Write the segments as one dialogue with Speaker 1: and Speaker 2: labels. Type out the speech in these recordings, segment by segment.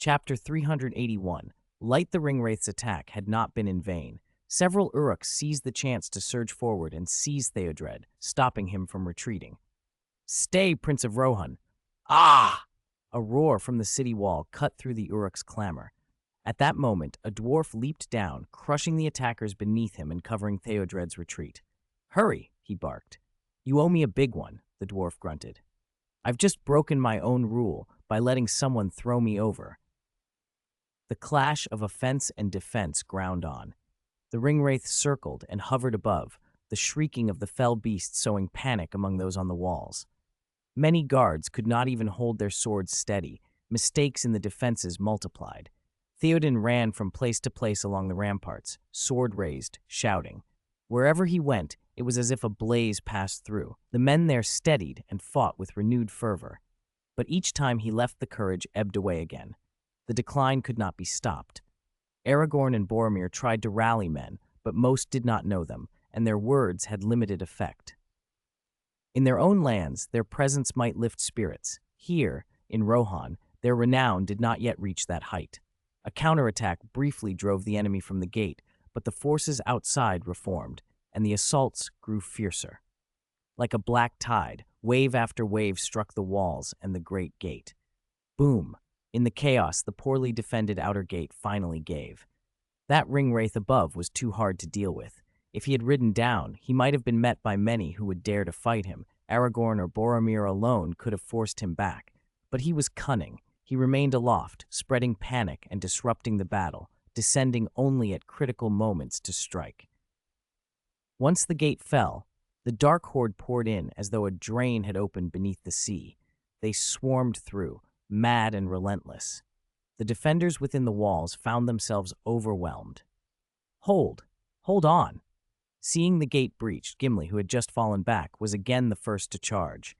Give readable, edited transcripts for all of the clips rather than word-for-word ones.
Speaker 1: Chapter 381. Light the Ringwraith's attack had not been in vain. Several Uruks seized the chance to surge forward and seize Theodred, stopping him from retreating. "Stay, Prince of Rohan!" "Ah!" A roar from the city wall cut through the Uruk's clamor. At that moment, a dwarf leaped down, crushing the attackers beneath him and covering Theodred's retreat. "Hurry!" he barked. "You owe me a big one," the dwarf grunted. "I've just broken my own rule by letting someone throw me over." The clash of offense and defense ground on. The Ringwraith circled and hovered above, the shrieking of the fell beast sowing panic among those on the walls. Many guards could not even hold their swords steady. Mistakes in the defenses multiplied. Theoden ran from place to place along the ramparts, sword raised, shouting. Wherever he went, it was as if a blaze passed through. The men there steadied and fought with renewed fervor. But each time he left, the courage ebbed away again. The decline could not be stopped. Aragorn and Boromir tried to rally men, but most did not know them, and their words had limited effect. In their own lands, their presence might lift spirits. Here, in Rohan, their renown did not yet reach that height. A counterattack briefly drove the enemy from the gate, but the forces outside reformed, and the assaults grew fiercer. Like a black tide, wave after wave struck the walls and the great gate. Boom! In the chaos, the poorly defended outer gate finally gave. That Ringwraith above was too hard to deal with. If he had ridden down, he might have been met by many who would dare to fight him. Aragorn or Boromir alone could have forced him back. But he was cunning. He remained aloft, spreading panic and disrupting the battle, descending only at critical moments to strike. Once the gate fell, the Dark Horde poured in as though a drain had opened beneath the sea. They swarmed through, mad and relentless. The defenders within the walls found themselves overwhelmed. Hold on. Seeing the gate breached, Gimli, who had just fallen back, was again the first to charge.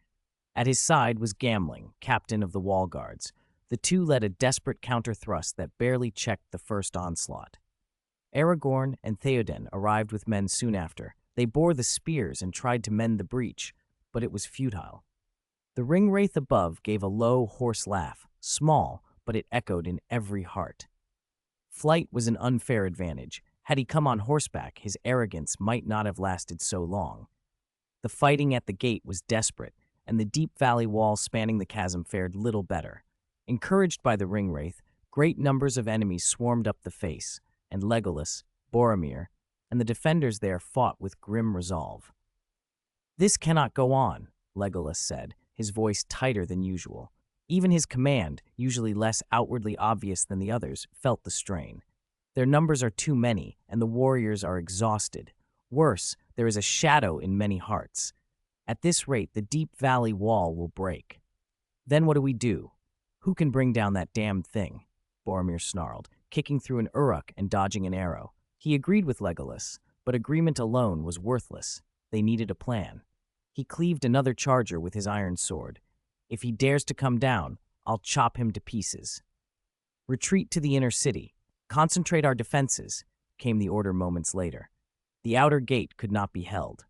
Speaker 1: At his side was Gamling, captain of the wall guards. The two led a desperate counter-thrust that barely checked the first onslaught. Aragorn and Theoden arrived with men soon after. They bore the spears and tried to mend the breach, but it was futile. The Ringwraith above gave a low, hoarse laugh, small, but it echoed in every heart. Flight was an unfair advantage. Had he come on horseback, his arrogance might not have lasted so long. The fighting at the gate was desperate, and the deep valley wall spanning the chasm fared little better. Encouraged by the Ringwraith, great numbers of enemies swarmed up the face, and Legolas, Boromir, and the defenders there fought with grim resolve. "This cannot go on," Legolas said, his voice tighter than usual. Even his command, usually less outwardly obvious than the others, felt the strain. Their numbers are too many, and the warriors are exhausted. Worse, there is a shadow in many hearts. At this rate, the deep valley wall will break. Then what do we do? Who can bring down that damned thing? Boromir snarled, kicking through an Uruk and dodging an arrow. He agreed with Legolas, but agreement alone was worthless. They needed a plan. He cleaved another charger with his iron sword. "If he dares to come down, I'll chop him to pieces." "Retreat to the inner city. Concentrate our defenses," came the order moments later. The outer gate could not be held.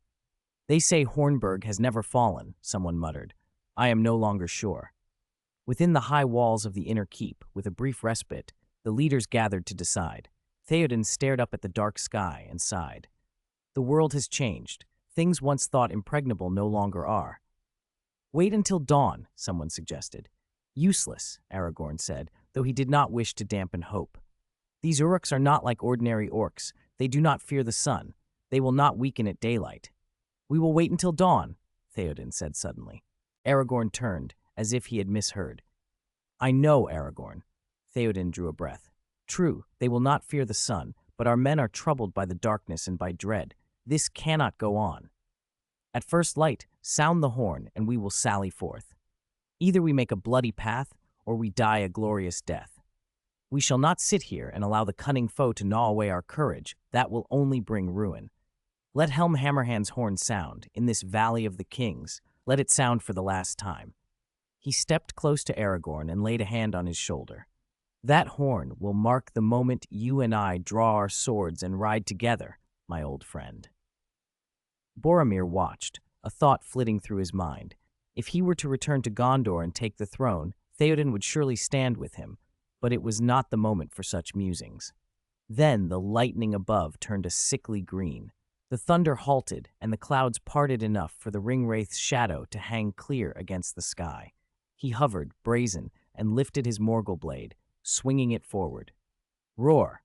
Speaker 1: "They say Hornburg has never fallen," someone muttered. "I am no longer sure." Within the high walls of the inner keep, with a brief respite, the leaders gathered to decide. Theoden stared up at the dark sky and sighed. The world has changed. Things once thought impregnable no longer are. "Wait until dawn," someone suggested. "Useless," Aragorn said, though he did not wish to dampen hope. "These Uruks are not like ordinary orcs. They do not fear the sun. They will not weaken at daylight." "We will wait until dawn," Theoden said suddenly. Aragorn turned, as if he had misheard. "I know, Aragorn." Theoden drew a breath. "True, they will not fear the sun, but our men are troubled by the darkness and by dread. This cannot go on. At first light, sound the horn, and we will sally forth. Either we make a bloody path, or we die a glorious death. We shall not sit here and allow the cunning foe to gnaw away our courage. That will only bring ruin. Let Helm Hammerhand's horn sound, in this valley of the kings. Let it sound for the last time." He stepped close to Aragorn and laid a hand on his shoulder. "That horn will mark the moment you and I draw our swords and ride together, my old friend." Boromir watched, a thought flitting through his mind. If he were to return to Gondor and take the throne, Theoden would surely stand with him. But it was not the moment for such musings. Then the lightning above turned a sickly green. The thunder halted, and the clouds parted enough for the ringwraith's shadow to hang clear against the sky. He hovered, brazen, and lifted his Morgul blade, swinging it forward. Roar!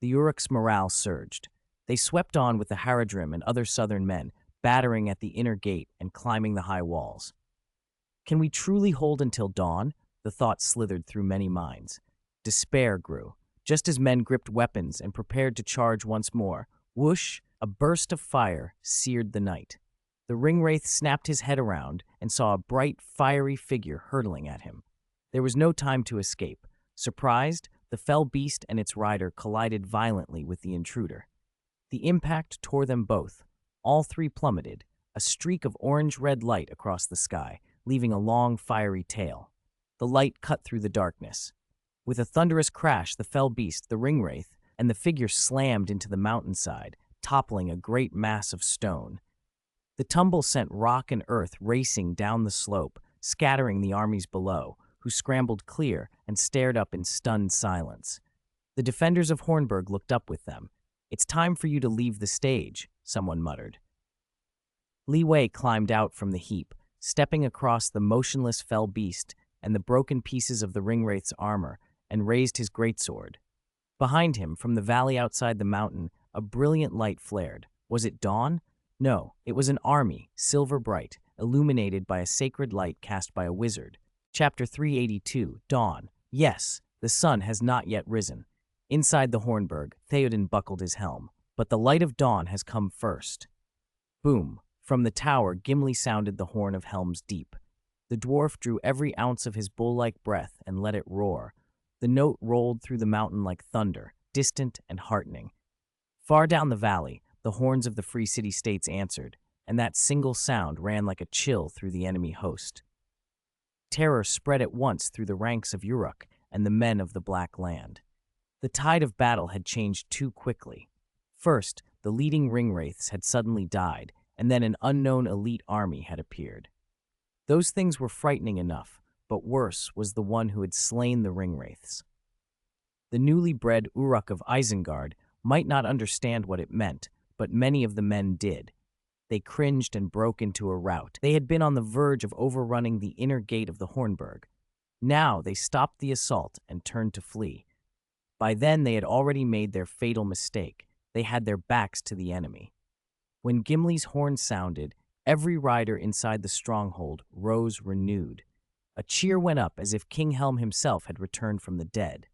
Speaker 1: The Uruk's morale surged. They swept on with the Haradrim and other southern men, battering at the inner gate and climbing the high walls. Can we truly hold until dawn? The thought slithered through many minds. Despair grew. Just as men gripped weapons and prepared to charge once more, whoosh, a burst of fire seared the night. The ringwraith snapped his head around and saw a bright, fiery figure hurtling at him. There was no time to escape. Surprised, the fell beast and its rider collided violently with the intruder. The impact tore them both. All three plummeted, a streak of orange-red light across the sky, leaving a long, fiery tail. The light cut through the darkness. With a thunderous crash, the fell beast, the ringwraith, and the figure slammed into the mountainside, toppling a great mass of stone. The tumble sent rock and earth racing down the slope, scattering the armies below, who scrambled clear and stared up in stunned silence. The defenders of Hornburg looked up with them. "It's time for you to leave the stage," someone muttered. Li Wei climbed out from the heap, stepping across the motionless fell beast and the broken pieces of the ringwraith's armor, and raised his greatsword. Behind him, from the valley outside the mountain, a brilliant light flared. Was it dawn? No, it was an army, silver bright, illuminated by a sacred light cast by a wizard. Chapter 382, Dawn. Yes, the sun has not yet risen. Inside the Hornburg, Theoden buckled his helm. But the light of dawn has come first. Boom. From the tower, Gimli sounded the horn of Helm's Deep. The dwarf drew every ounce of his bull-like breath and let it roar. The note rolled through the mountain like thunder, distant and heartening. Far down the valley, the horns of the free city-states answered, and that single sound ran like a chill through the enemy host. Terror spread at once through the ranks of Uruk and the men of the Black Land. The tide of battle had changed too quickly. First, the leading ringwraiths had suddenly died, and then an unknown elite army had appeared. Those things were frightening enough, but worse was the one who had slain the ringwraiths. The newly bred Uruk of Isengard might not understand what it meant, but many of the men did. They cringed and broke into a rout. They had been on the verge of overrunning the inner gate of the Hornburg. Now they stopped the assault and turned to flee. By then they had already made their fatal mistake. They had their backs to the enemy. When Gimli's horn sounded, every rider inside the stronghold rose renewed. A cheer went up as if King Helm himself had returned from the dead.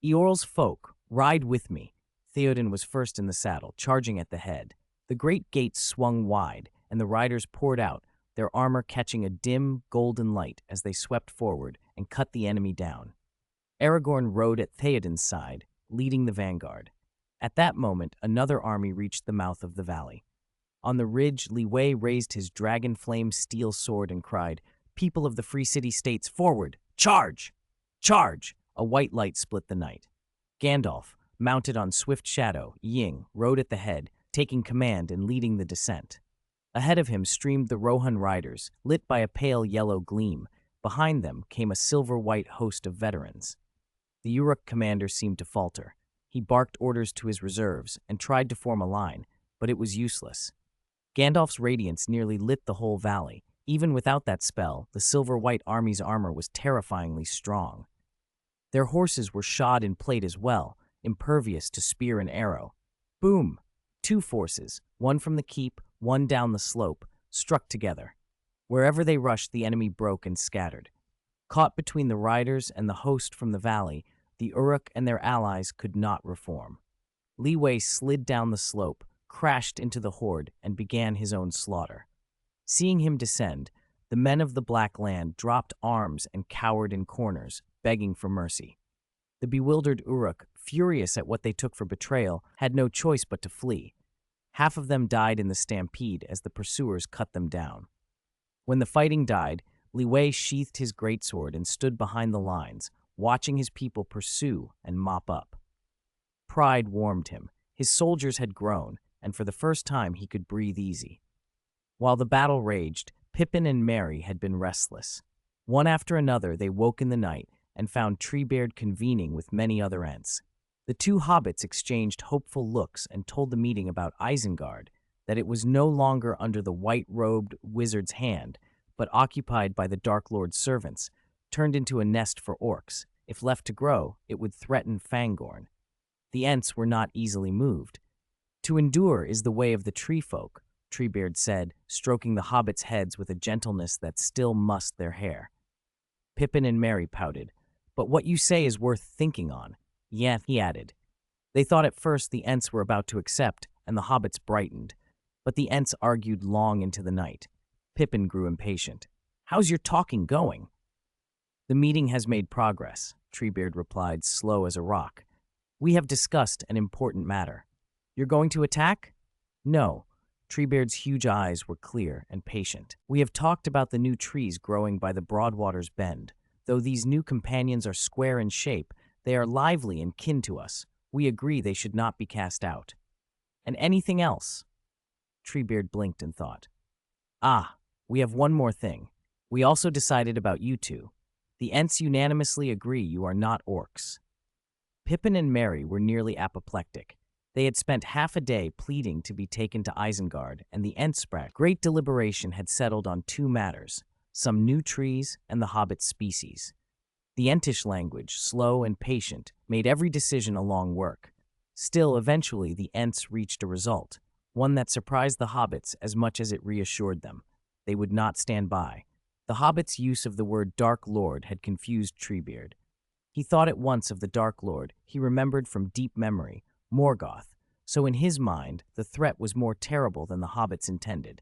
Speaker 1: Eorl's folk, ride with me. Theoden was first in the saddle, charging at the head. The great gates swung wide, and the riders poured out, their armor catching a dim, golden light as they swept forward and cut the enemy down. Aragorn rode at Theoden's side, leading the vanguard. At that moment, another army reached the mouth of the valley. On the ridge, Li Wei raised his dragon-flame steel sword and cried, "People of the Free City-States, forward! Charge! Charge!" A white light split the night. Gandalf, mounted on Swift Shadow, Ying, rode at the head, taking command and leading the descent. Ahead of him streamed the Rohan riders, lit by a pale yellow gleam. Behind them came a silver-white host of veterans. The Uruk commander seemed to falter. He barked orders to his reserves and tried to form a line, but it was useless. Gandalf's radiance nearly lit the whole valley. Even without that spell, the silver-white army's armor was terrifyingly strong. Their horses were shod in plate as well, impervious to spear and arrow. Boom! Two forces, one from the keep, one down the slope, struck together. Wherever they rushed, the enemy broke and scattered. Caught between the riders and the host from the valley, the Uruk and their allies could not reform. Li Wei slid down the slope, crashed into the horde, and began his own slaughter. Seeing him descend, the men of the Black Land dropped arms and cowered in corners, begging for mercy. The bewildered Uruk, furious at what they took for betrayal, had no choice but to flee. Half of them died in the stampede as the pursuers cut them down. When the fighting died, Li Wei sheathed his greatsword and stood behind the lines, watching his people pursue and mop up. Pride warmed him. His soldiers had grown, and for the first time he could breathe easy. While the battle raged, Pippin and Merry had been restless. One after another they woke in the night, and found Treebeard convening with many other Ents. The two hobbits exchanged hopeful looks and told the meeting about Isengard, that it was no longer under the white-robed wizard's hand, but occupied by the Dark Lord's servants, turned into a nest for orcs. If left to grow, it would threaten Fangorn. The Ents were not easily moved. "To endure is the way of the tree folk," Treebeard said, stroking the hobbits' heads with a gentleness that still mussed their hair. Pippin and Merry pouted. "But what you say is worth thinking on." "Yeah," he added. They thought at first the Ents were about to accept, and the hobbits brightened. But the Ents argued long into the night. Pippin grew impatient. "How's your talking going?" "The meeting has made progress," Treebeard replied, slow as a rock. "We have discussed an important matter." "You're going to attack?" "No." Treebeard's huge eyes were clear and patient. "We have talked about the new trees growing by the Broadwater's Bend. Though these new companions are square in shape, they are lively and kin to us. We agree they should not be cast out." "And anything else?" Treebeard blinked and thought. "Ah, we have one more thing. We also decided about you two. The Ents unanimously agree you are not orcs." Pippin and Merry were nearly apoplectic. They had spent half a day pleading to be taken to Isengard, and the Entsprak. Great deliberation had settled on two matters, some new trees and the Hobbit species. The Entish language, slow and patient, made every decision a long work. Still, eventually, the Ents reached a result, one that surprised the Hobbits as much as it reassured them. They would not stand by. The Hobbits' use of the word Dark Lord had confused Treebeard. He thought at once of the Dark Lord he remembered from deep memory, Morgoth, so in his mind the threat was more terrible than the Hobbits intended.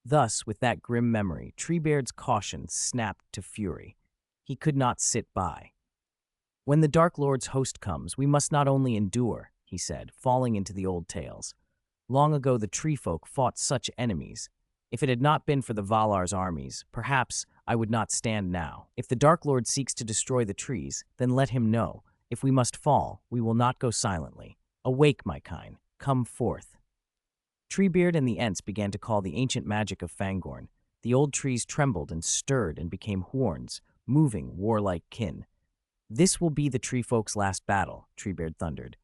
Speaker 1: Thus, with that grim memory, Treebeard's caution snapped to fury. He could not sit by. "When the Dark Lord's host comes, we must not only endure," he said, falling into the old tales. "Long ago the tree folk fought such enemies. If it had not been for the Valar's armies, perhaps I would not stand now. If the Dark Lord seeks to destroy the trees, then let him know. If we must fall, we will not go silently. Awake, my kind. Come forth." Treebeard and the Ents began to call the ancient magic of Fangorn. The old trees trembled and stirred and became horns, moving, warlike kin. "This will be the tree folk's last battle," Treebeard thundered.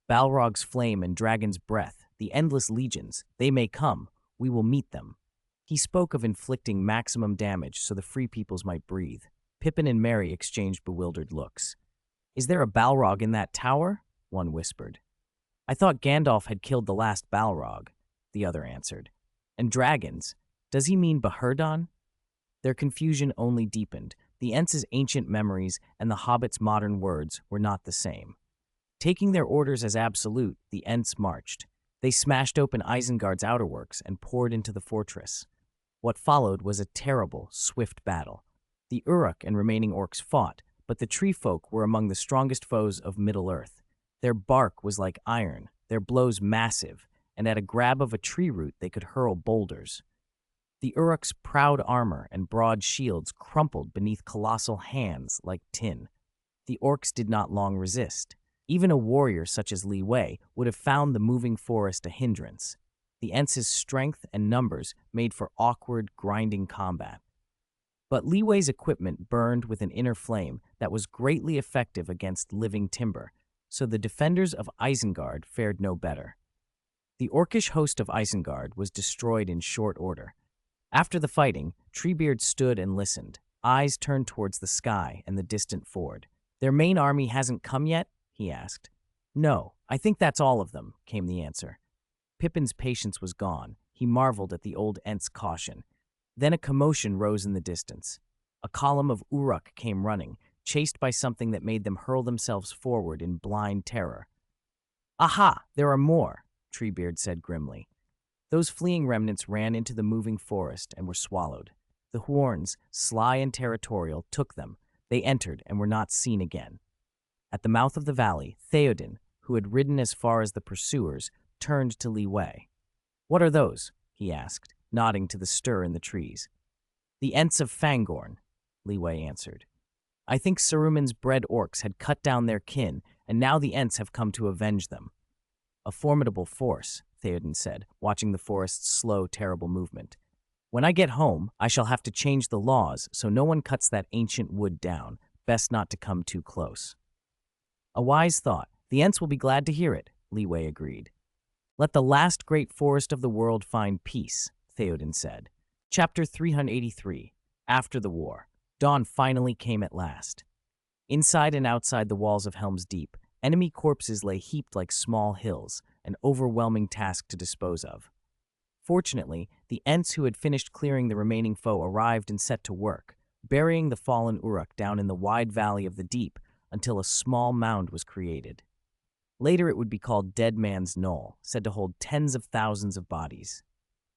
Speaker 1: "Balrog's flame and dragon's breath, the endless legions, they may come. We will meet them." He spoke of inflicting maximum damage so the free peoples might breathe. Pippin and Merry exchanged bewildered looks. "Is there a Balrog in that tower?" one whispered. "I thought Gandalf had killed the last Balrog," the other answered. "And dragons? Does he mean Bahurdon?" Their confusion only deepened. The Ents' ancient memories and the Hobbits' modern words were not the same. Taking their orders as absolute, the Ents marched. They smashed open Isengard's outerworks and poured into the fortress. What followed was a terrible, swift battle. The Uruk and remaining orcs fought, but the tree folk were among the strongest foes of Middle-earth. Their bark was like iron, their blows massive, and at a grab of a tree root they could hurl boulders. The Uruk's proud armor and broad shields crumpled beneath colossal hands like tin. The orcs did not long resist. Even a warrior such as Li Wei would have found the moving forest a hindrance. The Ents' strength and numbers made for awkward, grinding combat. But Li Wei's equipment burned with an inner flame that was greatly effective against living timber, so the defenders of Isengard fared no better. The orcish host of Isengard was destroyed in short order. After the fighting, Treebeard stood and listened, eyes turned towards the sky and the distant ford. "Their main army hasn't come yet?" he asked. "No, I think that's all of them," came the answer. Pippin's patience was gone. He marveled at the old Ent's caution. Then a commotion rose in the distance. A column of Uruk came running, chased by something that made them hurl themselves forward in blind terror. "Aha, there are more," Treebeard said grimly. Those fleeing remnants ran into the moving forest and were swallowed. The Huorns, sly and territorial, took them. They entered and were not seen again. At the mouth of the valley, Theoden, who had ridden as far as the pursuers, turned to Li Wei. "What are those?" he asked, nodding to the stir in the trees. "The Ents of Fangorn," Li Wei answered. "I think Saruman's bred orcs had cut down their kin, and now the Ents have come to avenge them." "A formidable force," Theoden said, watching the forest's slow, terrible movement. "When I get home, I shall have to change the laws so no one cuts that ancient wood down. Best not to come too close. A wise thought. The Ents will be glad to hear it, Li Wei agreed. Let the last great forest of the world find peace, Theoden said. Chapter 383. After the War. Dawn finally came at last. Inside and outside the walls of Helm's Deep, enemy corpses lay heaped like small hills, an overwhelming task to dispose of. Fortunately, the Ents who had finished clearing the remaining foe arrived and set to work, burying the fallen Uruk down in the wide valley of the deep until a small mound was created. Later it would be called Dead Man's Knoll, said to hold tens of thousands of bodies.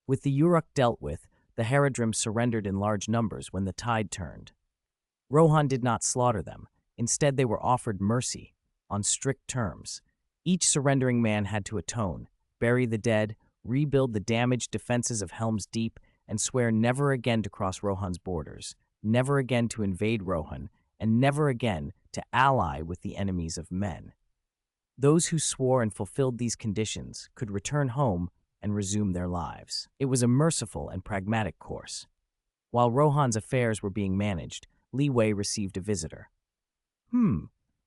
Speaker 1: With the Uruk dealt with, the Haradrim surrendered in large numbers when the tide turned. Rohan did not slaughter them. Instead, they were offered mercy, on strict terms. Each surrendering man had to atone, bury the dead, rebuild the damaged defenses of Helm's Deep, and swear never again to cross Rohan's borders, never again to invade Rohan, and never again to ally with the enemies of men. Those who swore and fulfilled these conditions could return home and resume their lives. It was a merciful and pragmatic course. While Rohan's affairs were being managed, Li Wei received a visitor.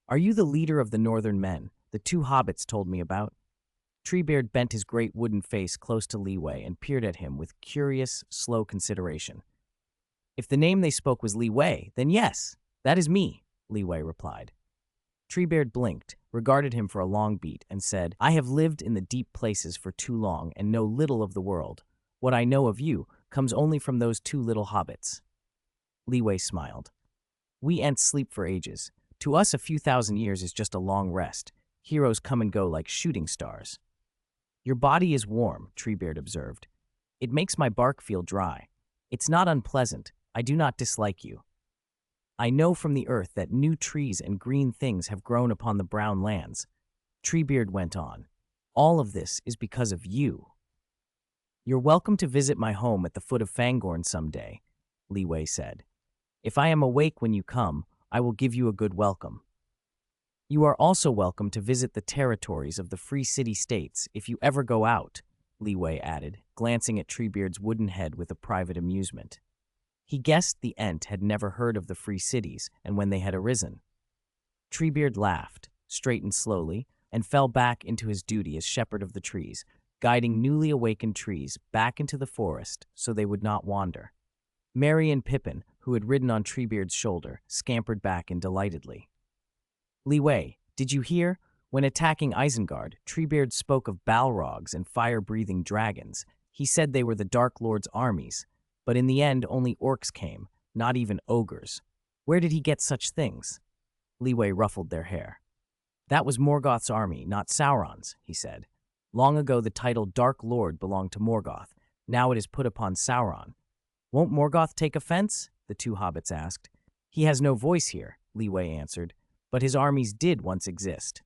Speaker 1: Are you the leader of the Northern Men, the two hobbits told me about? Treebeard bent his great wooden face close to Li Wei and peered at him with curious, slow consideration. If the name they spoke was Li Wei, then yes, that is me, Li Wei replied. Treebeard blinked, regarded him for a long beat, and said, I have lived in the deep places for too long and know little of the world. What I know of you comes only from those two little hobbits. Li Wei smiled. We Ents sleep for ages. To us, a few thousand years is just a long rest. Heroes come and go like shooting stars. Your body is warm, Treebeard observed. It makes my bark feel dry. It's not unpleasant. I do not dislike you. I know from the earth that new trees and green things have grown upon the brown lands. Treebeard went on. All of this is because of you. You're welcome to visit my home at the foot of Fangorn someday, Li Wei said. If I am awake when you come, I will give you a good welcome. You are also welcome to visit the territories of the Free City States if you ever go out, Li Wei added, glancing at Treebeard's wooden head with a private amusement. He guessed the Ent had never heard of the Free Cities and when they had arisen. Treebeard laughed, straightened slowly, and fell back into his duty as shepherd of the trees, guiding newly awakened trees back into the forest so they would not wander. Merry and Pippin, who had ridden on Treebeard's shoulder, scampered back in delightedly. Li Wei, did you hear? When attacking Isengard, Treebeard spoke of Balrogs and fire-breathing dragons. He said they were the Dark Lord's armies, but in the end only orcs came, not even ogres. Where did he get such things? Li Wei ruffled their hair. That was Morgoth's army, not Sauron's, he said. Long ago the title Dark Lord belonged to Morgoth. Now it is put upon Sauron. Won't Morgoth take offense? The two hobbits asked. He has no voice here, Li Wei answered, but his armies did once exist.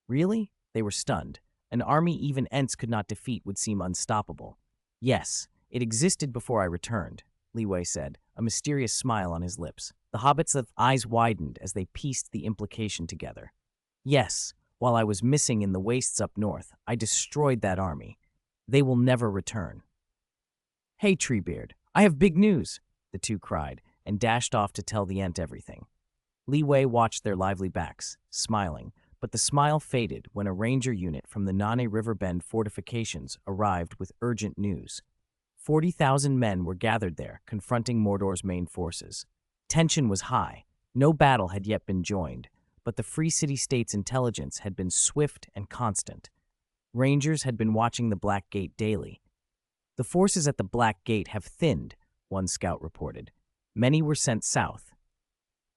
Speaker 1: Really? They were stunned. An army even Ents could not defeat would seem unstoppable. Yes, it existed before I returned, Li Wei said, a mysterious smile on his lips. The hobbits' eyes widened as they pieced the implication together. Yes, while I was missing in the wastes up north, I destroyed that army. They will never return. Hey, Treebeard, I have big news, the two cried, and dashed off to tell the Ent everything. Li Wei watched their lively backs, smiling, but the smile faded when a ranger unit from the Nane Riverbend fortifications arrived with urgent news. 40,000 men were gathered there, confronting Mordor's main forces. Tension was high. No battle had yet been joined, but the Free City States' intelligence had been swift and constant. Rangers had been watching the Black Gate daily. The forces at the Black Gate have thinned, one scout reported. Many were sent south.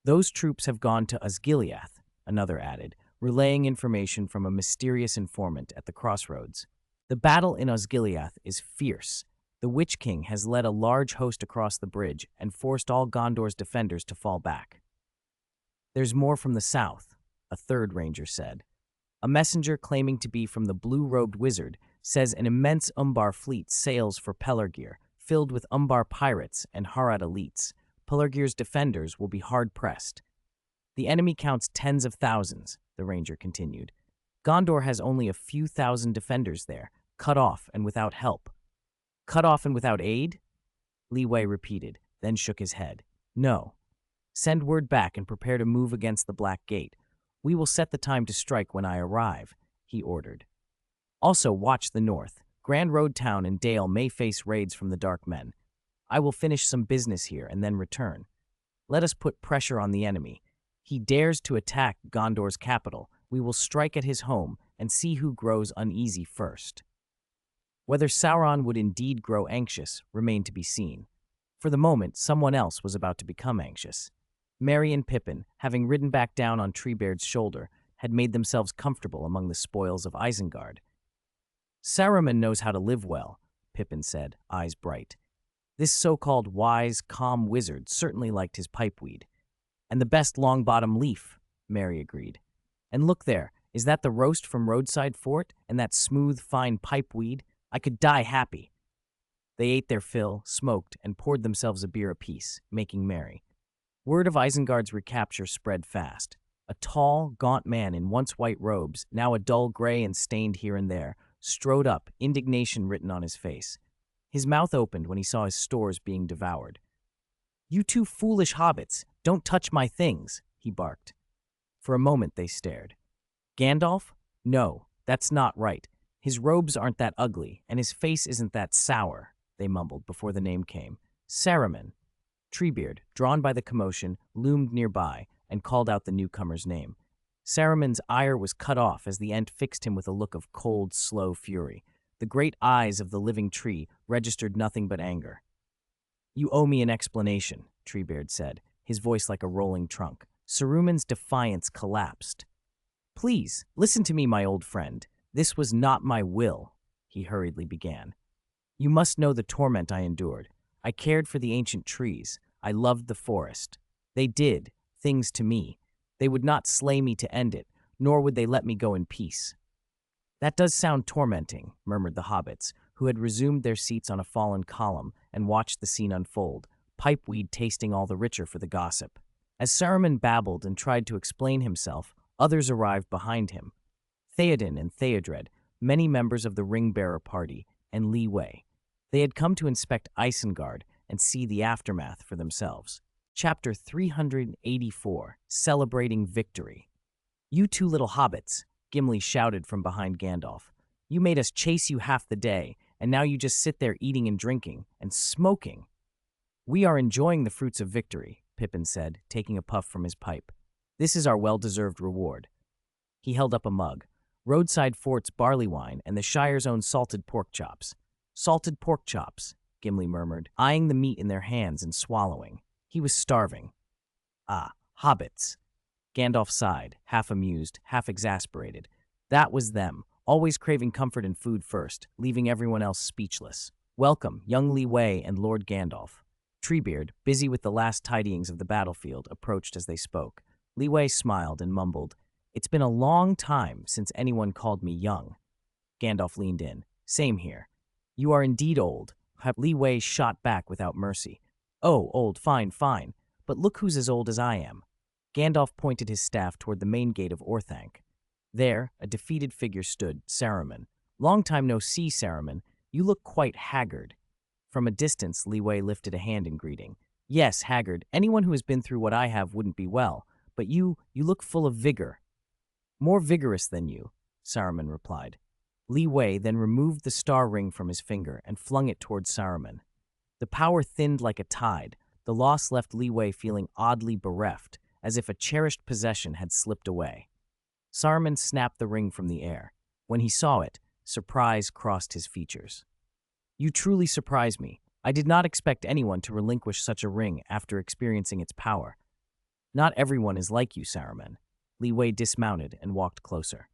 Speaker 1: Those troops have gone to Osgiliath, another added, relaying information from a mysterious informant at the crossroads. The battle in Osgiliath is fierce. The Witch King has led a large host across the bridge and forced all Gondor's defenders to fall back. There's more from the south, a third ranger said. A messenger claiming to be from the blue-robed wizard says an immense Umbar fleet sails for Pelargir, filled with Umbar pirates and Harad elites. Pelargir's defenders will be hard-pressed. The enemy counts tens of thousands, the ranger continued. Gondor has only a few thousand defenders there, cut off and without help. Cut off and without aid? Li Wei repeated, then shook his head. No. Send word back and prepare to move against the Black Gate. We will set the time to strike when I arrive, he ordered. Also, watch the north. Grand Road Town and Dale may face raids from the Dark Men. I will finish some business here and then return. Let us put pressure on the enemy. He dares to attack Gondor's capital. We will strike at his home and see who grows uneasy first. Whether Sauron would indeed grow anxious remained to be seen. For the moment, someone else was about to become anxious. Merry and Pippin, having ridden back down on Treebeard's shoulder, had made themselves comfortable among the spoils of Isengard. Saruman knows how to live well, Pippin said, eyes bright. This so-called wise, calm wizard certainly liked his pipeweed. And the best long-bottom leaf, Merry agreed. And look there, is that the roast from Roadside Fort and that smooth, fine pipeweed? I could die happy. They ate their fill, smoked, and poured themselves a beer apiece, making merry. Word of Isengard's recapture spread fast. A tall, gaunt man in once white robes, now a dull gray and stained here and there, strode up, indignation written on his face. His mouth opened when he saw his stores being devoured. "You two foolish hobbits, don't touch my things," he barked. For a moment they stared. Gandalf? No, that's not right. His robes aren't that ugly, and his face isn't that sour, they mumbled before the name came. Saruman. Treebeard, drawn by the commotion, loomed nearby and called out the newcomer's name. Saruman's ire was cut off as the Ent fixed him with a look of cold, slow fury. The great eyes of the living tree registered nothing but anger. "You owe me an explanation," Treebeard said, his voice like a rolling trunk. Saruman's defiance collapsed. "Please, listen to me, my old friend. This was not my will," he hurriedly began. "You must know the torment I endured. I cared for the ancient trees. I loved the forest. They did things to me. They would not slay me to end it, nor would they let me go in peace." "That does sound tormenting," murmured the hobbits, who had resumed their seats on a fallen column and watched the scene unfold, pipeweed tasting all the richer for the gossip. As Saruman babbled and tried to explain himself, others arrived behind him. Theoden and Theodred, many members of the Ring-Bearer party, and Lee Wei. They had come to inspect Isengard and see the aftermath for themselves. Chapter 384, Celebrating Victory. "You two little hobbits," Gimli shouted from behind Gandalf. "You made us chase you half the day, and now you just sit there eating and drinking, and smoking." "We are enjoying the fruits of victory," Pippin said, taking a puff from his pipe. "This is our well-deserved reward." He held up a mug. Roadside Fort's barley wine and the Shire's own salted pork chops. "Salted pork chops," Gimli murmured, eyeing the meat in their hands and swallowing. He was starving. "Ah, hobbits." Gandalf sighed, half amused, half exasperated. That was them, always craving comfort and food first, leaving everyone else speechless. "Welcome, young Lee Wei and Lord Gandalf." Treebeard, busy with the last tidyings of the battlefield, approached as they spoke. Lee Wei smiled and mumbled, "It's been a long time since anyone called me young." Gandalf leaned in. "Same here." "You are indeed old." Lee Wei shot back without mercy. "Oh, old, fine, fine. But look who's as old as I am." Gandalf pointed his staff toward the main gate of Orthanc. There, a defeated figure stood, Saruman. "Long time no see, Saruman. You look quite haggard." From a distance, Lee Wei lifted a hand in greeting. "Yes, haggard. Anyone who has been through what I have wouldn't be well. But you look full of vigor." "More vigorous than you," Saruman replied. Lee Wei then removed the star ring from his finger and flung it towards Saruman. The power thinned like a tide. The loss left Lee Wei feeling oddly bereft, as if a cherished possession had slipped away. Saruman snapped the ring from the air. When he saw it, surprise crossed his features. "You truly surprise me. I did not expect anyone to relinquish such a ring after experiencing its power." "Not everyone is like you, Saruman." Lee Wei dismounted and walked closer.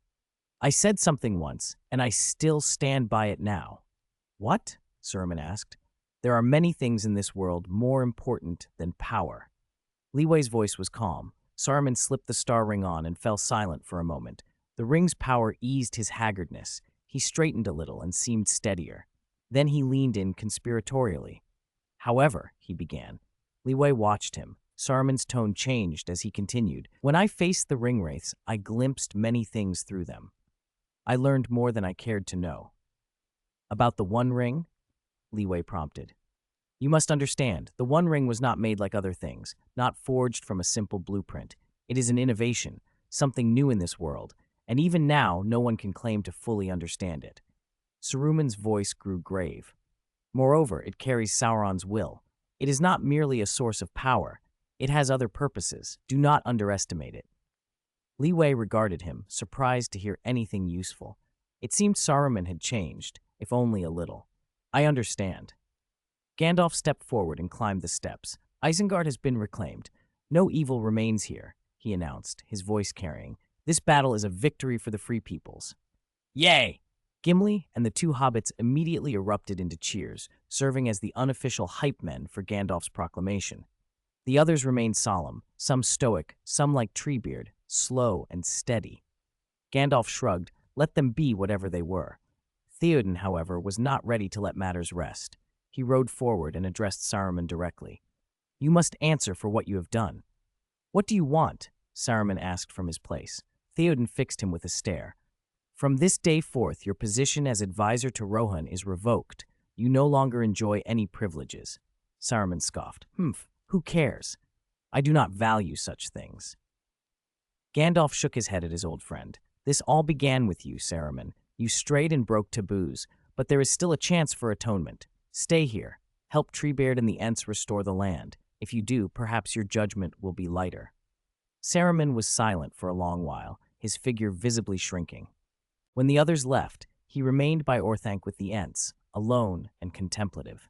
Speaker 1: "I said something once, and I still stand by it now." "What?" Saruman asked. "There are many things in this world more important than power." Lee Wei's voice was calm. Saruman slipped the star ring on and fell silent for a moment. The ring's power eased his haggardness. He straightened a little and seemed steadier. Then he leaned in conspiratorially. "However," he began. Lee Wei watched him. Saruman's tone changed as he continued. "When I faced the ringwraiths, I glimpsed many things through them. I learned more than I cared to know." "About the One Ring?" Lee Wei prompted. You must understand, the One Ring was not made like other things, not forged from a simple blueprint. It is an innovation, something new in this world, and even now no one can claim to fully understand it. Saruman's voice grew grave. Moreover, it carries Sauron's will. It is not merely a source of power. It has other purposes. Do not underestimate it. Li Wei regarded him, surprised to hear anything useful. It seemed Saruman had changed, if only a little. I understand. Gandalf stepped forward and climbed the steps. Isengard has been reclaimed. No evil remains here, he announced, his voice carrying. This battle is a victory for the Free Peoples. Yay! Gimli and the two hobbits immediately erupted into cheers, serving as the unofficial hype men for Gandalf's proclamation. The others remained solemn, some stoic, some like Treebeard, slow and steady. Gandalf shrugged, let them be whatever they were. Theoden, however, was not ready to let matters rest. He rode forward and addressed Saruman directly. You must answer for what you have done. What do you want? Saruman asked from his place. Theoden fixed him with a stare. From this day forth, your position as advisor to Rohan is revoked. You no longer enjoy any privileges. Saruman scoffed. Who cares? I do not value such things. Gandalf shook his head at his old friend. This all began with you, Saruman. You strayed and broke taboos, but there is still a chance for atonement. Stay here. Help Treebeard and the Ents restore the land. If you do, perhaps your judgment will be lighter. Saruman was silent for a long while, his figure visibly shrinking. When the others left, he remained by Orthanc with the Ents, alone and contemplative.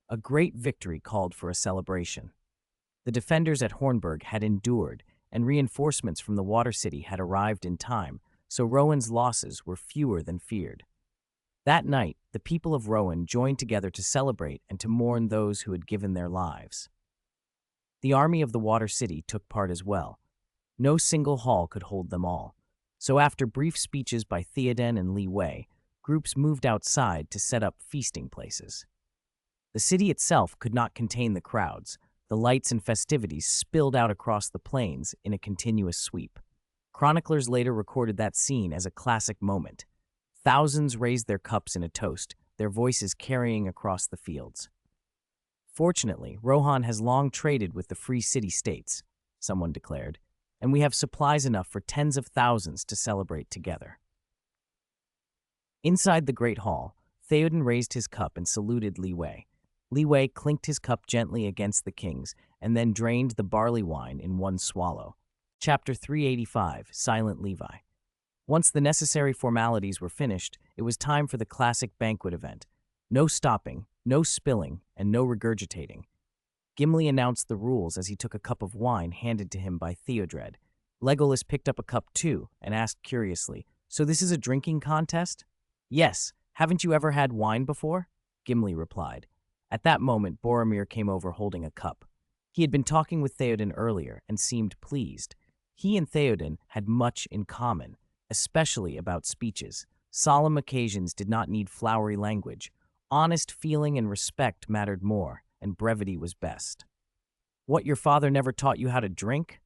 Speaker 1: A great victory called for a celebration. The defenders at Hornburg had endured, and reinforcements from the Water City had arrived in time, so Rohan's losses were fewer than feared. That night, the people of Rohan joined together to celebrate and to mourn those who had given their lives. The army of the Water City took part as well. No single hall could hold them all. So after brief speeches by Theoden and Li Wei, groups moved outside to set up feasting places. The city itself could not contain the crowds. The lights and festivities spilled out across the plains in a continuous sweep. Chroniclers later recorded that scene as a classic moment. Thousands raised their cups in a toast, their voices carrying across the fields. Fortunately, Rohan has long traded with the free city-states, someone declared, and we have supplies enough for tens of thousands to celebrate together. Inside the Great Hall, Theoden raised his cup and saluted Li Wei. Li Wei clinked his cup gently against the king's and then drained the barley wine in one swallow. Chapter 385, Silent Levi. Once the necessary formalities were finished, it was time for the classic banquet event. No stopping, no spilling, and no regurgitating. Gimli announced the rules as he took a cup of wine handed to him by Theodred. Legolas picked up a cup too and asked curiously, "So this is a drinking contest?" "Yes. Haven't you ever had wine before?" Gimli replied. At that moment, Boromir came over holding a cup. He had been talking with Theoden earlier and seemed pleased. He and Theoden had much in common, especially about speeches. Solemn occasions did not need flowery language. Honest feeling and respect mattered more, and brevity was best. "What, your father never taught you how to drink?"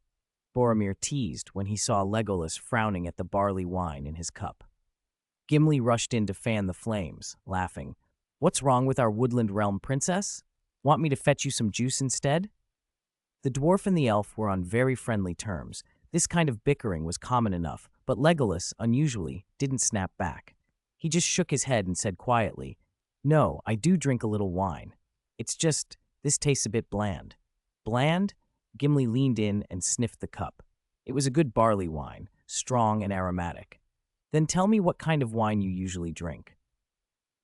Speaker 1: Boromir teased when he saw Legolas frowning at the barley wine in his cup. Gimli rushed in to fan the flames, laughing. "What's wrong with our woodland realm princess? Want me to fetch you some juice instead?" The dwarf and the elf were on very friendly terms. This kind of bickering was common enough, but Legolas, unusually, didn't snap back. He just shook his head and said quietly, "No, I do drink a little wine. It's just, this tastes a bit bland." Bland? Gimli leaned in and sniffed the cup. It was a good barley wine, strong and aromatic. "Then tell me what kind of wine you usually drink."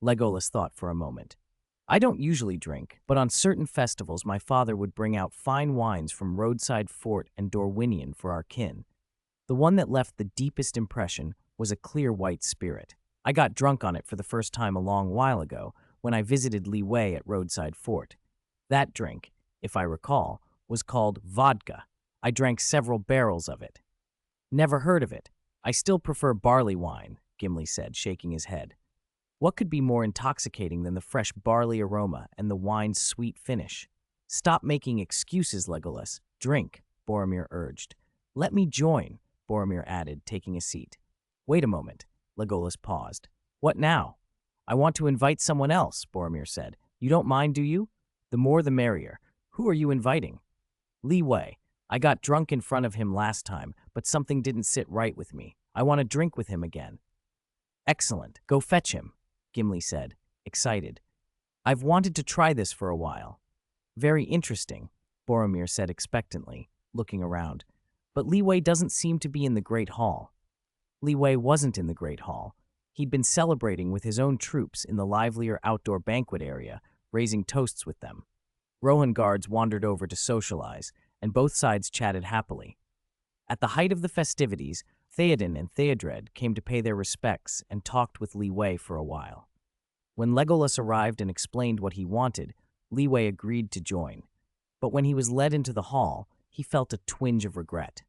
Speaker 1: Legolas thought for a moment. "I don't usually drink, but on certain festivals my father would bring out fine wines from Roadside Fort and Dorwinion for our kin. The one that left the deepest impression was a clear white spirit. I got drunk on it for the first time a long while ago when I visited Li Wei at Roadside Fort. That drink, if I recall, was called vodka. I drank several barrels of it." "Never heard of it. I still prefer barley wine," Gimli said, shaking his head. What could be more intoxicating than the fresh barley aroma and the wine's sweet finish? "Stop making excuses, Legolas. Drink," Boromir urged. "Let me join," Boromir added, taking a seat. "Wait a moment." Legolas paused. "What now?" "I want to invite someone else," Boromir said. "You don't mind, do you?" The more the merrier. Who are you inviting? Li Wei. I got drunk in front of him last time, but something didn't sit right with me. I want to drink with him again. Excellent. Go fetch him, Gimli said, excited. I've wanted to try this for a while. Very interesting, Boromir said expectantly, looking around. But Li Wei doesn't seem to be in the Great Hall. Li Wei wasn't in the Great Hall. He'd been celebrating with his own troops in the livelier outdoor banquet area, raising toasts with them. Rohan guards wandered over to socialize, and both sides chatted happily. At the height of the festivities, Theoden and Theodred came to pay their respects and talked with Li Wei for a while. When Legolas arrived and explained what he wanted, Li Wei agreed to join. But when he was led into the hall, he felt a twinge of regret.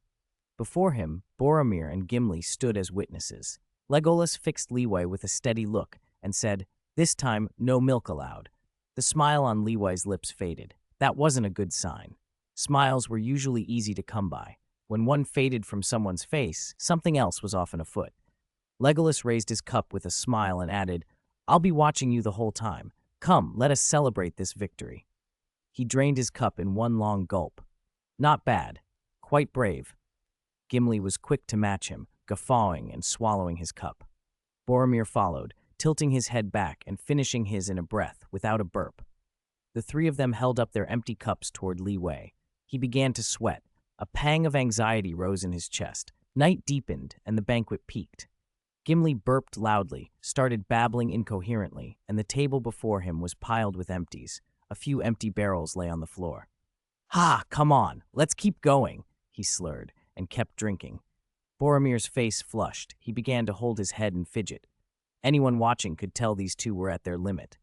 Speaker 1: Before him, Boromir and Gimli stood as witnesses. Legolas fixed Li Wei with a steady look and said, "This time, no milk allowed." The smile on Li Wei's lips faded. That wasn't a good sign. Smiles were usually easy to come by. When one faded from someone's face, something else was often afoot. Legolas raised his cup with a smile and added, "I'll be watching you the whole time. Come, let us celebrate this victory." He drained his cup in one long gulp. Not bad. Quite brave. Gimli was quick to match him, guffawing and swallowing his cup. Boromir followed, tilting his head back and finishing his in a breath, without a burp. The three of them held up their empty cups toward Li Wei. He began to sweat. A pang of anxiety rose in his chest. Night deepened, and the banquet peaked. Gimli burped loudly, started babbling incoherently, and the table before him was piled with empties. A few empty barrels lay on the floor. "Ha, come on, let's keep going," he slurred, and kept drinking. Boromir's face flushed. He began to hold his head and fidget. Anyone watching could tell these two were at their limit.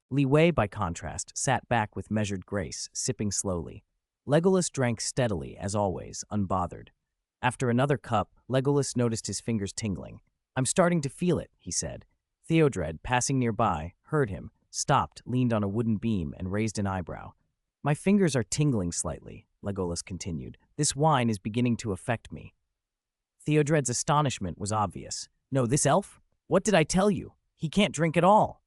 Speaker 1: Li Wei, by contrast, sat back with measured grace, sipping slowly. Legolas drank steadily, as always, unbothered. After another cup, Legolas noticed his fingers tingling. "I'm starting to feel it," he said. Theodred, passing nearby, heard him, stopped, leaned on a wooden beam, and raised an eyebrow. "My fingers are tingling slightly," Legolas continued. "This wine is beginning to affect me." Theodred's astonishment was obvious. "No, this elf? What did I tell you? He can't drink at all."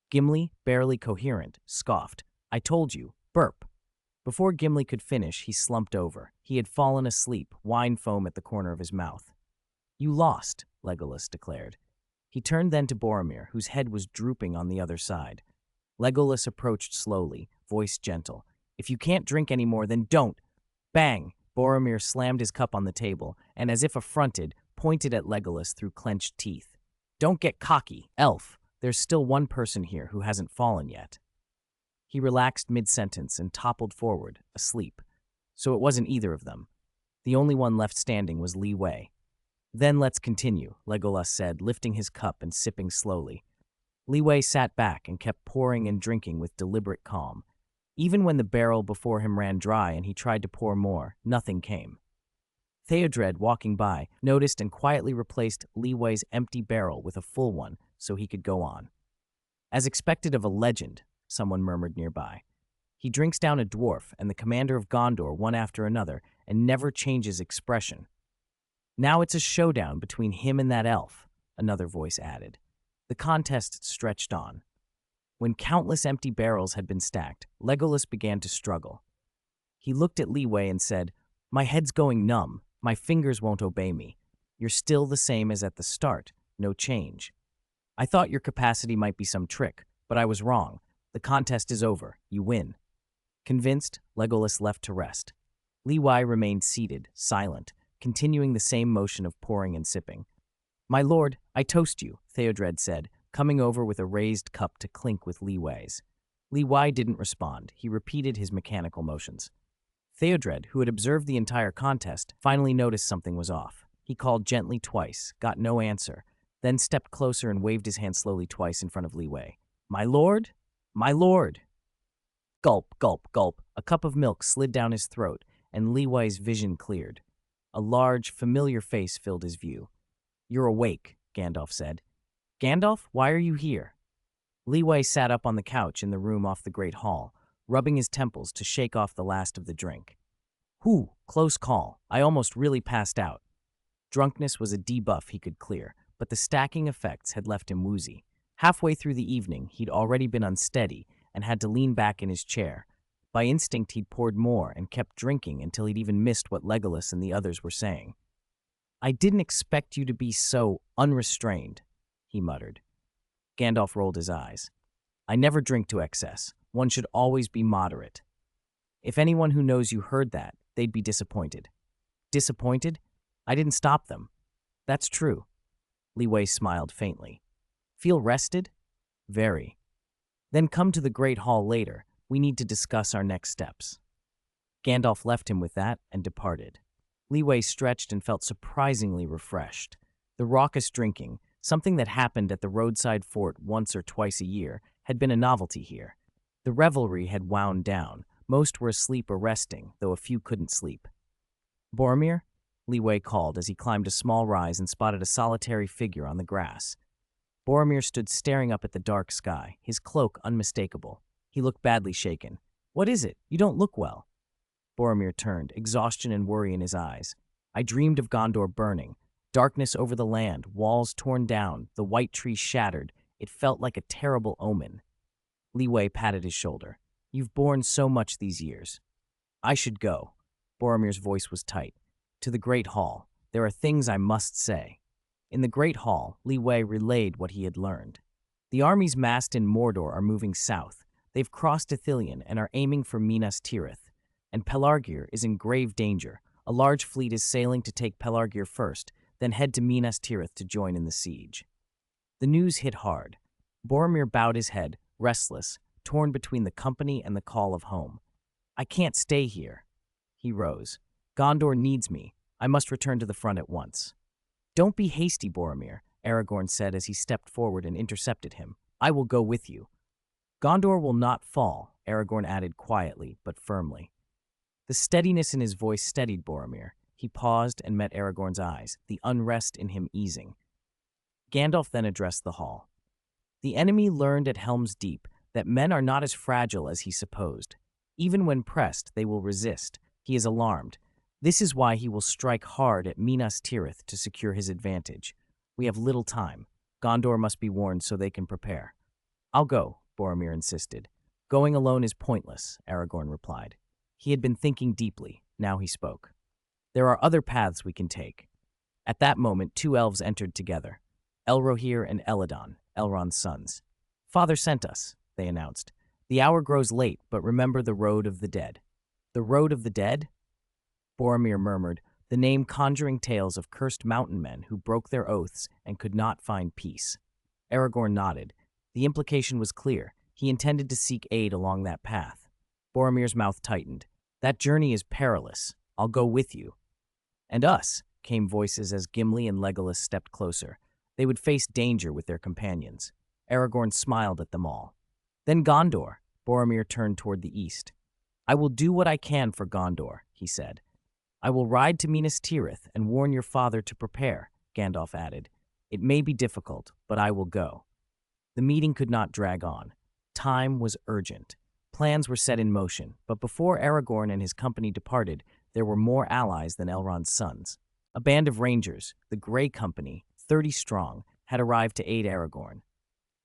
Speaker 1: Gimli, barely coherent, scoffed. "I told you. Burp." Before Gimli could finish, he slumped over. He had fallen asleep, wine foam at the corner of his mouth. "You lost," Legolas declared. He turned then to Boromir, whose head was drooping on the other side. Legolas approached slowly, voice gentle. "If you can't drink any more, then don't." Bang! Boromir slammed his cup on the table, and as if affronted, pointed at Legolas through clenched teeth. "Don't get cocky, elf. There's still one person here who hasn't fallen yet." He relaxed mid-sentence and toppled forward, asleep. So it wasn't either of them. The only one left standing was Li Wei. "Then let's continue," Legolas said, lifting his cup and sipping slowly. Li Wei sat back and kept pouring and drinking with deliberate calm. Even when the barrel before him ran dry and he tried to pour more, nothing came. Theodred, walking by, noticed and quietly replaced Li Wei's empty barrel with a full one so he could go on. "As expected of a legend," someone murmured nearby. "He drinks down a dwarf and the commander of Gondor one after another and never changes expression." "Now it's a showdown between him and that elf," another voice added. The contest stretched on. When countless empty barrels had been stacked, Legolas began to struggle. He looked at Li Wei and said, "My head's going numb. My fingers won't obey me. You're still the same as at the start. No change. I thought your capacity might be some trick, but I was wrong. The contest is over. You win." Convinced, Legolas left to rest. Li Wei remained seated, silent, continuing the same motion of pouring and sipping. "My lord, I toast you," Theodred said, coming over with a raised cup to clink with Li Wei's. Li Wei didn't respond. He repeated his mechanical motions. Theodred, who had observed the entire contest, finally noticed something was off. He called gently twice, got no answer, then stepped closer and waved his hand slowly twice in front of Li Wei. "My lord? My lord!" Gulp, gulp, gulp. A cup of milk slid down his throat, and Li Wei's vision cleared. A large, familiar face filled his view. "You're awake," Gandalf said. "Gandalf, why are you here?" Li Wei sat up on the couch in the room off the Great Hall, rubbing his temples to shake off the last of the drink. "Whew, close call. I almost really passed out." Drunkenness was a debuff he could clear, but the stacking effects had left him woozy. Halfway through the evening, he'd already been unsteady, and had to lean back in his chair. By instinct, he'd poured more and kept drinking until he'd even missed what Legolas and the others were saying. "I didn't expect you to be so unrestrained," he muttered. Gandalf rolled his eyes. "I never drink to excess. One should always be moderate." "If anyone who knows you heard that, they'd be disappointed." "Disappointed? I didn't stop them." "That's true." Li Wei smiled faintly. "Feel rested?" "Very." "Then come to the Great Hall later. We need to discuss our next steps." Gandalf left him with that and departed. Li Wei stretched and felt surprisingly refreshed. The raucous drinking, something that happened at the roadside fort once or twice a year, had been a novelty here. The revelry had wound down. Most were asleep or resting, though a few couldn't sleep. "Boromir?" Li Wei called as he climbed a small rise and spotted a solitary figure on the grass. Boromir stood staring up at the dark sky, his cloak unmistakable. He looked badly shaken. "What is it? You don't look well." Boromir turned, exhaustion and worry in his eyes. "I dreamed of Gondor burning. Darkness over the land, walls torn down, the white trees shattered. It felt like a terrible omen." Li Wei patted his shoulder. "You've borne so much these years." "I should go." Boromir's voice was tight. "To the Great Hall. There are things I must say." In the Great Hall, Li Wei relayed what he had learned. "The armies massed in Mordor are moving south. They've crossed Ithilien and are aiming for Minas Tirith. And Pelargir is in grave danger. A large fleet is sailing to take Pelargir first, then head to Minas Tirith to join in the siege." The news hit hard. Boromir bowed his head, restless, torn between the company and the call of home. "I can't stay here." He rose. "Gondor needs me. I must return to the front at once." "Don't be hasty, Boromir," Aragorn said as he stepped forward and intercepted him. "I will go with you." "Gondor will not fall," Aragorn added quietly but firmly. The steadiness in his voice steadied Boromir. He paused and met Aragorn's eyes, the unrest in him easing. Gandalf then addressed the hall. "The enemy learned at Helm's Deep that men are not as fragile as he supposed. Even when pressed, they will resist. He is alarmed. This is why he will strike hard at Minas Tirith to secure his advantage. We have little time. Gondor must be warned so they can prepare." "I'll go," Boromir insisted. "Going alone is pointless," Aragorn replied. He had been thinking deeply. Now he spoke. "There are other paths we can take." At that moment, two elves entered together. Elrohir and Eladon, Elrond's sons. "Father sent us," they announced. "The hour grows late, but remember the Road of the Dead." "The Road of the Dead?" Boromir murmured, the name conjuring tales of cursed mountain men who broke their oaths and could not find peace. Aragorn nodded. The implication was clear. He intended to seek aid along that path. Boromir's mouth tightened. "That journey is perilous. I'll go with you." "And us," came voices as Gimli and Legolas stepped closer. They would face danger with their companions. Aragorn smiled at them all. "Then Gondor." Boromir turned toward the east. "I will do what I can for Gondor," he said. "I will ride to Minas Tirith and warn your father to prepare," Gandalf added. "It may be difficult, but I will go." The meeting could not drag on. Time was urgent. Plans were set in motion, but before Aragorn and his company departed, there were more allies than Elrond's sons. A band of rangers, the Grey Company, 30 strong, had arrived to aid Aragorn.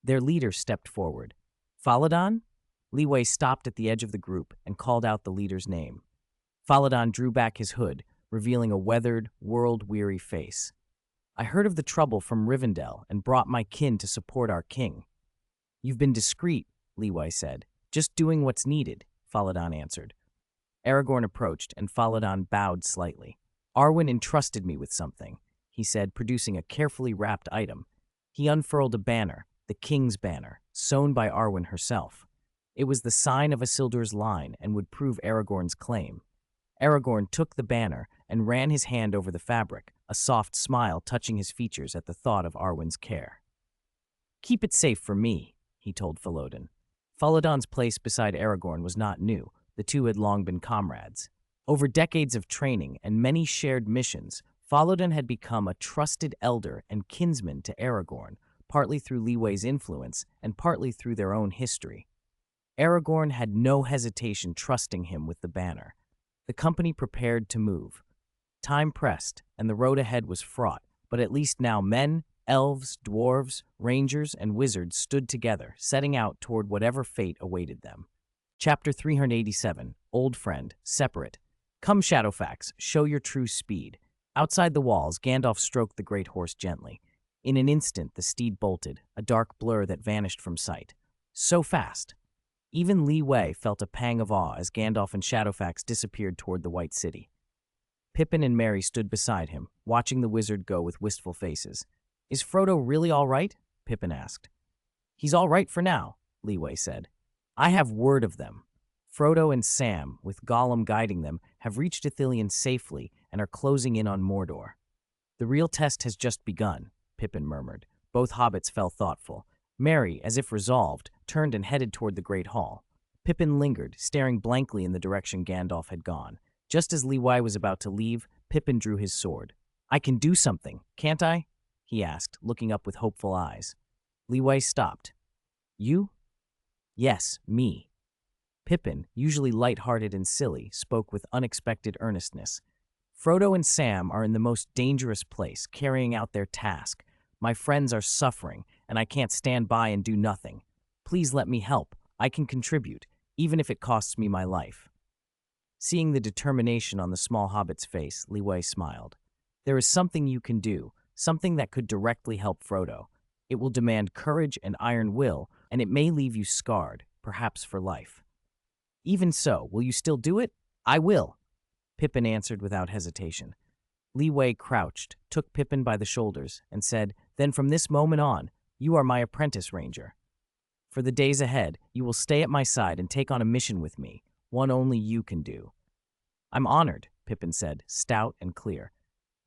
Speaker 1: Their leader stepped forward. "Faladon?" Li Wei stopped at the edge of the group and called out the leader's name. Faladon drew back his hood, revealing a weathered, world-weary face. "I heard of the trouble from Rivendell and brought my kin to support our king." "You've been discreet," Li Wei said. "Just doing what's needed," Faladon answered. Aragorn approached, and Faladon bowed slightly. "Arwen entrusted me with something," he said, producing a carefully wrapped item. He unfurled a banner, the king's banner, sewn by Arwen herself. It was the sign of Isildur's line and would prove Aragorn's claim. Aragorn took the banner and ran his hand over the fabric, a soft smile touching his features at the thought of Arwen's care. "Keep it safe for me," he told Faladon. Faladon's place beside Aragorn was not new. The two had long been comrades. Over decades of training and many shared missions, Faladon had become a trusted elder and kinsman to Aragorn, partly through Li Wei's influence and partly through their own history. Aragorn had no hesitation trusting him with the banner. The company prepared to move. Time pressed, and the road ahead was fraught, but at least now men, Elves, dwarves, rangers, and wizards stood together, setting out toward whatever fate awaited them. Chapter 387, Old Friend, Separate. Come, Shadowfax, show your true speed. Outside the walls, Gandalf stroked the great horse gently. In an instant, the steed bolted, a dark blur that vanished from sight. So fast! Even Li Wei felt a pang of awe as Gandalf and Shadowfax disappeared toward the White City. Pippin and Merry stood beside him, watching the wizard go with wistful faces. Is Frodo really all right? Pippin asked. He's all right for now, Li Wei said. I have word of them. Frodo and Sam, with Gollum guiding them, have reached Ithilien safely and are closing in on Mordor. The real test has just begun, Pippin murmured. Both hobbits fell thoughtful. Merry, as if resolved, turned and headed toward the Great Hall. Pippin lingered, staring blankly in the direction Gandalf had gone. Just as Li Wei was about to leave, Pippin drew his sword. I can do something, can't I? He asked, looking up with hopeful eyes. Li Wei stopped. You? Yes, me. Pippin, usually light-hearted and silly, spoke with unexpected earnestness. Frodo and Sam are in the most dangerous place, carrying out their task. My friends are suffering, and I can't stand by and do nothing. Please let me help. I can contribute, even if it costs me my life. Seeing the determination on the small hobbit's face, Li Wei smiled. There is something you can do, something that could directly help Frodo. It will demand courage and iron will, and it may leave you scarred, perhaps for life. Even so, will you still do it? I will, Pippin answered without hesitation. Li Wei crouched, took Pippin by the shoulders, and said, Then from this moment on, you are my apprentice ranger. For the days ahead, you will stay at my side and take on a mission with me, one only you can do. I'm honored, Pippin said, stout and clear.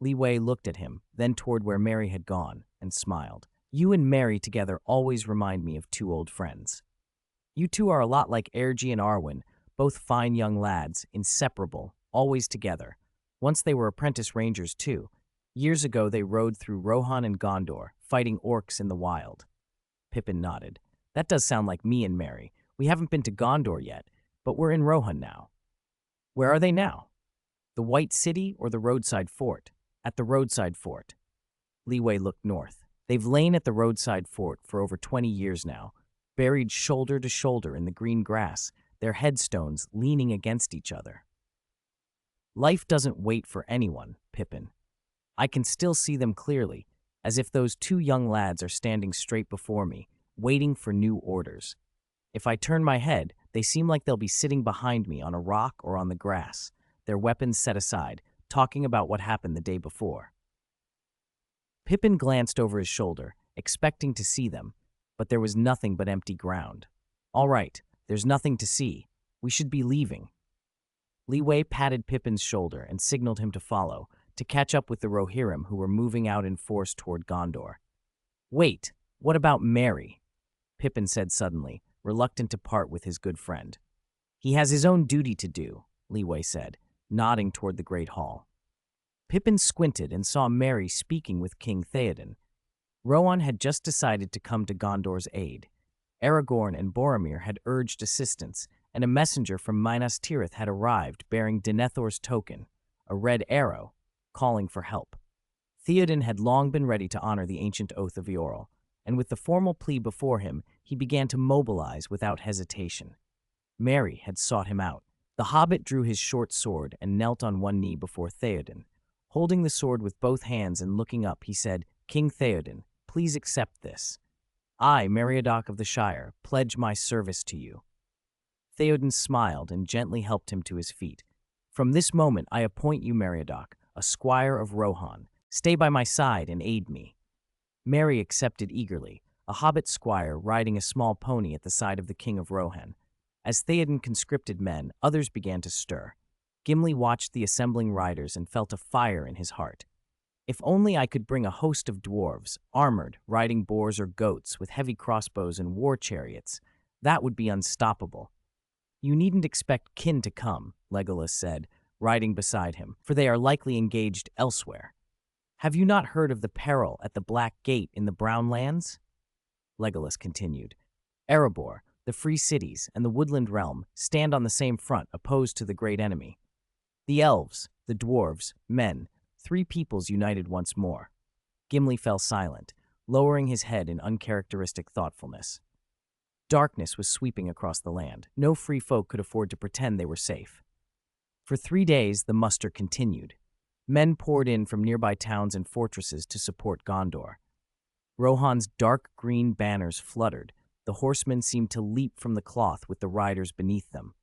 Speaker 1: Li Wei looked at him, then toward where Merry had gone, and smiled. You and Merry together always remind me of two old friends. You two are a lot like Ergi and Arwen, both fine young lads, inseparable, always together. Once they were apprentice rangers too. Years ago they rode through Rohan and Gondor, fighting orcs in the wild. Pippin nodded. That does sound like me and Merry. We haven't been to Gondor yet, but we're in Rohan now. Where are they now? The White City or the roadside fort? At the roadside fort. Li Wei looked north. They've lain at the roadside fort for over 20 years now, buried shoulder to shoulder in the green grass, their headstones leaning against each other. Life doesn't wait for anyone, Pippin. I can still see them clearly, as if those two young lads are standing straight before me, waiting for new orders. If I turn my head, they seem like they'll be sitting behind me on a rock or on the grass, their weapons set aside, talking about what happened the day before. Pippin glanced over his shoulder, expecting to see them, but there was nothing but empty ground. All right, there's nothing to see. We should be leaving. Li Wei patted Pippin's shoulder and signaled him to follow, to catch up with the Rohirrim who were moving out in force toward Gondor. Wait, what about Merry? Pippin said suddenly, reluctant to part with his good friend. He has his own duty to do, Li Wei said, nodding toward the Great Hall. Pippin squinted and saw Merry speaking with King Theoden. Rohan had just decided to come to Gondor's aid. Aragorn and Boromir had urged assistance, and a messenger from Minas Tirith had arrived bearing Denethor's token, a red arrow, calling for help. Theoden had long been ready to honor the ancient oath of Eorl, and with the formal plea before him, he began to mobilize without hesitation. Merry had sought him out. The hobbit drew his short sword and knelt on one knee before Theoden. Holding the sword with both hands and looking up, he said, King Theoden, please accept this. I, Meriadoc of the Shire, pledge my service to you. Theoden smiled and gently helped him to his feet. From this moment I appoint you, Meriadoc, a squire of Rohan. Stay by my side and aid me. Merry accepted eagerly, a hobbit squire riding a small pony at the side of the king of Rohan. As Theoden conscripted men, others began to stir. Gimli watched the assembling riders and felt a fire in his heart. If only I could bring a host of dwarves, armored, riding boars or goats with heavy crossbows and war chariots, that would be unstoppable. You needn't expect kin to come, Legolas said, riding beside him, for they are likely engaged elsewhere. Have you not heard of the peril at the Black Gate in the Brown Lands? Legolas continued. Erebor, the Free Cities, and the Woodland Realm stand on the same front, opposed to the great enemy. The elves, the dwarves, men, three peoples united once more. Gimli fell silent. lowering his head in uncharacteristic thoughtfulness. Darkness was sweeping across the land. No free folk could afford to pretend they were safe. For 3 days, the muster continued. Men poured in from nearby towns and fortresses to support Gondor. Rohan's dark green banners fluttered. The horsemen seemed to leap from the cloth with the riders beneath them.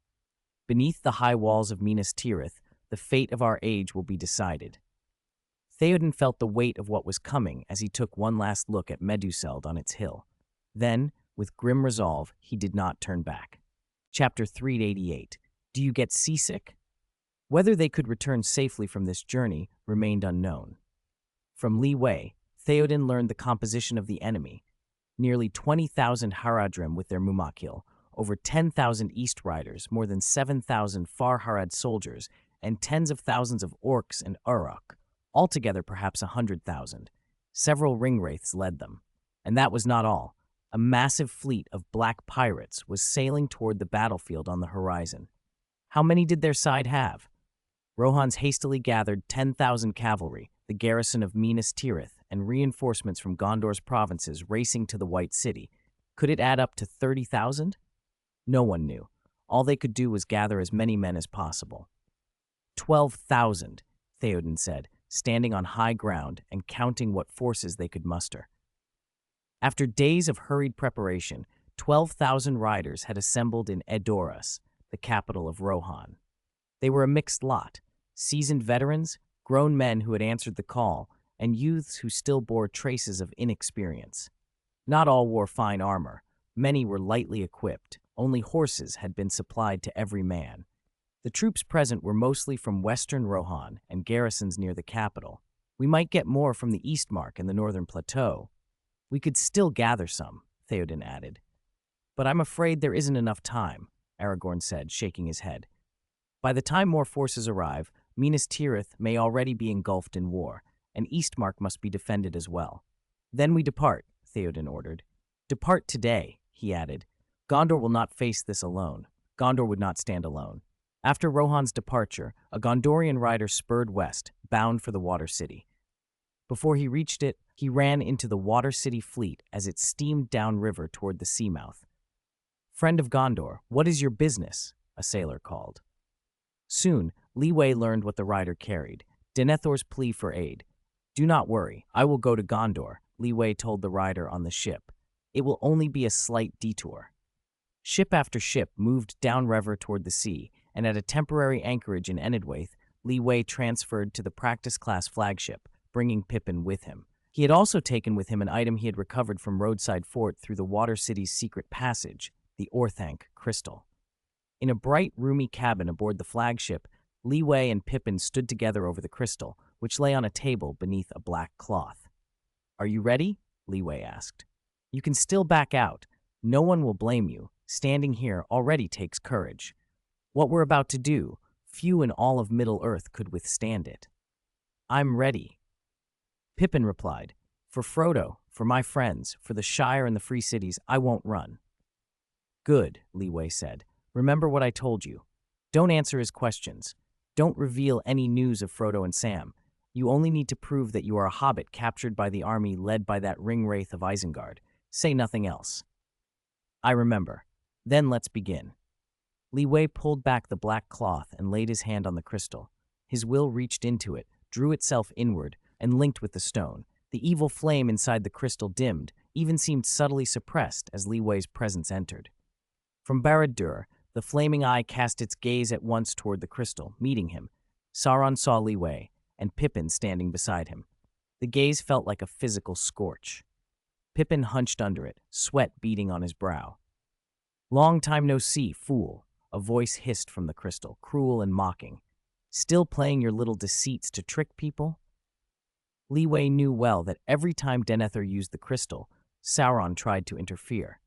Speaker 1: Beneath the high walls of Minas Tirith, the fate of our age will be decided. Theoden felt the weight of what was coming as he took one last look at Meduseld on its hill. Then, with grim resolve, he did not turn back. Chapter 388. Do you get seasick? Whether they could return safely from this journey remained unknown. From Li Wei, Theoden learned the composition of the enemy. Nearly 20,000 Haradrim with their Mumakil, over 10,000 East Riders, more than 7,000 Far Harad soldiers, and tens of thousands of Orcs and Uruk, altogether perhaps 100,000. Several ringwraiths led them. And that was not all. A massive fleet of black pirates was sailing toward the battlefield on the horizon. How many did their side have? Rohan's hastily gathered 10,000 cavalry, the garrison of Minas Tirith, and reinforcements from Gondor's provinces racing to the White City. Could it add up to 30,000? No one knew. All they could do was gather as many men as possible. 12,000, Theoden said, standing on high ground and counting what forces they could muster. After days of hurried preparation, 12,000 riders had assembled in Edoras, the capital of Rohan. They were a mixed lot, seasoned veterans, grown men who had answered the call, and youths who still bore traces of inexperience. Not all wore fine armor. Many were lightly equipped. Only horses had been supplied to every man. The troops present were mostly from western Rohan and garrisons near the capital. We might get more from the Eastmark and the northern plateau. We could still gather some, Theoden added. But I'm afraid there isn't enough time, Aragorn said, shaking his head. By the time more forces arrive, Minas Tirith may already be engulfed in war, and Eastmark must be defended as well. Then we depart, Theoden ordered. Depart today, he added. Gondor will not face this alone. Gondor would not stand alone. After Rohan's departure, a Gondorian rider spurred west, bound for the Water City. Before he reached it, he ran into the Water City fleet as it steamed downriver toward the seamouth. Friend of Gondor, what is your business? A sailor called. Soon, Li Wei learned what the rider carried, Denethor's plea for aid. Do not worry, I will go to Gondor, Li Wei told the rider on the ship. It will only be a slight detour. Ship after ship moved downriver toward the sea, and at a temporary anchorage in Enedwaith, Li Wei transferred to the practice-class flagship, bringing Pippin with him. He had also taken with him an item he had recovered from roadside fort through the Water City's secret passage, the Orthanc crystal. In a bright, roomy cabin aboard the flagship, Li Wei and Pippin stood together over the crystal, which lay on a table beneath a black cloth. Are you ready? Li Wei asked. You can still back out. No one will blame you. Standing here already takes courage. What we're about to do, few in all of Middle-earth could withstand it. I'm ready. Pippin replied, For Frodo, for my friends, for the Shire and the Free Cities, I won't run. Good, Li Wei said. Remember what I told you. Don't answer his questions. Don't reveal any news of Frodo and Sam. You only need to prove that you are a hobbit captured by the army led by that ringwraith of Isengard. Say nothing else. I remember. Then let's begin. Li Wei pulled back the black cloth and laid his hand on the crystal. His will reached into it, drew itself inward, and linked with the stone. The evil flame inside the crystal dimmed, even seemed subtly suppressed as Li Wei's presence entered. From Barad-dûr, the flaming eye cast its gaze at once toward the crystal, meeting him. Sauron saw Li Wei, and Pippin standing beside him. The gaze felt like a physical scorch. Pippin hunched under it, sweat beading on his brow. Long time no see, fool, a voice hissed from the crystal, cruel and mocking. Still playing your little deceits to trick people? Li Wei knew well that every time Denethor used the crystal, Sauron tried to interfere.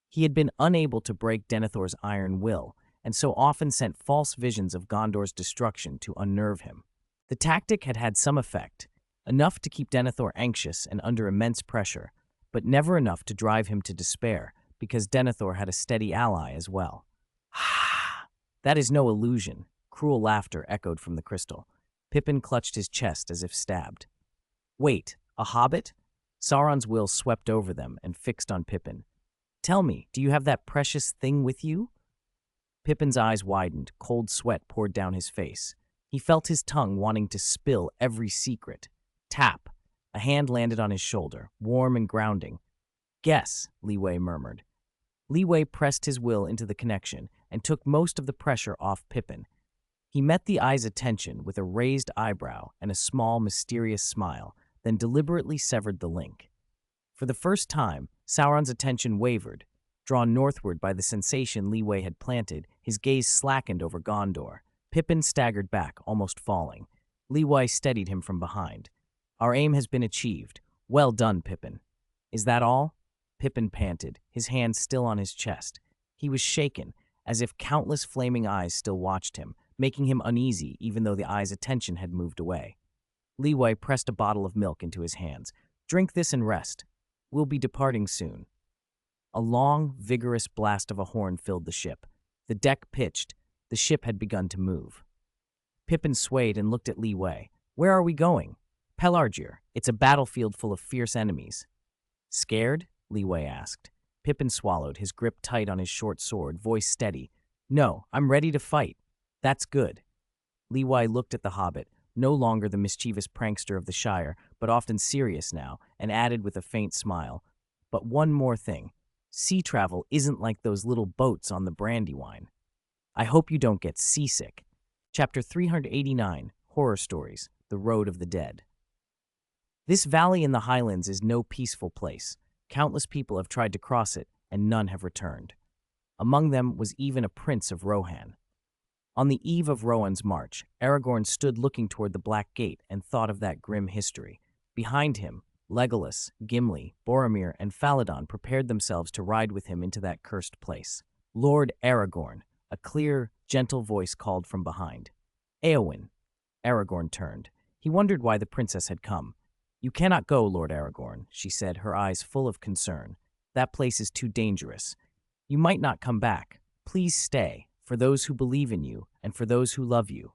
Speaker 1: He had been unable to break Denethor's iron will, and so often sent false visions of Gondor's destruction to unnerve him. The tactic had had some effect, enough to keep Denethor anxious and under immense pressure, but never enough to drive him to despair, because Denethor had a steady ally as well. Ah, that is no illusion, cruel laughter echoed from the crystal. Pippin clutched his chest as if stabbed. Wait, a hobbit? Sauron's will swept over them and fixed on Pippin. "Tell me, do you have that precious thing with you?" Pippin's eyes widened, cold sweat poured down his face. He felt his tongue wanting to spill every secret. Tap! A hand landed on his shoulder, warm and grounding. "Guess," Liwei murmured. Liwei pressed his will into the connection and took most of the pressure off Pippin. He met the eye's attention with a raised eyebrow and a small, mysterious smile, then deliberately severed the link. For the first time, Sauron's attention wavered. Drawn northward by the sensation Liwei had planted, his gaze slackened over Gondor. Pippin staggered back, almost falling. Liwei steadied him from behind. "Our aim has been achieved. Well done, Pippin." "Is that all?" Pippin panted, his hand still on his chest. He was shaken, as if countless flaming eyes still watched him, making him uneasy even though the eye's attention had moved away. Liwei pressed a bottle of milk into his hands. "Drink this and rest. We'll be departing soon." A long, vigorous blast of a horn filled the ship. The deck pitched. The ship had begun to move. Pippin swayed and looked at Liwei. "Where are we going?" "Pelargir. It's a battlefield full of fierce enemies." "Scared?" Liwei asked. Pippin swallowed, his grip tight on his short sword, voice steady. "No, I'm ready to fight." "That's good." Liwei looked at the Hobbit, no longer the mischievous prankster of the Shire, but often serious now, and added with a faint smile, "But one more thing. Sea travel isn't like those little boats on the Brandywine. I hope you don't get seasick." Chapter 389, Horror Stories, The Road of the Dead. This valley in the Highlands is no peaceful place. Countless people have tried to cross it, and none have returned. Among them was even a prince of Rohan. On the eve of Rohan's march, Aragorn stood looking toward the Black Gate and thought of that grim history. Behind him, Legolas, Gimli, Boromir, and Faladon prepared themselves to ride with him into that cursed place. "Lord Aragorn," a clear, gentle voice called from behind. "Éowyn." Aragorn turned. He wondered why the princess had come. "You cannot go, Lord Aragorn," she said, her eyes full of concern. "That place is too dangerous. You might not come back. Please stay, for those who believe in you and for those who love you."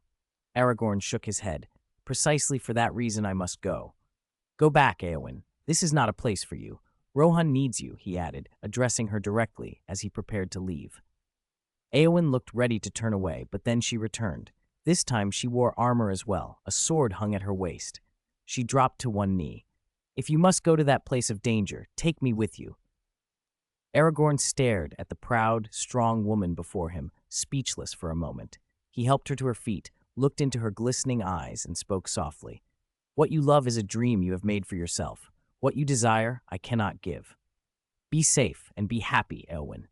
Speaker 1: Aragorn shook his head. "Precisely for that reason I must go." "Go back, Éowyn. This is not a place for you. Rohan needs you," he added, addressing her directly as he prepared to leave. Éowyn looked ready to turn away, but then she returned. This time she wore armor as well. A sword hung at her waist. She dropped to one knee. "If you must go to that place of danger, take me with you." Aragorn stared at the proud, strong woman before him, speechless for a moment. He helped her to her feet, looked into her glistening eyes, and spoke softly. "What you love is a dream you have made for yourself. What you desire, I cannot give. Be safe and be happy, Éowyn."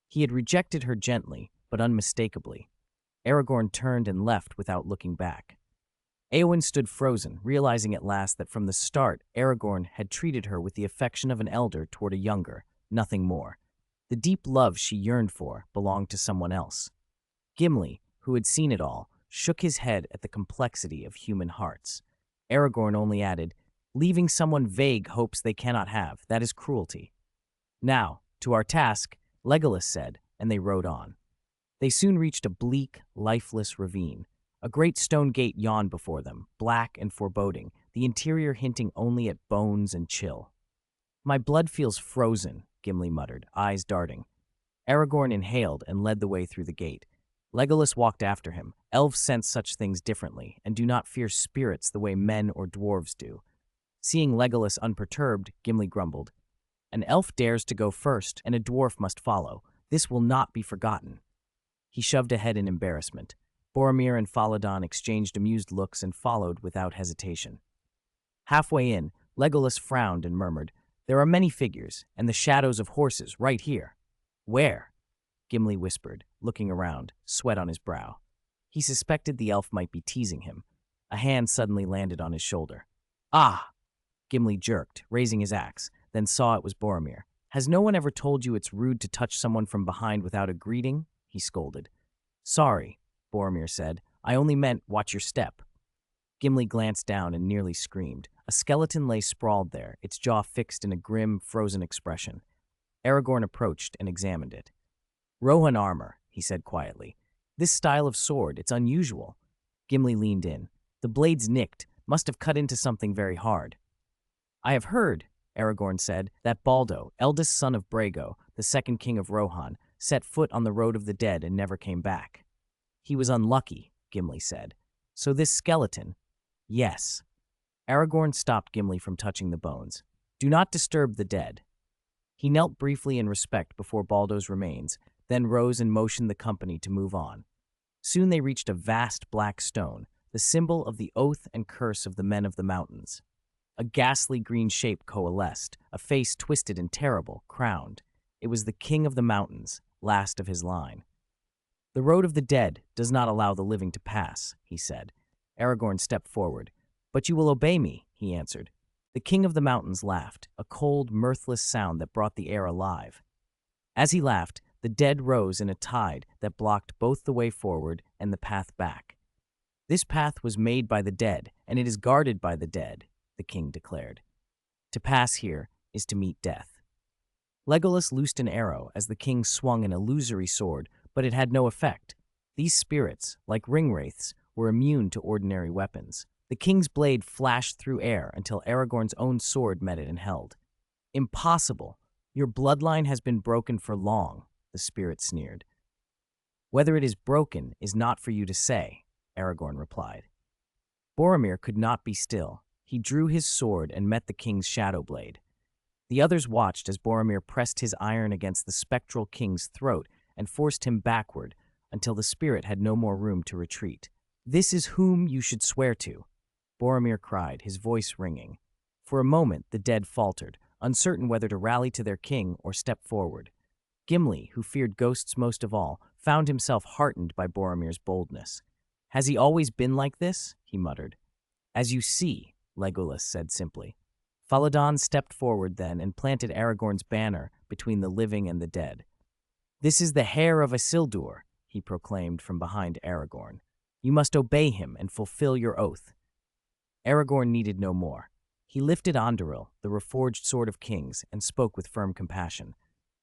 Speaker 1: He had rejected her gently, but unmistakably. Aragorn turned and left without looking back. Éowyn stood frozen, realizing at last that from the start Aragorn had treated her with the affection of an elder toward a younger, nothing more. The deep love she yearned for belonged to someone else. Gimli, who had seen it all, shook his head at the complexity of human hearts. Aragorn only added, "Leaving someone vague hopes they cannot have, that is cruelty." "Now, to our task," Legolas said, and they rode on. They soon reached a bleak, lifeless ravine. A great stone gate yawned before them, black and foreboding, the interior hinting only at bones and chill. "My blood feels frozen," Gimli muttered, eyes darting. Aragorn inhaled and led the way through the gate. Legolas walked after him. Elves sense such things differently, and do not fear spirits the way men or dwarves do. Seeing Legolas unperturbed, Gimli grumbled, "An elf dares to go first, and a dwarf must follow. This will not be forgotten." He shoved ahead in embarrassment. Boromir and Faladon exchanged amused looks and followed without hesitation. Halfway in, Legolas frowned and murmured, "There are many figures, and the shadows of horses right here." "Where?" Gimli whispered, looking around, sweat on his brow. He suspected the elf might be teasing him. A hand suddenly landed on his shoulder. "Ah!" Gimli jerked, raising his axe, then saw it was Boromir. "Has no one ever told you it's rude to touch someone from behind without a greeting?" he scolded. "Sorry," Boromir said. "I only meant watch your step." Gimli glanced down and nearly screamed. A skeleton lay sprawled there, its jaw fixed in a grim, frozen expression. Aragorn approached and examined it. "Rohan armor," he said quietly. "This style of sword, it's unusual." Gimli leaned in. "The blade's nicked, must have cut into something very hard." I have heard, Aragorn said, that Baldo, eldest son of Brago, the second king of Rohan, set foot on the road of the dead and never came back. He was unlucky, Gimli said. So this skeleton? Yes. Aragorn stopped Gimli from touching the bones. Do not disturb the dead. He knelt briefly in respect before Baldo's remains, then rose and motioned the company to move on. Soon they reached a vast black stone, the symbol of the oath and curse of the men of the mountains. A ghastly green shape coalesced, a face twisted and terrible, crowned. It was the king of the mountains, last of his line. The road of the dead does not allow the living to pass, he said. Aragorn stepped forward. But you will obey me, he answered. The king of the mountains laughed, a cold, mirthless sound that brought the air alive. As he laughed, the dead rose in a tide that blocked both the way forward and the path back. This path was made by the dead, and it is guarded by the dead, the king declared. To pass here is to meet death. Legolas loosed an arrow as the king swung an illusory sword, but it had no effect. These spirits, like ringwraiths, were immune to ordinary weapons. The king's blade flashed through air until Aragorn's own sword met it and held. Impossible! Your bloodline has been broken for long, the spirit sneered. Whether it is broken is not for you to say, Aragorn replied. Boromir could not be still. He drew his sword and met the king's shadow blade. The others watched as Boromir pressed his iron against the spectral king's throat and forced him backward until the spirit had no more room to retreat. This is whom you should swear to, Boromir cried, his voice ringing. For a moment, the dead faltered, uncertain whether to rally to their king or step forward. Gimli, who feared ghosts most of all, found himself heartened by Boromir's boldness. Has he always been like this? He muttered. As you see, Legolas said simply. Faladon stepped forward then and planted Aragorn's banner between the living and the dead. This is the heir of Isildur, he proclaimed from behind Aragorn. You must obey him and fulfill your oath. Aragorn needed no more. He lifted Anduril, the reforged sword of kings, and spoke with firm compassion.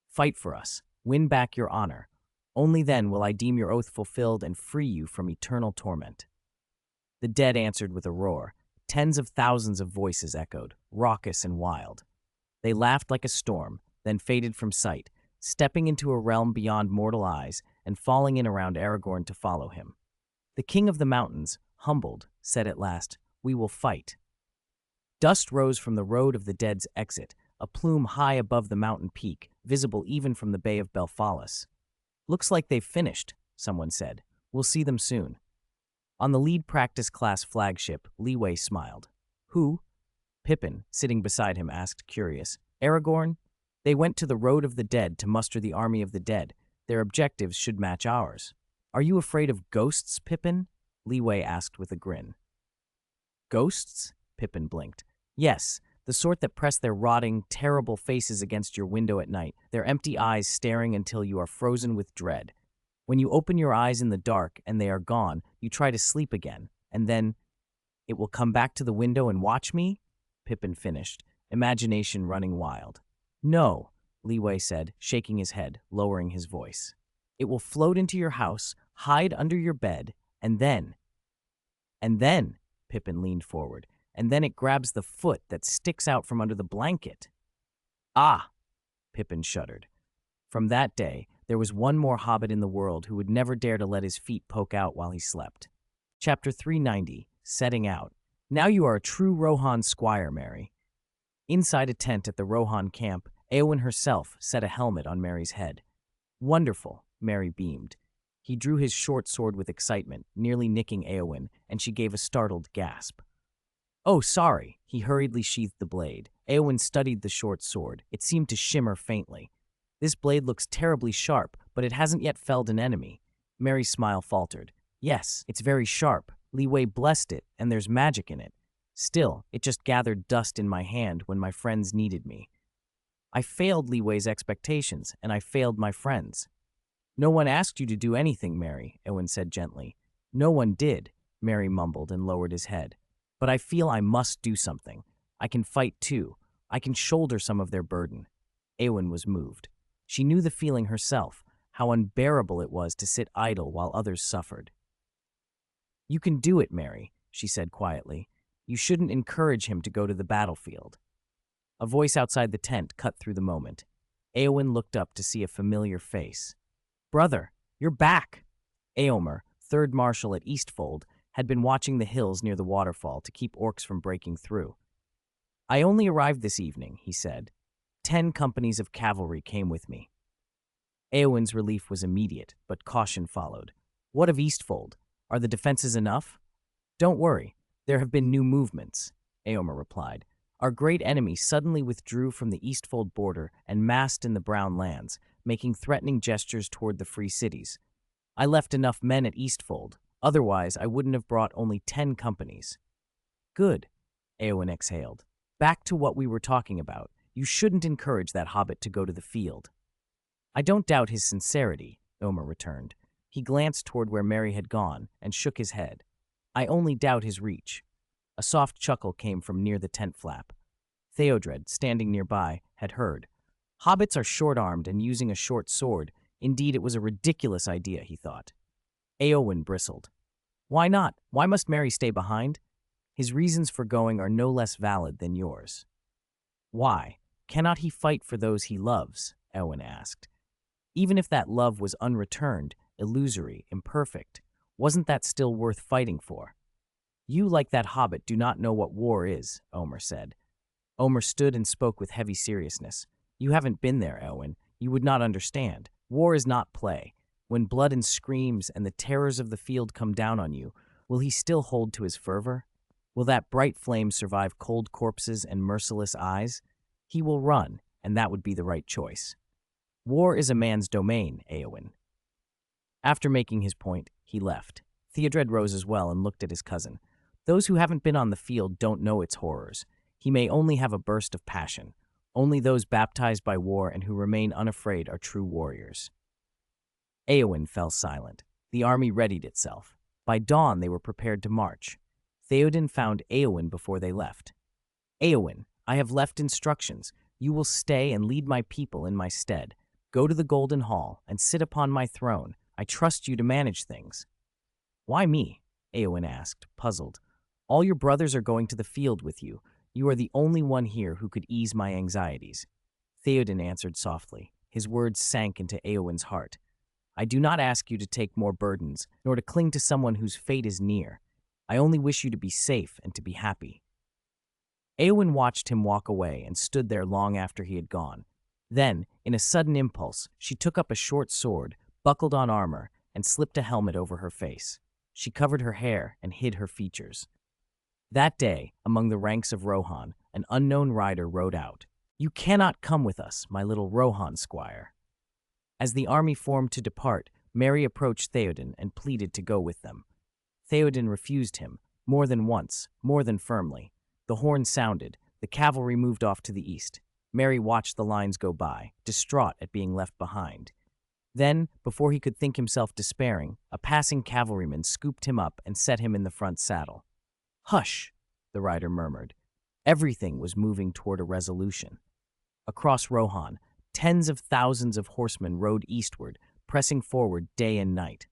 Speaker 1: Fight for us. Win back your honor. Only then will I deem your oath fulfilled and free you from eternal torment. The dead answered with a roar. Tens of thousands of voices echoed, raucous and wild. They laughed like a storm, then faded from sight, stepping into a realm beyond mortal eyes and falling in around Aragorn to follow him. The king of the mountains, humbled, said at last, We will fight. Dust rose from the road of the dead's exit, a plume high above the mountain peak, visible even from the Bay of Belfalis. Looks like they've finished, someone said. We'll see them soon. On the lead practice class flagship, Leeway smiled. Who? Pippin, sitting beside him, asked, curious. Aragorn? They went to the road of the dead to muster the army of the dead. Their objectives should match ours. Are you afraid of ghosts, Pippin? Leeway asked with a grin. Ghosts? Pippin blinked. Yes, the sort that press their rotting, terrible faces against your window at night, their empty eyes staring until you are frozen with dread. When you open your eyes in the dark and they are gone, you try to sleep again, and then, it will come back to the window and watch me? Pippin finished, imagination running wild. No, Leeway said, shaking his head, lowering his voice. It will float into your house, hide under your bed, and then, Pippin leaned forward, and then it grabs the foot that sticks out from under the blanket. Ah, Pippin shuddered. From that day, there was one more hobbit in the world who would never dare to let his feet poke out while he slept. Chapter 390, Setting Out. Now you are a true Rohan squire, Merry. Inside a tent at the Rohan camp, Éowyn herself set a helmet on Merry's head. Wonderful, Merry beamed. He drew his short sword with excitement, nearly nicking Éowyn, and she gave a startled gasp. Oh, sorry. He hurriedly sheathed the blade. Éowyn studied the short sword. It seemed to shimmer faintly. This blade looks terribly sharp, but it hasn't yet felled an enemy. Merry's smile faltered. Yes, it's very sharp. Leeway blessed it, and there's magic in it. Still, it just gathered dust in my hand when my friends needed me. I failed Leeway's expectations, and I failed my friends. No one asked you to do anything, Merry, Éowyn said gently. No one did, Merry mumbled and lowered his head. But I feel I must do something. I can fight too. I can shoulder some of their burden. Éowyn was moved. She knew the feeling herself, how unbearable it was to sit idle while others suffered. You can do it, Merry, she said quietly. You shouldn't encourage him to go to the battlefield. A voice outside the tent cut through the moment. Éowyn looked up to see a familiar face. "Brother, you're back!" Éomer, third marshal at Eastfold, had been watching the hills near the waterfall to keep orcs from breaking through. "I only arrived this evening," he said. 10 companies of cavalry came with me." Éowyn's relief was immediate, but caution followed. "What of Eastfold? Are the defenses enough?" "Don't worry, there have been new movements," Éomer replied. "Our great enemy suddenly withdrew from the Eastfold border and massed in the Brown Lands, making threatening gestures toward the free cities. I left enough men at Eastfold, otherwise I wouldn't have brought only 10 companies." "Good," Éowyn exhaled. "Back to what we were talking about. You shouldn't encourage that hobbit to go to the field." "I don't doubt his sincerity," Éomer returned. He glanced toward where Merry had gone and shook his head. "I only doubt his reach." A soft chuckle came from near the tent flap. Theodred, standing nearby, had heard. Hobbits are short-armed and using a short sword. Indeed, it was a ridiculous idea, he thought. Éowyn bristled. "Why not? Why must Merry stay behind?" "His reasons for going are no less valid than yours." "Why? Cannot he fight for those he loves?" Éowyn asked. "Even if that love was unreturned, illusory, imperfect, wasn't that still worth fighting for?" "You, like that hobbit, do not know what war is," Omer said. Omer stood and spoke with heavy seriousness. "You haven't been there, Éowyn. You would not understand. War is not play. When blood and screams and the terrors of the field come down on you, will he still hold to his fervor? Will that bright flame survive cold corpses and merciless eyes? He will run, and that would be the right choice. War is a man's domain, Éowyn." After making his point, he left. Theodred rose as well and looked at his cousin. "Those who haven't been on the field don't know its horrors. He may only have a burst of passion. Only those baptized by war and who remain unafraid are true warriors." Éowyn fell silent. The army readied itself. By dawn, they were prepared to march. Theoden found Éowyn before they left. "Éowyn, I have left instructions. You will stay and lead my people in my stead. Go to the Golden Hall and sit upon my throne. I trust you to manage things." "Why me?" Éowyn asked, puzzled. "All your brothers are going to the field with you. You are the only one here who could ease my anxieties." Theoden answered softly. His words sank into Éowyn's heart. "I do not ask you to take more burdens, nor to cling to someone whose fate is near. I only wish you to be safe and to be happy." Éowyn watched him walk away and stood there long after he had gone. Then, in a sudden impulse, she took up a short sword, buckled on armor, and slipped a helmet over her face. She covered her hair and hid her features. That day, among the ranks of Rohan, an unknown rider rode out. "You cannot come with us, my little Rohan squire." As the army formed to depart, Merry approached Theoden and pleaded to go with them. Theoden refused him, more than once, more than firmly. The horn sounded, the cavalry moved off to the east. Merry watched the lines go by, distraught at being left behind. Then, before he could think himself despairing, a passing cavalryman scooped him up and set him in the front saddle. "Hush," the rider murmured. Everything was moving toward a resolution. Across Rohan, tens of thousands of horsemen rode eastward, pressing forward day and night.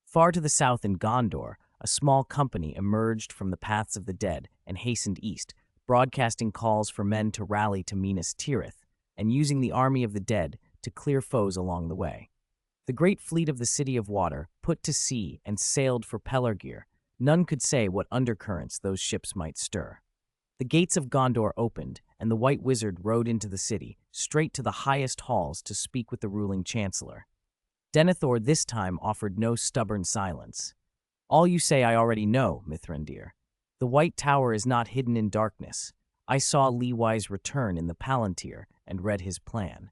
Speaker 1: Far to the south in Gondor, a small company emerged from the paths of the dead and hastened east, broadcasting calls for men to rally to Minas Tirith, and using the army of the dead to clear foes along the way. The great fleet of the City of Water put to sea and sailed for Pelargir. None could say what undercurrents those ships might stir. The gates of Gondor opened, and the White Wizard rode into the city, straight to the highest halls to speak with the ruling chancellor. Denethor this time offered no stubborn silence. "All you say I already know, Mithrandir. The White Tower is not hidden in darkness. I saw Leewise return in the Palantir and read his plan."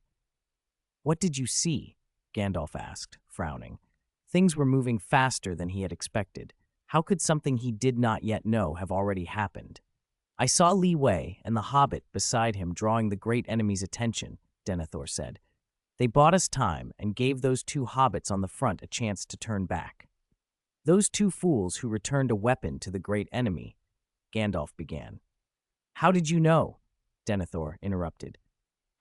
Speaker 1: "What did you see?" Gandalf asked, frowning. Things were moving faster than he had expected. How could something he did not yet know have already happened? "I saw Lee Way and the Hobbit beside him drawing the great enemy's attention," Denethor said. "They bought us time and gave those 2 hobbits on the front a chance to turn back." "Those 2 fools who returned a weapon to the great enemy," Gandalf began. "How did you know?" Denethor interrupted.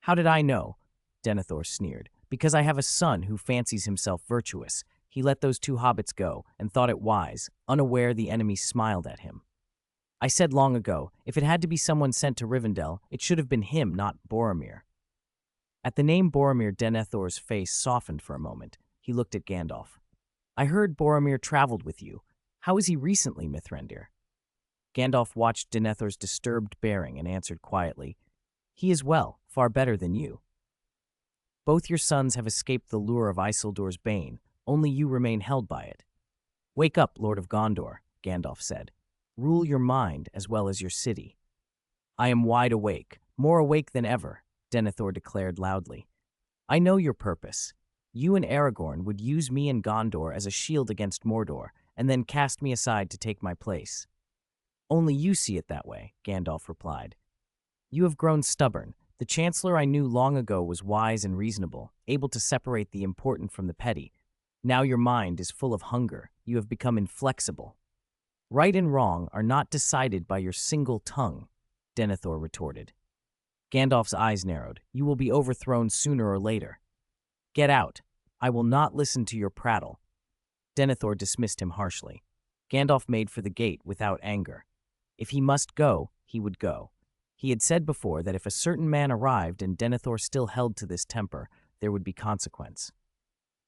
Speaker 1: "How did I know?" Denethor sneered. "Because I have a son who fancies himself virtuous. He let those 2 hobbits go and thought it wise, unaware the enemy smiled at him." I said long ago, if it had to be someone sent to Rivendell, it should have been him, not Boromir. At the name Boromir, Denethor's face softened for a moment. He looked at Gandalf. I heard Boromir traveled with you. How is he recently, Mithrandir? Gandalf watched Denethor's disturbed bearing and answered quietly, He is well, far better than you. Both your sons have escaped the lure of Isildur's bane. Only you remain held by it. Wake up, Lord of Gondor, Gandalf said. Rule your mind as well as your city. I am wide awake, more awake than ever, Denethor declared loudly. I know your purpose. You and Aragorn would use me and Gondor as a shield against Mordor, and then cast me aside to take my place. Only you see it that way, Gandalf replied. You have grown stubborn. The Chancellor I knew long ago was wise and reasonable, able to separate the important from the petty. Now your mind is full of hunger. You have become inflexible. Right and wrong are not decided by your single tongue, Denethor retorted. Gandalf's eyes narrowed. You will be overthrown sooner or later. Get out. I will not listen to your prattle. Denethor dismissed him harshly. Gandalf made for the gate without anger. If he must go, he would go. He had said before that if a certain man arrived and Denethor still held to this temper, there would be consequence.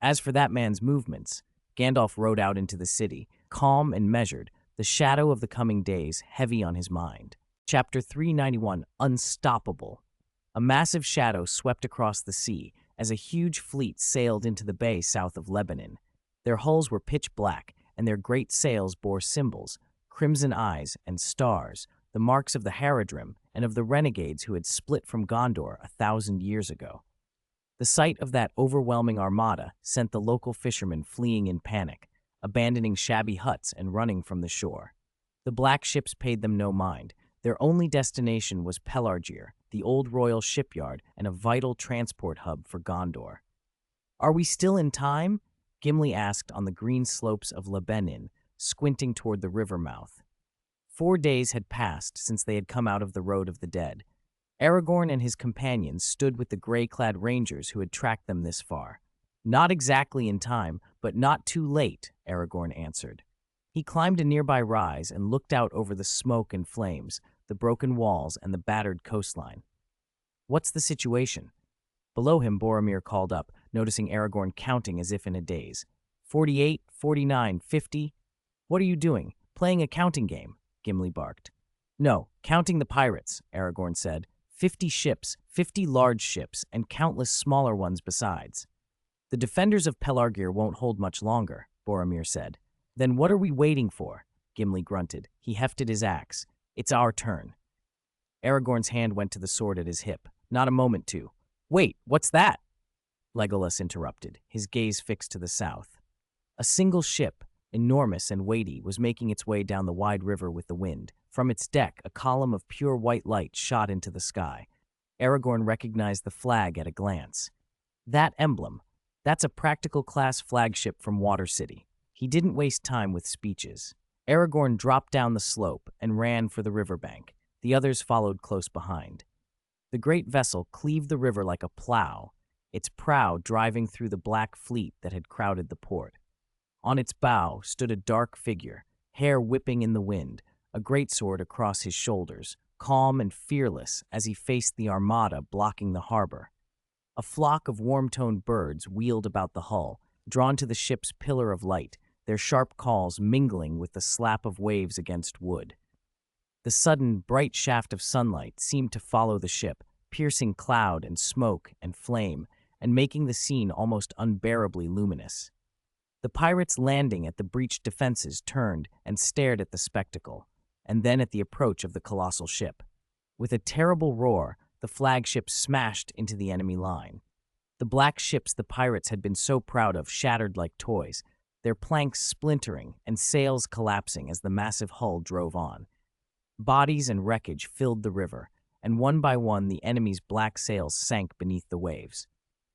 Speaker 1: As for that man's movements, Gandalf rode out into the city, calm and measured, the shadow of the coming days heavy on his mind. Chapter 391, Unstoppable. A massive shadow swept across the sea as a huge fleet sailed into the bay south of Lebanon. Their hulls were pitch black, and their great sails bore symbols, crimson eyes and stars, the marks of the Haradrim and of the renegades who had split from Gondor 1,000 years ago. The sight of that overwhelming armada sent the local fishermen fleeing in panic, abandoning shabby huts and running from the shore. The black ships paid them no mind. Their only destination was Pelargir, the old royal shipyard and a vital transport hub for Gondor. Are we still in time? Gimli asked on the green slopes of Lebanon, squinting toward the river mouth. 4 days had passed since they had come out of the Road of the Dead. Aragorn and his companions stood with the gray-clad rangers who had tracked them this far. Not exactly in time, but not too late, Aragorn answered. He climbed a nearby rise and looked out over the smoke and flames, the broken walls, and the battered coastline. What's the situation? Below him, Boromir called up, noticing Aragorn counting as if in a daze. 48, 49, 50. What are you doing? Playing a counting game? Gimli barked. No, counting the pirates, Aragorn said. 50 ships, 50 large ships, and countless smaller ones besides. The defenders of Pelargir won't hold much longer, Boromir said. Then what are we waiting for? Gimli grunted. He hefted his axe. It's our turn. Aragorn's hand went to the sword at his hip. Not a moment to. Wait, what's that? Legolas interrupted, his gaze fixed to the south. A single ship, enormous and weighty, was making its way down the wide river with the wind. From its deck, a column of pure white light shot into the sky. Aragorn recognized the flag at a glance. That emblem, that's a practical class flagship from Water City. He didn't waste time with speeches. Aragorn dropped down the slope and ran for the riverbank. The others followed close behind. The great vessel cleaved the river like a plow, its prow driving through the black fleet that had crowded the port. On its bow stood a dark figure, hair whipping in the wind, a greatsword across his shoulders, calm and fearless as he faced the armada blocking the harbor. A flock of warm-toned birds wheeled about the hull, drawn to the ship's pillar of light, their sharp calls mingling with the slap of waves against wood. The sudden, bright shaft of sunlight seemed to follow the ship, piercing cloud and smoke and flame, and making the scene almost unbearably luminous. The pirates landing at the breached defenses turned and stared at the spectacle, and then at the approach of the colossal ship. With a terrible roar, the flagship smashed into the enemy line. The black ships the pirates had been so proud of shattered like toys, their planks splintering and sails collapsing as the massive hull drove on. Bodies and wreckage filled the river, and one by one the enemy's black sails sank beneath the waves.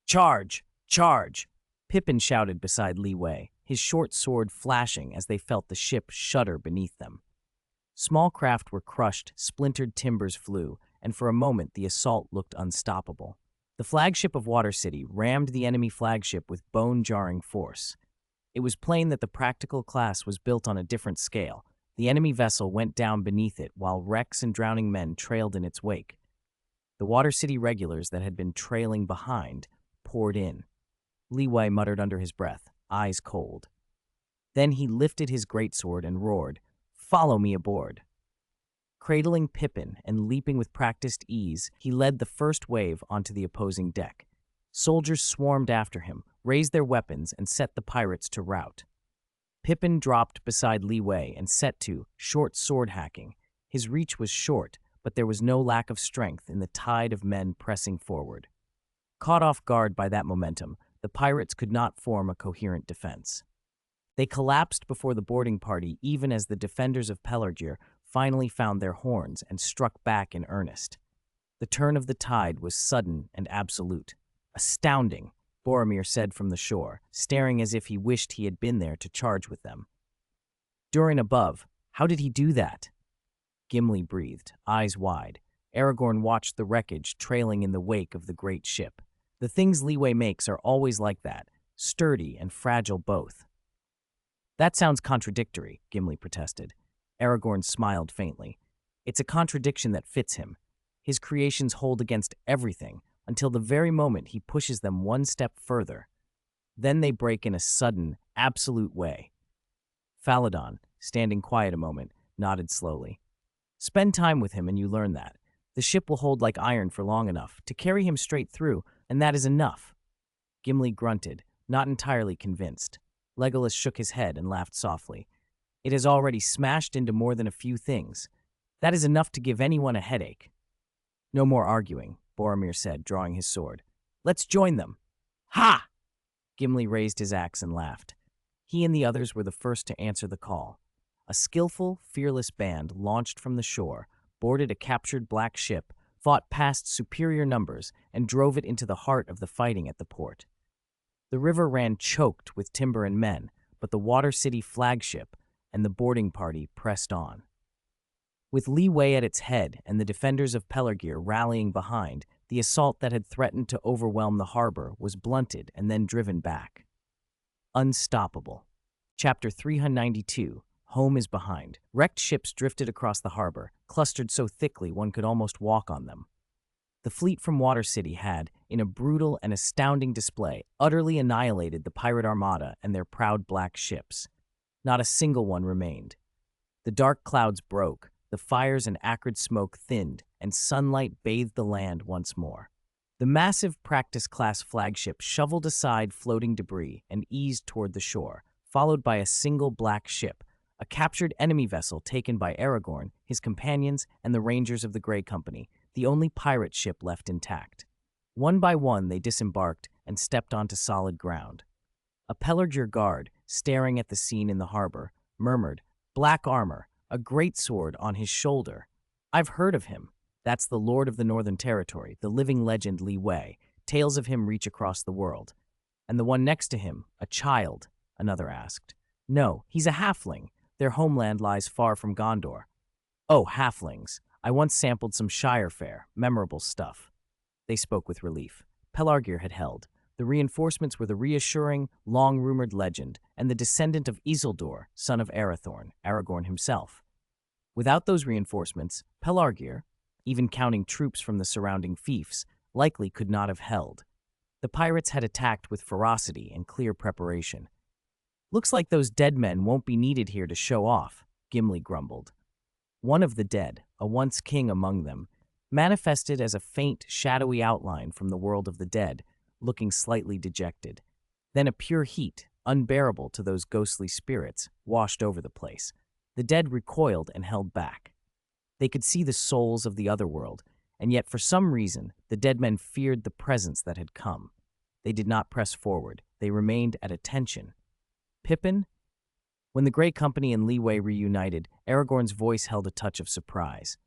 Speaker 1: Charge! Charge! Pippin shouted beside Li Wei, his short sword flashing as they felt the ship shudder beneath them. Small craft were crushed, splintered timbers flew, and for a moment the assault looked unstoppable. The flagship of Water City rammed the enemy flagship with bone-jarring force. It was plain that the practical class was built on a different scale, The enemy vessel went down beneath it while wrecks and drowning men trailed in its wake. The Water City regulars that had been trailing behind poured in. Leeway muttered under his breath, eyes cold. Then he lifted his greatsword and roared, "Follow me aboard." Cradling Pippin and leaping with practiced ease, he led the first wave onto the opposing deck. Soldiers swarmed after him, raised their weapons, and set the pirates to rout. Pippin dropped beside Leeway and set to short sword hacking. His reach was short, but there was no lack of strength in the tide of men pressing forward. Caught off guard by that momentum, the pirates could not form a coherent defense. They collapsed before the boarding party even as the defenders of Pelargir finally found their horns and struck back in earnest. The turn of the tide was sudden and absolute. "Astounding," Boromir said from the shore, staring as if he wished he had been there to charge with them. Durin above, "How did he do that?" Gimli breathed, eyes wide. Aragorn watched the wreckage trailing in the wake of the great ship. The things Leeway makes are always like that, sturdy and fragile both. "That sounds contradictory," Gimli protested. Aragorn smiled faintly. "It's a contradiction that fits him. His creations hold against everything until the very moment he pushes them one step further. Then they break in a sudden, absolute way." Faladon, standing quiet a moment, nodded slowly. "Spend time with him and you learn that. The ship will hold like iron for long enough to carry him straight through, and that is enough." Gimli grunted, not entirely convinced. Legolas shook his head and laughed softly. "It has already smashed into more than a few things. That is enough to give anyone a headache." "No more arguing," Boromir said, drawing his sword. "Let's join them." "Ha!" Gimli raised his axe and laughed. He and the others were the first to answer the call. A skillful, fearless band launched from the shore, boarded a captured black ship, fought past superior numbers, and drove it into the heart of the fighting at the port. The river ran choked with timber and men, but the Water City flagship and the boarding party pressed on. With Leeway at its head and the defenders of Pelargir rallying behind, the assault that had threatened to overwhelm the harbor was blunted and then driven back. Unstoppable. Chapter 392, Home is Behind. Wrecked ships drifted across the harbor, clustered so thickly one could almost walk on them. The fleet from Water City had, in a brutal and astounding display, utterly annihilated the pirate armada and their proud black ships. Not a single one remained. The dark clouds broke, the fires and acrid smoke thinned, and sunlight bathed the land once more. The massive Practice-class flagship shoveled aside floating debris and eased toward the shore, followed by a single black ship, a captured enemy vessel taken by Aragorn, his companions, and the Rangers of the Grey Company, the only pirate ship left intact. One by one they disembarked and stepped onto solid ground. A Pelargir guard, staring at the scene in the harbor, murmured, "Black armor, a great sword on his shoulder. I've heard of him. That's the Lord of the Northern Territory, the living legend Leeway. Tales of him reach across the world." "And the one next to him, a child?" another asked. "No, he's a halfling. Their homeland lies far from Gondor." "Oh, halflings. I once sampled some Shire fare, memorable stuff." They spoke with relief. Pelargir had held. The reinforcements were the reassuring, long-rumored legend, and the descendant of Isildur, son of Arathorn, Aragorn himself. Without those reinforcements, Pelargir, even counting troops from the surrounding fiefs, likely could not have held. The pirates had attacked with ferocity and clear preparation. "Looks like those dead men won't be needed here to show off," Gimli grumbled. One of the dead, a once king among them, manifested as a faint, shadowy outline from the world of the dead, looking slightly dejected. Then a pure heat, unbearable to those ghostly spirits, washed over the place. The dead recoiled and held back. They could see the souls of the other world, and yet for some reason the dead men feared the presence that had come. They did not press forward. They remained at attention. Pippin? When the Grey Company and Leeway reunited, Aragorn's voice held a touch of surprise.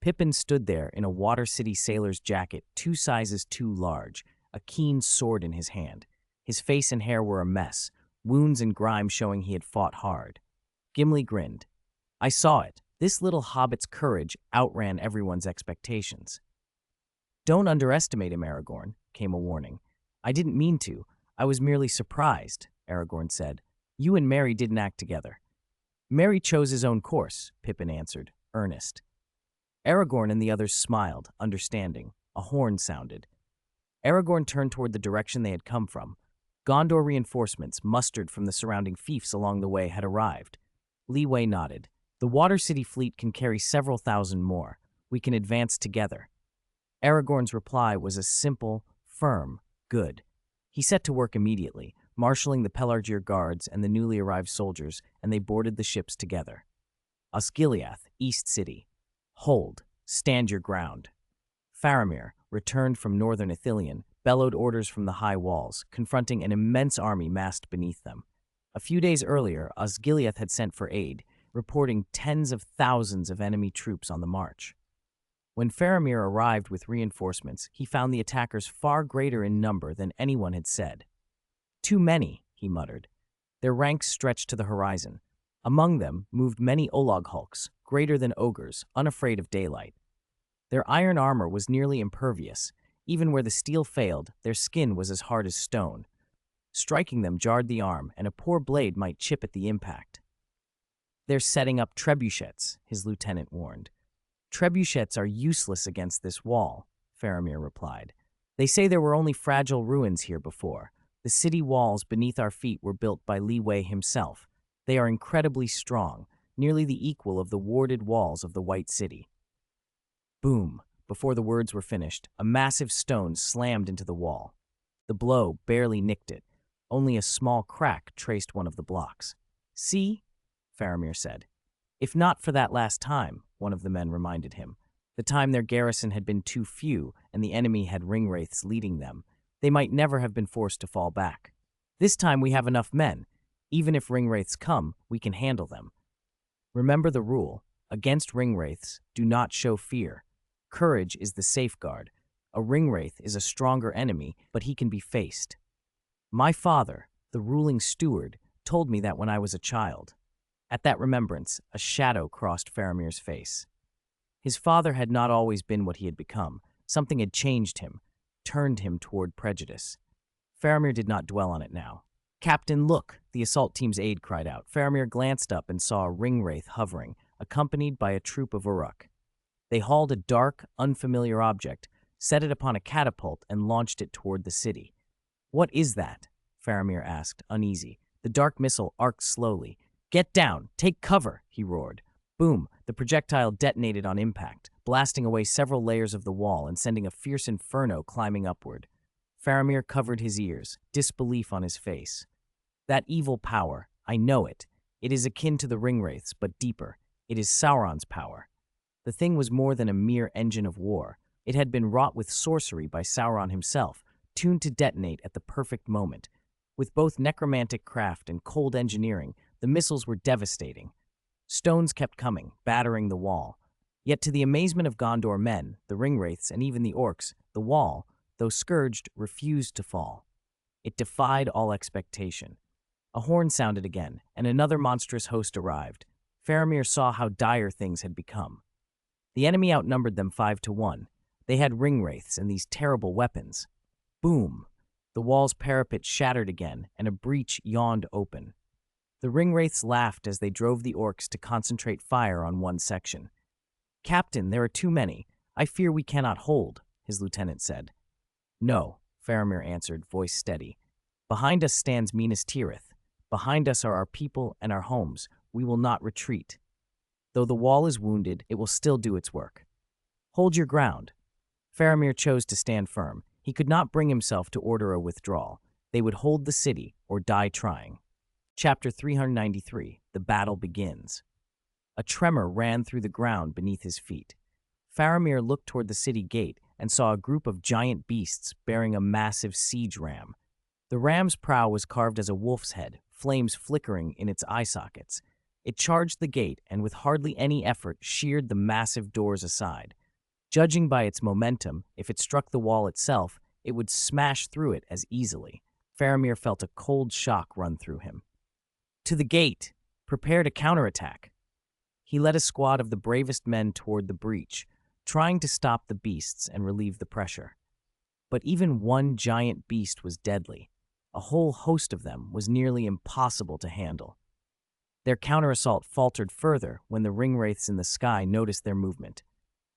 Speaker 1: Pippin stood there in a Water City sailor's jacket 2 sizes too large, a keen sword in his hand. His face and hair were a mess, wounds and grime showing he had fought hard. Gimli grinned. "I saw it. This little hobbit's courage outran everyone's expectations." "Don't underestimate him, Aragorn," came a warning. "I didn't mean to. I was merely surprised," Aragorn said. "You and Merry didn't act together." Merry chose his own course, Pippin answered, earnest. Aragorn and the others smiled, understanding. A horn sounded. Aragorn turned toward the direction they had come from. Gondor reinforcements, mustered from the surrounding fiefs along the way, had arrived. Leeway nodded. The Water City fleet can carry several thousand more. We can advance together. Aragorn's reply was a simple, firm, good. He set to work immediately, marshalling the Pelargir guards and the newly arrived soldiers, and they boarded the ships together. Osgiliath, East City. Hold. Stand your ground. Faramir, returned from northern Ithilien, bellowed orders from the high walls, confronting an immense army massed beneath them. A few days earlier, Osgiliath had sent for aid, reporting tens of thousands of enemy troops on the march. When Faramir arrived with reinforcements, he found the attackers far greater in number than anyone had said. Too many, he muttered. Their ranks stretched to the horizon. Among them moved many Olog hulks, greater than ogres, unafraid of daylight. Their iron armor was nearly impervious. Even where the steel failed, their skin was as hard as stone. Striking them jarred the arm, and a poor blade might chip at the impact. They're setting up trebuchets, his lieutenant warned. Trebuchets are useless against this wall, Faramir replied. They say there were only fragile ruins here before. The city walls beneath our feet were built by Leeway himself. They are incredibly strong, nearly the equal of the warded walls of the White City. Boom! Before the words were finished, a massive stone slammed into the wall. The blow barely nicked it. Only a small crack traced one of the blocks. See? Faramir said. If not for that last time, one of the men reminded him, the time their garrison had been too few and the enemy had ringwraiths leading them, they might never have been forced to fall back. This time we have enough men. Even if ringwraiths come, we can handle them. Remember the rule. Against ringwraiths, do not show fear. Courage is the safeguard. A ringwraith is a stronger enemy, but he can be faced. My father, the ruling steward, told me that when I was a child. At that remembrance, a shadow crossed Faramir's face. His father had not always been what he had become. Something had changed him, turned him toward prejudice. Faramir did not dwell on it now. Captain, look! The assault team's aide cried out. Faramir glanced up and saw a ringwraith hovering, accompanied by a troop of Uruk. They hauled a dark, unfamiliar object, set it upon a catapult, and launched it toward the city. What is that? Faramir asked, uneasy. The dark missile arced slowly. Get down! Take cover! He roared. Boom! The projectile detonated on impact, blasting away several layers of the wall and sending a fierce inferno climbing upward. Faramir covered his ears, disbelief on his face. That evil power, I know it. It is akin to the ringwraiths, but deeper. It is Sauron's power. The thing was more than a mere engine of war. It had been wrought with sorcery by Sauron himself, tuned to detonate at the perfect moment. With both necromantic craft and cold engineering, the missiles were devastating. Stones kept coming, battering the wall. Yet to the amazement of Gondor men, the ringwraiths, and even the orcs, the wall, though scourged, refused to fall. It defied all expectation. A horn sounded again, and another monstrous host arrived. Faramir saw how dire things had become. The enemy outnumbered them 5-1. They had ringwraiths and these terrible weapons. Boom! The wall's parapet shattered again, and a breach yawned open. The ringwraiths laughed as they drove the orcs to concentrate fire on one section. Captain, there are too many. I fear we cannot hold, his lieutenant said. No, Faramir answered, voice steady. Behind us stands Minas Tirith. Behind us are our people and our homes. We will not retreat. Though the wall is wounded, it will still do its work. Hold your ground. Faramir chose to stand firm. He could not bring himself to order a withdrawal. They would hold the city or die trying. Chapter 393, The Battle Begins. A tremor ran through the ground beneath his feet. Faramir looked toward the city gate and saw a group of giant beasts bearing a massive siege ram. The ram's prow was carved as a wolf's head, flames flickering in its eye sockets. It charged the gate and with hardly any effort sheared the massive doors aside. Judging by its momentum, if it struck the wall itself, it would smash through it as easily. Faramir felt a cold shock run through him. To the gate! Prepare to counterattack! He led a squad of the bravest men toward the breach, trying to stop the beasts and relieve the pressure. But even one giant beast was deadly. A whole host of them was nearly impossible to handle. Their counter-assault faltered further when the ringwraiths in the sky noticed their movement.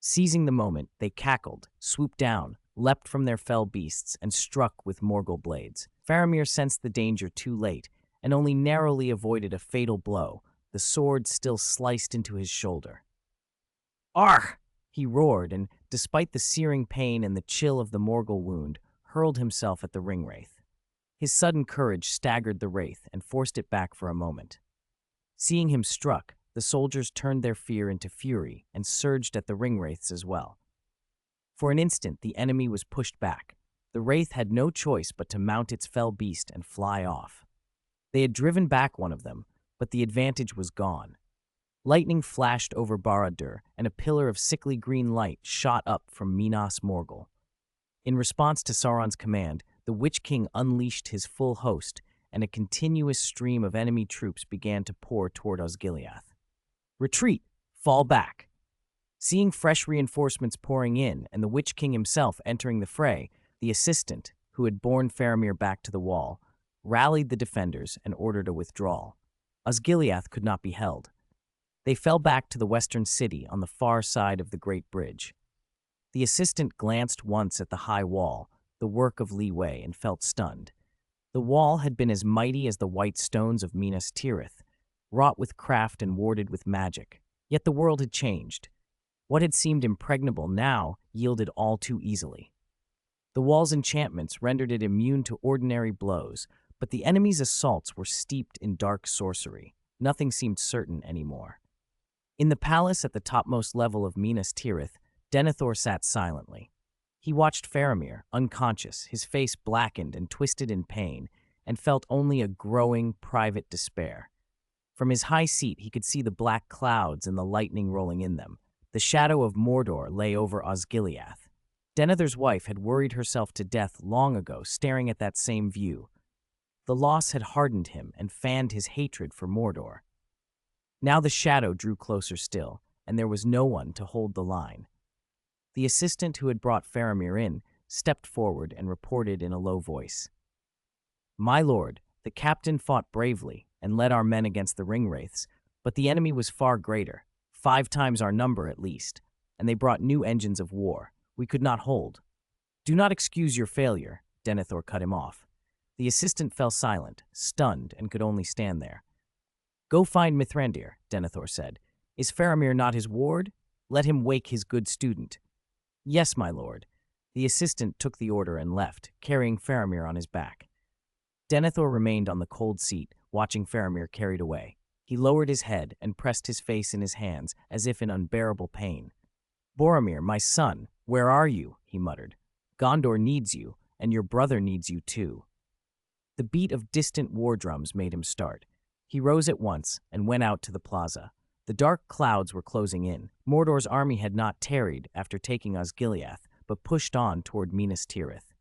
Speaker 1: Seizing the moment, they cackled, swooped down, leapt from their fell beasts, and struck with Morgul blades. Faramir sensed the danger too late, and only narrowly avoided a fatal blow, the sword still sliced into his shoulder. "Argh!" he roared, and, despite the searing pain and the chill of the Morgul wound, hurled himself at the ringwraith. His sudden courage staggered the wraith and forced it back for a moment. Seeing him struck, the soldiers turned their fear into fury and surged at the ringwraiths as well. For an instant, the enemy was pushed back. The wraith had no choice but to mount its fell beast and fly off. They had driven back one of them, but the advantage was gone. Lightning flashed over Barad-dûr, and a pillar of sickly green light shot up from Minas Morgul. In response to Sauron's command, the Witch King unleashed his full host, and a continuous stream of enemy troops began to pour toward Osgiliath. "Retreat! Fall back!" Seeing fresh reinforcements pouring in and the Witch King himself entering the fray, the assistant, who had borne Faramir back to the wall, rallied the defenders and ordered a withdrawal. Osgiliath could not be held. They fell back to the western city on the far side of the Great Bridge. The assistant glanced once at the high wall, the work of Li Wei, and felt stunned. The wall had been as mighty as the white stones of Minas Tirith, wrought with craft and warded with magic. Yet the world had changed. What had seemed impregnable now yielded all too easily. The wall's enchantments rendered it immune to ordinary blows, but the enemy's assaults were steeped in dark sorcery. Nothing seemed certain anymore. In the palace at the topmost level of Minas Tirith, Denethor sat silently. He watched Faramir, unconscious, his face blackened and twisted in pain, and felt only a growing, private despair. From his high seat, he could see the black clouds and the lightning rolling in them. The shadow of Mordor lay over Osgiliath. Denethor's wife had worried herself to death long ago, staring at that same view. The loss had hardened him and fanned his hatred for Mordor. Now the shadow drew closer still, and there was no one to hold the line. The assistant who had brought Faramir in stepped forward and reported in a low voice. "My lord, the captain fought bravely and led our men against the ringwraiths, but the enemy was far greater, 5 times our number at least, and they brought new engines of war. We could not hold." "Do not excuse your failure," Denethor cut him off. The assistant fell silent, stunned, and could only stand there. "Go find Mithrandir," Denethor said. "Is Faramir not his ward? Let him wake his good student." "Yes, my lord." The assistant took the order and left, carrying Faramir on his back. Denethor remained on the cold seat, watching Faramir carried away. He lowered his head and pressed his face in his hands, as if in unbearable pain. "Boromir, my son, where are you?" he muttered. "Gondor needs you, and your brother needs you too." The beat of distant war drums made him start. He rose at once and went out to the plaza. The dark clouds were closing in. Mordor's army had not tarried after taking Osgiliath, but pushed on toward Minas Tirith.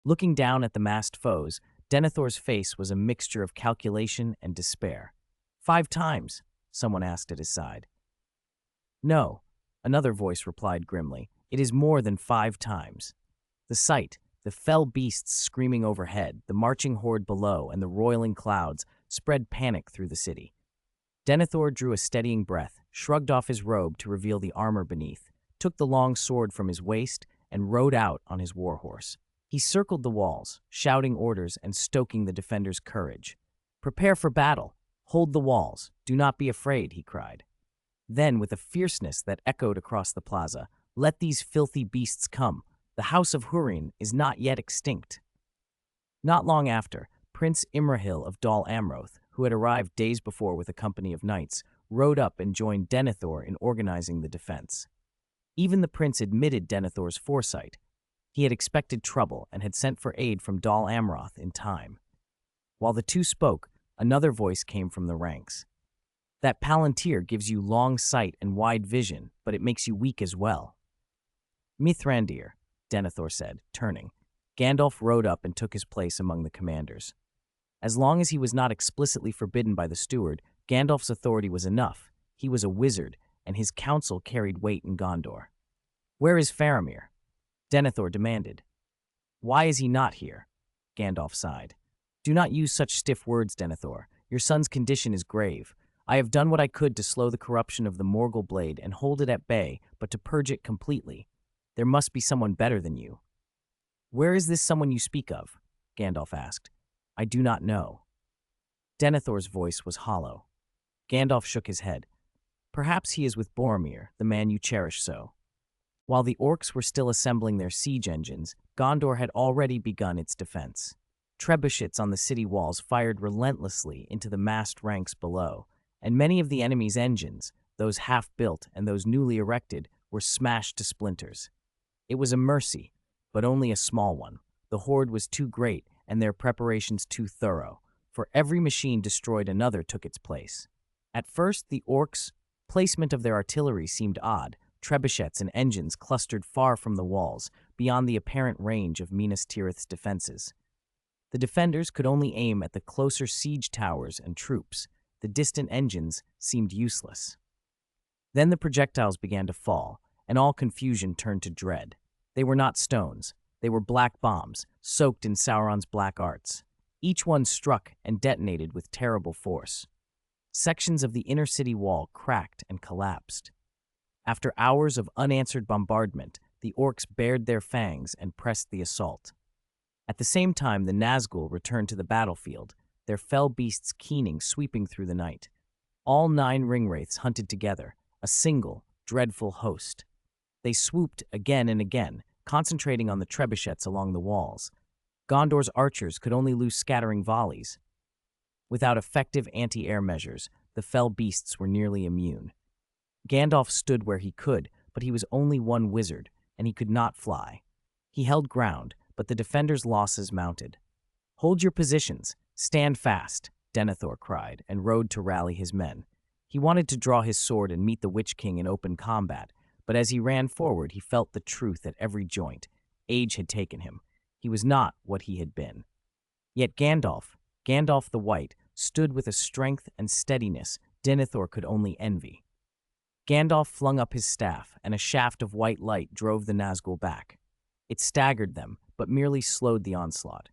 Speaker 1: Looking down at the massed foes, Denethor's face was a mixture of calculation and despair. 5 times? Someone asked at his side. "No," another voice replied grimly. "It is more than 5 times." The sight, the fell beasts screaming overhead, the marching horde below, and the roiling clouds spread panic through the city. Denethor drew a steadying breath, shrugged off his robe to reveal the armor beneath, took the long sword from his waist, and rode out on his warhorse. He circled the walls, shouting orders and stoking the defenders' courage. "Prepare for battle. Hold the walls. Do not be afraid," he cried. Then, with a fierceness that echoed across the plaza, "Let these filthy beasts come. The house of Húrin is not yet extinct." Not long after, Prince Imrahil of Dol Amroth, who had arrived days before with a company of knights, rode up and joined Denethor in organizing the defense. Even the prince admitted Denethor's foresight. He had expected trouble and had sent for aid from Dol Amroth in time. While the two spoke, another voice came from the ranks. "That Palantir gives you long sight and wide vision, but it makes you weak as well." "Mithrandir," Denethor said, turning. Gandalf rode up and took his place among the commanders. As long as he was not explicitly forbidden by the steward, Gandalf's authority was enough. He was a wizard, and his counsel carried weight in Gondor. "Where is Faramir?" Denethor demanded. "Why is he not here?" Gandalf sighed. "Do not use such stiff words, Denethor. Your son's condition is grave. I have done what I could to slow the corruption of the Morgul blade and hold it at bay, but to purge it completely. There must be someone better than you." "Where is this someone you speak of?" Gandalf asked. "I do not know." Denethor's voice was hollow. Gandalf shook his head. "Perhaps he is with Boromir, the man you cherish so." While the orcs were still assembling their siege engines, Gondor had already begun its defense. Trebuchets on the city walls fired relentlessly into the massed ranks below, and many of the enemy's engines, those half-built and those newly erected, were smashed to splinters. It was a mercy, but only a small one. The horde was too great and their preparations too thorough. For every machine destroyed, another took its place. At first, the orcs' placement of their artillery seemed odd. Trebuchets and engines clustered far from the walls, beyond the apparent range of Minas Tirith's defenses. The defenders could only aim at the closer siege towers and troops. The distant engines seemed useless. Then the projectiles began to fall, and all confusion turned to dread. They were not stones. They were black bombs, soaked in Sauron's black arts. Each one struck and detonated with terrible force. Sections of the inner city wall cracked and collapsed. After hours of unanswered bombardment, the orcs bared their fangs and pressed the assault. At the same time, the Nazgul returned to the battlefield, their fell beasts keening, sweeping through the night. All 9 ringwraiths hunted together, a single, dreadful host. They swooped again and again, concentrating on the trebuchets along the walls. Gondor's archers could only loose scattering volleys. Without effective anti-air measures, the fell beasts were nearly immune. Gandalf stood where he could, but he was only one wizard, and he could not fly. He held ground, but the defenders' losses mounted. "Hold your positions! Stand fast!" Denethor cried, and rode to rally his men. He wanted to draw his sword and meet the Witch King in open combat, but as he ran forward, he felt the truth at every joint. Age had taken him. He was not what he had been. Yet Gandalf the White, stood with a strength and steadiness Denethor could only envy. Gandalf flung up his staff, and a shaft of white light drove the Nazgul back. It staggered them, but merely slowed the onslaught.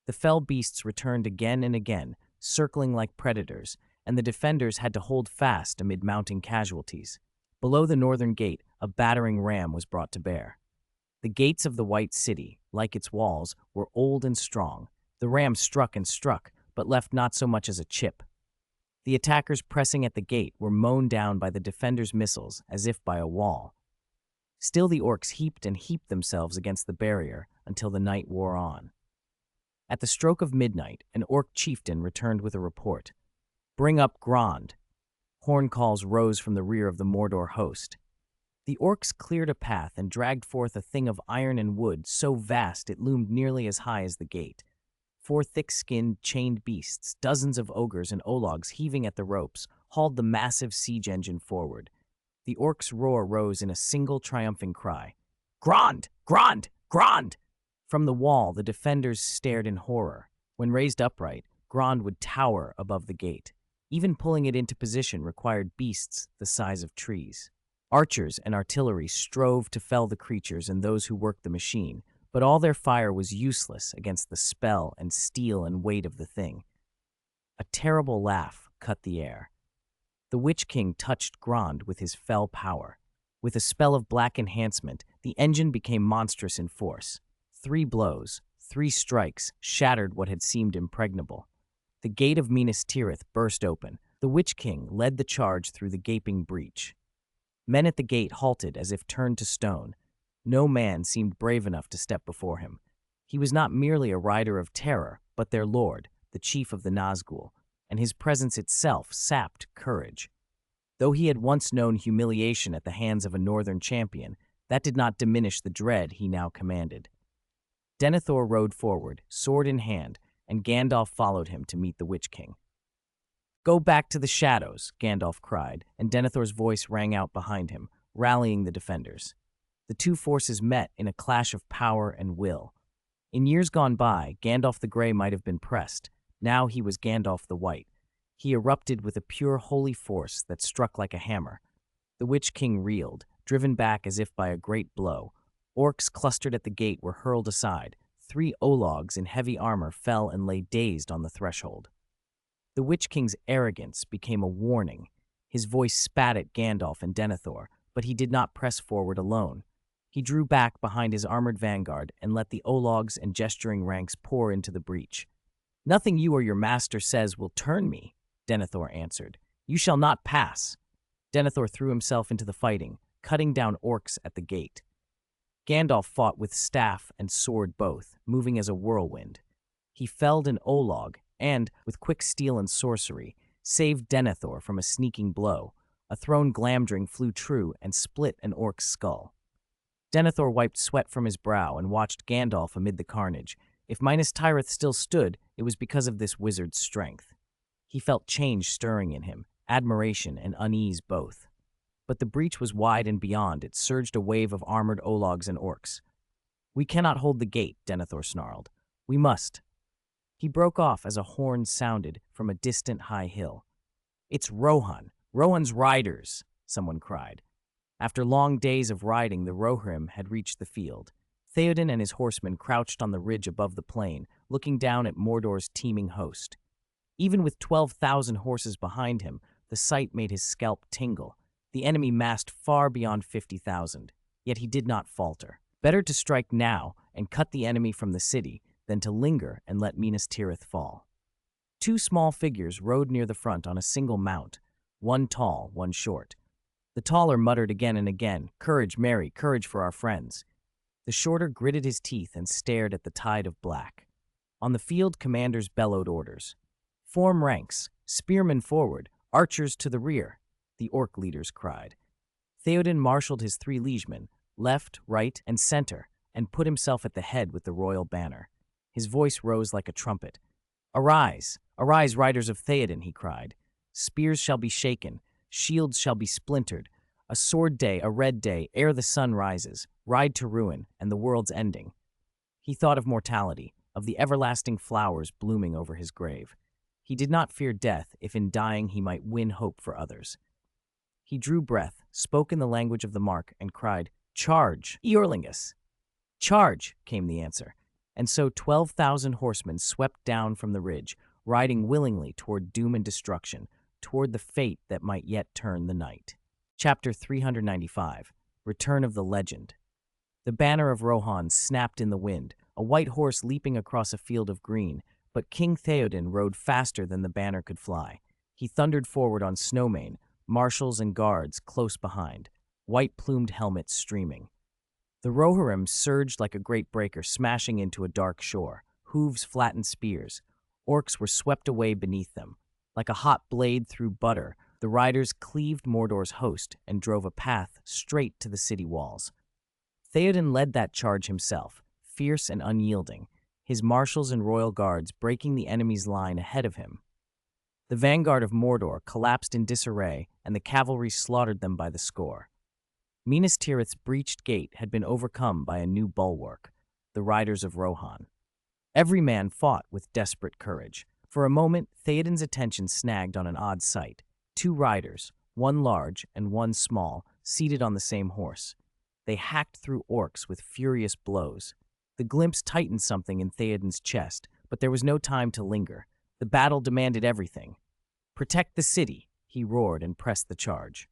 Speaker 1: The fell beasts returned again and again, circling like predators, and the defenders had to hold fast amid mounting casualties. Below the northern gate, a battering ram was brought to bear. The gates of the White City, like its walls, were old and strong. The ram struck and struck, but left not so much as a chip. The attackers pressing at the gate were mown down by the defenders' missiles as if by a wall. Still the orcs heaped and heaped themselves against the barrier until the night wore on. At the stroke of midnight, an orc chieftain returned with a report. "Bring up Grond." Horn calls rose from the rear of the Mordor host. The orcs cleared a path and dragged forth a thing of iron and wood so vast it loomed nearly as high as the gate. 4 thick-skinned, chained beasts, dozens of ogres and ologs heaving at the ropes, hauled the massive siege engine forward. The orcs' roar rose in a single triumphing cry. "Grond! Grond! Grond!" From the wall, the defenders stared in horror. When raised upright, Grond would tower above the gate. Even pulling it into position required beasts the size of trees. Archers and artillery strove to fell the creatures and those who worked the machine, but all their fire was useless against the spell and steel and weight of the thing. A terrible laugh cut the air. The Witch King touched Grond with his fell power. With a spell of black enhancement, the engine became monstrous in force. 3 blows, 3 strikes, shattered what had seemed impregnable. The gate of Minas Tirith burst open. The Witch King led the charge through the gaping breach. Men at the gate halted as if turned to stone. No man seemed brave enough to step before him. He was not merely a rider of terror, but their lord, the chief of the Nazgul, and his presence itself sapped courage. Though he had once known humiliation at the hands of a northern champion, that did not diminish the dread he now commanded. Denethor rode forward, sword in hand, and Gandalf followed him to meet the Witch King. "Go back to the shadows," Gandalf cried, and Denethor's voice rang out behind him, rallying the defenders. The 2 forces met in a clash of power and will. In years gone by, Gandalf the Grey might have been pressed. Now he was Gandalf the White. He erupted with a pure holy force that struck like a hammer. The Witch King reeled, driven back as if by a great blow. Orcs clustered at the gate were hurled aside. 3 ologs in heavy armor fell and lay dazed on the threshold. The Witch King's arrogance became a warning. His voice spat at Gandalf and Denethor, but he did not press forward alone. He drew back behind his armored vanguard and let the Ologs and gesturing ranks pour into the breach. "Nothing you or your master says will turn me," Denethor answered. "You shall not pass." Denethor threw himself into the fighting, cutting down orcs at the gate. Gandalf fought with staff and sword both, moving as a whirlwind. He felled an Olog and, with quick steel and sorcery, saved Denethor from a sneaking blow. A thrown Glamdring flew true and split an orc's skull. Denethor wiped sweat from his brow and watched Gandalf amid the carnage. If Minas Tirith still stood, it was because of this wizard's strength. He felt change stirring in him, admiration and unease both. But the breach was wide, and beyond it surged a wave of armored Ologs and orcs. "We cannot hold the gate," Denethor snarled. "We must." He broke off as a horn sounded from a distant high hill. "It's Rohan! Rohan's riders!" someone cried. After long days of riding, the Rohirrim had reached the field. Theoden and his horsemen crouched on the ridge above the plain, looking down at Mordor's teeming host. Even with 12,000 horses behind him, the sight made his scalp tingle. The enemy massed far beyond 50,000, yet he did not falter. Better to strike now and cut the enemy from the city than to linger and let Minas Tirith fall. Two small figures rode near the front on a single mount, one tall, one short. The taller muttered again and again, "Courage, Mary, courage for our friends." The shorter gritted his teeth and stared at the tide of black. On the field, commanders bellowed orders. "Form ranks, spearmen forward, archers to the rear," the orc leaders cried. Theoden marshaled his 3 liegemen, left, right, and center, and put himself at the head with the royal banner. His voice rose like a trumpet. "Arise, arise, riders of Theoden," he cried. "Spears shall be shaken, shields shall be splintered. A sword day, a red day, ere the sun rises. Ride to ruin, and the world's ending." He thought of mortality, of the everlasting flowers blooming over his grave. He did not fear death if in dying he might win hope for others. He drew breath, spoke in the language of the mark, and cried, "Charge, Eorlingus!" "Charge!" came the answer. And so 12,000 horsemen swept down from the ridge, riding willingly toward doom and destruction, toward the fate that might yet turn the night. Chapter 395, Return of the Legend. The banner of Rohan snapped in the wind, a white horse leaping across a field of green, but King Theoden rode faster than the banner could fly. He thundered forward on Snowmane, marshals and guards close behind, white-plumed helmets streaming. The Rohirrim surged like a great breaker smashing into a dark shore, hooves flattened spears. Orcs were swept away beneath them. Like a hot blade through butter, the riders cleaved Mordor's host and drove a path straight to the city walls. Theoden led that charge himself, fierce and unyielding, his marshals and royal guards breaking the enemy's line ahead of him. The vanguard of Mordor collapsed in disarray, and the cavalry slaughtered them by the score. Minas Tirith's breached gate had been overcome by a new bulwark, the riders of Rohan. Every man fought with desperate courage. For a moment, Theoden's attention snagged on an odd sight. 2 riders, one large and one small, seated on the same horse. They hacked through orcs with furious blows. The glimpse tightened something in Theoden's chest, but there was no time to linger. The battle demanded everything. "Protect the city," he roared and pressed the charge.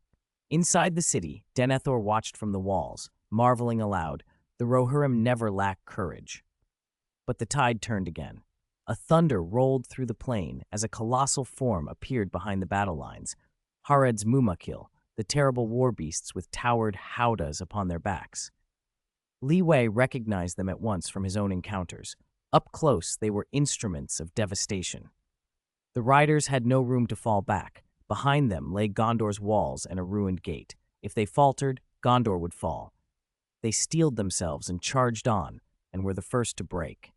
Speaker 1: Inside the city, Denethor watched from the walls, marveling aloud. The Rohirrim never lack courage. But the tide turned again. A thunder rolled through the plain as a colossal form appeared behind the battle lines. Hared's Mumakil, the terrible war beasts with towered howdahs upon their backs. Li Wei recognized them at once from his own encounters. Up close, they were instruments of devastation. The riders had no room to fall back. Behind them lay Gondor's walls and a ruined gate. If they faltered, Gondor would fall. They steeled themselves and charged on, and were the first to break.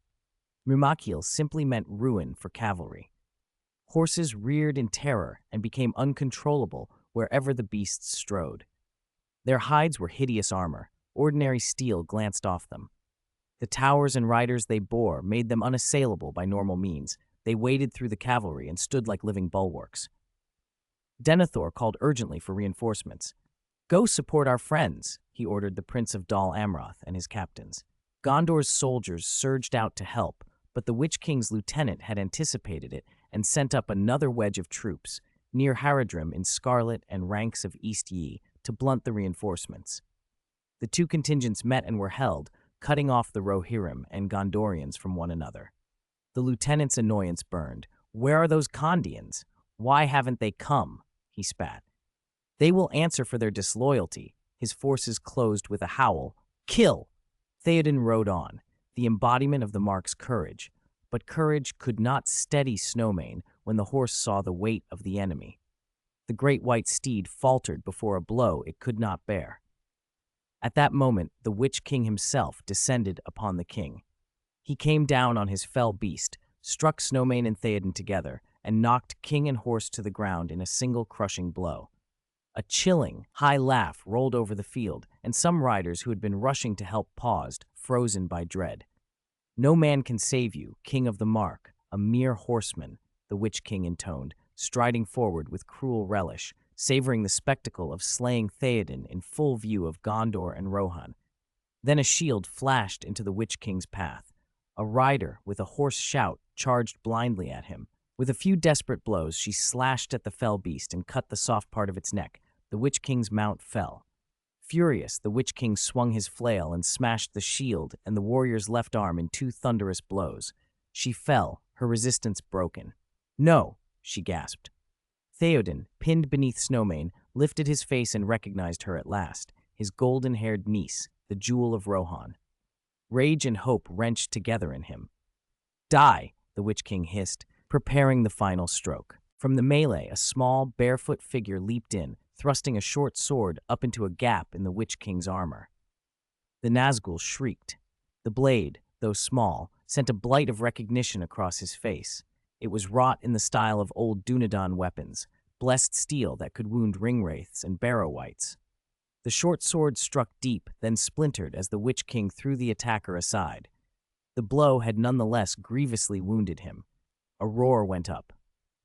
Speaker 1: Mumakil simply meant ruin for cavalry. Horses reared in terror and became uncontrollable wherever the beasts strode. Their hides were hideous armor. Ordinary steel glanced off them. The towers and riders they bore made them unassailable by normal means. They waded through the cavalry and stood like living bulwarks. Denethor called urgently for reinforcements. "Go support our friends," he ordered the Prince of Dol Amroth and his captains. Gondor's soldiers surged out to help, but the Witch King's lieutenant had anticipated it and sent up another wedge of troops, near Haradrim in Scarlet and ranks of East Yi, to blunt the reinforcements. The two contingents met and were held, cutting off the Rohirrim and Gondorians from one another. The lieutenant's annoyance burned. "Where are those Kondians? Why haven't they come?" he spat. "They will answer for their disloyalty." His forces closed with a howl. "Kill!" Theoden rode on, the embodiment of the Mark's courage. But courage could not steady Snowmane when the horse saw the weight of the enemy. The great white steed faltered before a blow it could not bear. At that moment, the Witch King himself descended upon the king. He came down on his fell beast, struck Snowmane and Theoden together, and knocked king and horse to the ground in a single crushing blow. A chilling, high laugh rolled over the field, and some riders who had been rushing to help paused, frozen by dread. "No man can save you, King of the Mark, a mere horseman," the Witch King intoned, striding forward with cruel relish, savoring the spectacle of slaying Theoden in full view of Gondor and Rohan. Then a shield flashed into the Witch King's path. A rider, with a hoarse shout, charged blindly at him. With a few desperate blows, she slashed at the fell beast and cut the soft part of its neck. The Witch King's mount fell. Furious, the Witch King swung his flail and smashed the shield and the warrior's left arm in two thunderous blows. She fell, her resistance broken. "No!" she gasped. Theoden, pinned beneath Snowmane, lifted his face and recognized her at last, his golden-haired niece, the jewel of Rohan. Rage and hope wrenched together in him. "Die!" the Witch King hissed, preparing the final stroke. From the melee, a small, barefoot figure leaped in, thrusting a short sword up into a gap in the Witch King's armor. The Nazgul shrieked. The blade, though small, sent a blight of recognition across his face. It was wrought in the style of old Dunedain weapons, blessed steel that could wound ringwraiths and barrow-wights. The short sword struck deep, then splintered as the Witch King threw the attacker aside. The blow had nonetheless grievously wounded him. A roar went up.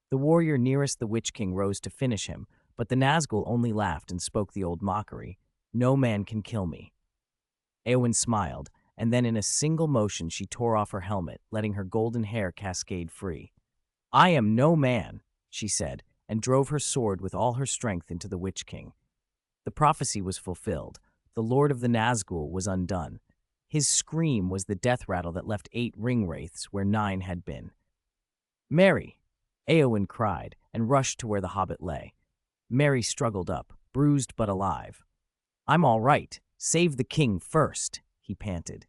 Speaker 1: The warrior nearest the Witch King rose to finish him, but the Nazgul only laughed and spoke the old mockery. "No man can kill me." Éowyn smiled, and then in a single motion she tore off her helmet, letting her golden hair cascade free. "I am no man," she said, and drove her sword with all her strength into the Witch King. The prophecy was fulfilled. The Lord of the Nazgul was undone. His scream was the death rattle that left 8 ringwraiths where 9 had been. "Mary!" Éowyn cried, and rushed to where the hobbit lay. Mary struggled up, bruised but alive. "I'm all right. Save the king first," he panted.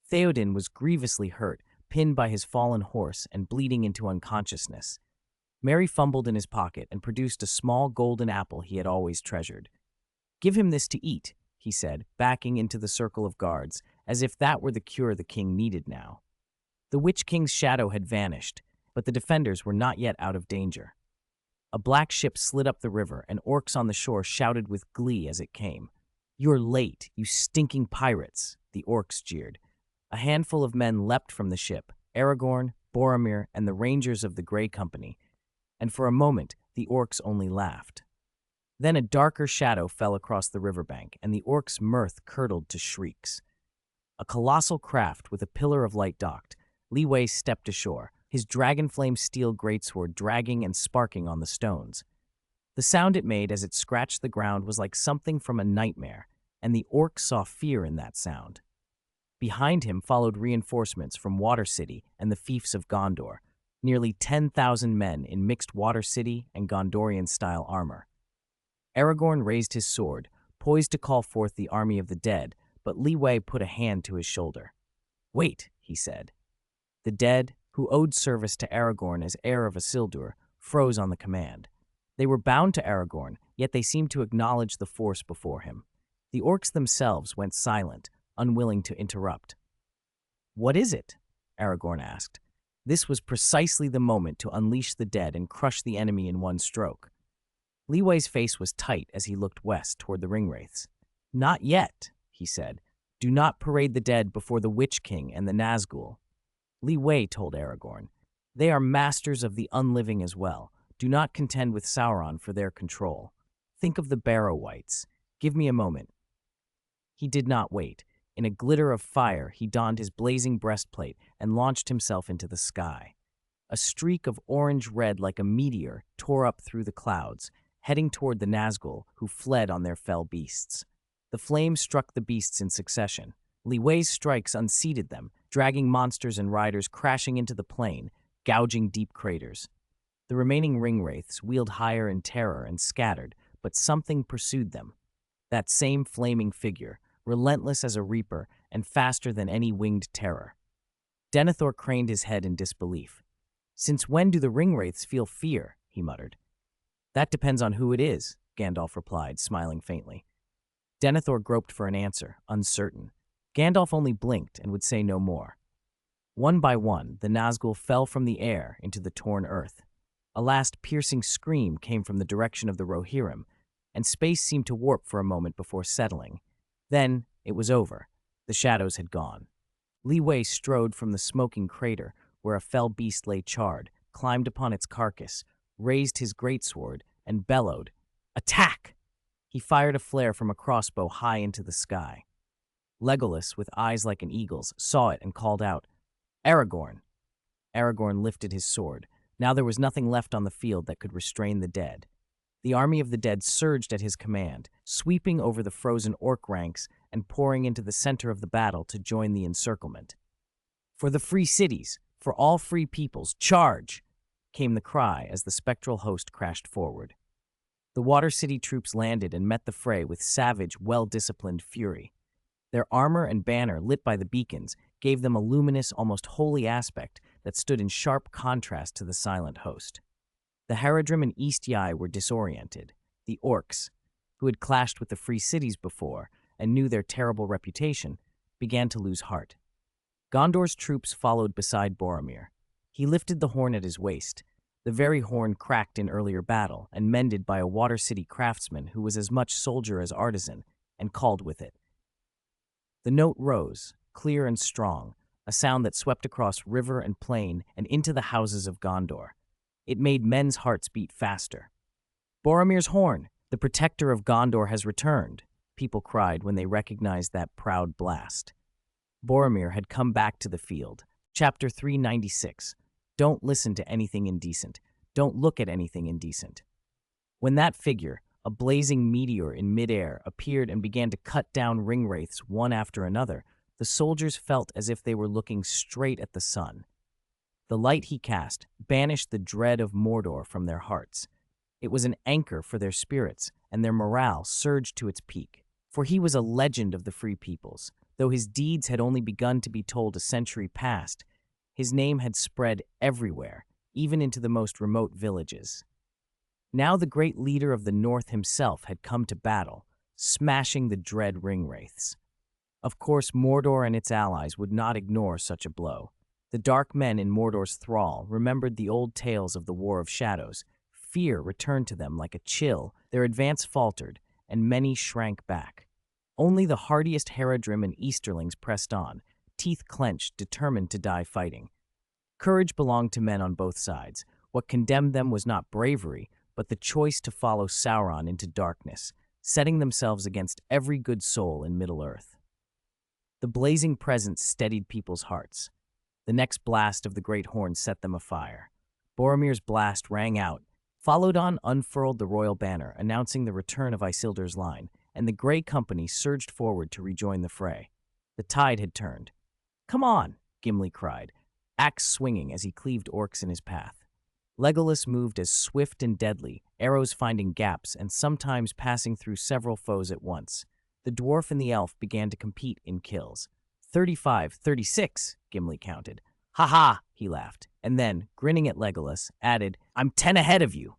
Speaker 1: Theoden was grievously hurt, pinned by his fallen horse and bleeding into unconsciousness. Mary fumbled in his pocket and produced a small golden apple he had always treasured. "Give him this to eat," he said, backing into the circle of guards, as if that were the cure the king needed now. The Witch King's shadow had vanished, but the defenders were not yet out of danger. A black ship slid up the river, and orcs on the shore shouted with glee as it came. "You're late, you stinking pirates," the orcs jeered. A handful of men leapt from the ship, Aragorn, Boromir, and the rangers of the Grey Company, and for a moment the orcs only laughed. Then a darker shadow fell across the riverbank, and the orcs' mirth curdled to shrieks. A colossal craft with a pillar of light docked. Leeway stepped ashore, his dragon-flame steel greatsword dragging and sparking on the stones. The sound it made as it scratched the ground was like something from a nightmare, and the orcs saw fear in that sound. Behind him followed reinforcements from Water City and the fiefs of Gondor, nearly 10,000 men in mixed Water City and Gondorian-style armor. Aragorn raised his sword, poised to call forth the army of the dead, but Leeway put a hand to his shoulder. "Wait," he said. The dead, who owed service to Aragorn as heir of Isildur, froze on the command. They were bound to Aragorn, yet they seemed to acknowledge the force before him. The orcs themselves went silent, unwilling to interrupt. "What is it?" Aragorn asked. This was precisely the moment to unleash the dead and crush the enemy in one stroke. Leeway's face was tight as he looked west toward the ringwraiths. "Not yet," he said. "Do not parade the dead before the Witch King and the Nazgul." Leeway told Aragorn, "They are masters of the unliving as well. Do not contend with Sauron for their control. Think of the Barrow-wights. Give me a moment." He did not wait. In a glitter of fire, he donned his blazing breastplate and launched himself into the sky. A streak of orange-red like a meteor tore up through the clouds, heading toward the Nazgul, who fled on their fell beasts. The flames struck the beasts in succession. Li Wei's strikes unseated them, dragging monsters and riders crashing into the plain, gouging deep craters. The remaining ringwraiths wheeled higher in terror and scattered, but something pursued them. That same flaming figure, relentless as a reaper and faster than any winged terror. Denethor craned his head in disbelief. "Since when do the ringwraiths feel fear?" he muttered. "That depends on who it is," Gandalf replied, smiling faintly. Denethor groped for an answer, uncertain. Gandalf only blinked and would say no more. One by one, the Nazgul fell from the air into the torn earth. A last piercing scream came from the direction of the Rohirrim, and space seemed to warp for a moment before settling. Then it was over. The shadows had gone. Li Wei strode from the smoking crater, where a fell beast lay charred, climbed upon its carcass, raised his greatsword, and bellowed, "Attack!" He fired a flare from a crossbow high into the sky. Legolas, with eyes like an eagle's, saw it and called out, "Aragorn!" Aragorn lifted his sword. Now there was nothing left on the field that could restrain the dead. The army of the dead surged at his command, sweeping over the frozen orc ranks and pouring into the center of the battle to join the encirclement. "For the free cities, for all free peoples, charge!" came the cry as the spectral host crashed forward. The Water City troops landed and met the fray with savage, well-disciplined fury. Their armor and banner, lit by the beacons, gave them a luminous, almost holy aspect that stood in sharp contrast to the silent host. The Haradrim and East Yai were disoriented. The orcs, who had clashed with the free cities before and knew their terrible reputation, began to lose heart. Gondor's troops followed beside Boromir. He lifted the horn at his waist, the very horn cracked in earlier battle and mended by a Water City craftsman who was as much soldier as artisan, and called with it. The note rose, clear and strong, a sound that swept across river and plain and into the houses of Gondor. It made men's hearts beat faster. "Boromir's horn! The protector of Gondor has returned!" people cried when they recognized that proud blast. Boromir had come back to the field. Chapter 396. Don't listen to anything indecent. Don't look at anything indecent. When that figure, a blazing meteor in midair, appeared and began to cut down ringwraiths one after another, the soldiers felt as if they were looking straight at the sun. The light he cast banished the dread of Mordor from their hearts. It was an anchor for their spirits, and their morale surged to its peak. For he was a legend of the Free Peoples. Though his deeds had only begun to be told a century past, his name had spread everywhere, even into the most remote villages. Now the great leader of the North himself had come to battle, smashing the dread ringwraiths. Of course, Mordor and its allies would not ignore such a blow. The dark men in Mordor's thrall remembered the old tales of the War of Shadows. Fear returned to them like a chill, their advance faltered, and many shrank back. Only the hardiest Haradrim and Easterlings pressed on, teeth clenched, determined to die fighting. Courage belonged to men on both sides. What condemned them was not bravery, but the choice to follow Sauron into darkness, setting themselves against every good soul in Middle-earth. The blazing presence steadied people's hearts. The next blast of the great horn set them afire. Boromir's blast rang out. Followed on unfurled the royal banner, announcing the return of Isildur's line, and the Grey Company surged forward to rejoin the fray. The tide had turned. "Come on!" Gimli cried, axe swinging as he cleaved orcs in his path. Legolas moved as swift and deadly, arrows finding gaps and sometimes passing through several foes at once. The dwarf and the elf began to compete in kills. 35, 36, Gimli counted. "Ha ha!" he laughed, and then, grinning at Legolas, added, "I'm 10 ahead of you."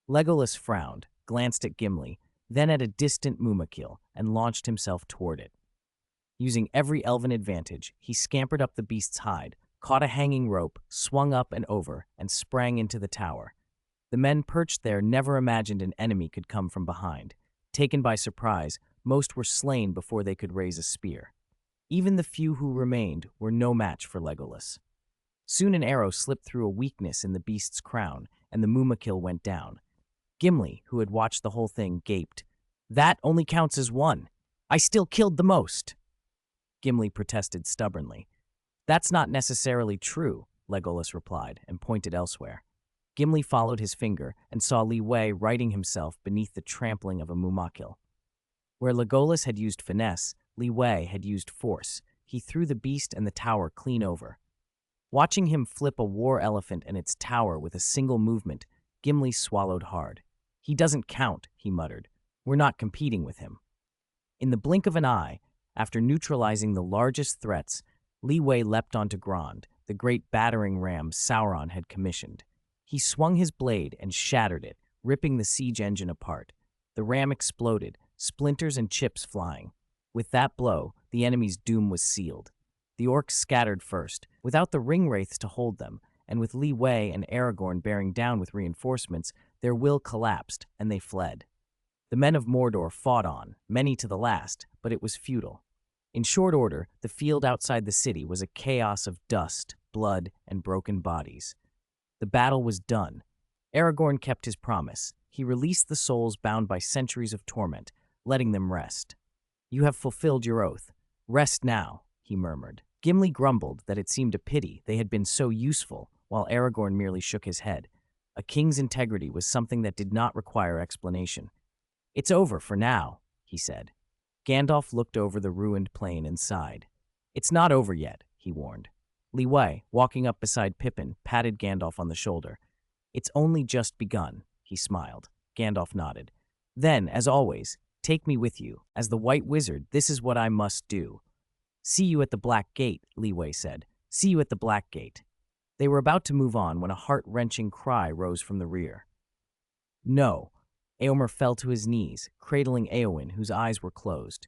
Speaker 1: Legolas frowned, glanced at Gimli, then at a distant Mumakil, and launched himself toward it. Using every elven advantage, he scampered up the beast's hide, caught a hanging rope, swung up and over, and sprang into the tower. The men perched there never imagined an enemy could come from behind. Taken by surprise, most were slain before they could raise a spear. Even the few who remained were no match for Legolas. Soon an arrow slipped through a weakness in the beast's crown, and the Mumakil went down. Gimli, who had watched the whole thing, gaped. "That only counts as one. I still killed the most." Gimli protested stubbornly. "That's not necessarily true," Legolas replied, and pointed elsewhere. Gimli followed his finger and saw Li Wei righting himself beneath the trampling of a mumakil. Where Legolas had used finesse, Li Wei had used force. He threw the beast and the tower clean over. Watching him flip a war elephant and its tower with a single movement, Gimli swallowed hard. "He doesn't count," he muttered. "We're not competing with him." In the blink of an eye, after neutralizing the largest threats, Li Wei leapt onto Grond, the great battering ram Sauron had commissioned. He swung his blade and shattered it, ripping the siege engine apart. The ram exploded, splinters and chips flying. With that blow, the enemy's doom was sealed. The orcs scattered first, without the ringwraiths to hold them, and with Li Wei and Aragorn bearing down with reinforcements, their will collapsed, and they fled. The men of Mordor fought on, many to the last, but it was futile. In short order, the field outside the city was a chaos of dust, blood, and broken bodies. The battle was done. Aragorn kept his promise. He released the souls bound by centuries of torment, letting them rest. "You have fulfilled your oath. Rest now," he murmured. Gimli grumbled that it seemed a pity they had been so useful, while Aragorn merely shook his head. A king's integrity was something that did not require explanation. "It's over for now," he said. Gandalf looked over the ruined plain and sighed. "It's not over yet," he warned. Li Wei, walking up beside Pippin, patted Gandalf on the shoulder. "It's only just begun," he smiled. Gandalf nodded. "Then, as always, take me with you. As the White Wizard, this is what I must do." "See you at the Black Gate," Li Wei said. "See you at the Black Gate." They were about to move on when a heart-wrenching cry rose from the rear. "No." Éomer fell to his knees, cradling Éowyn, whose eyes were closed.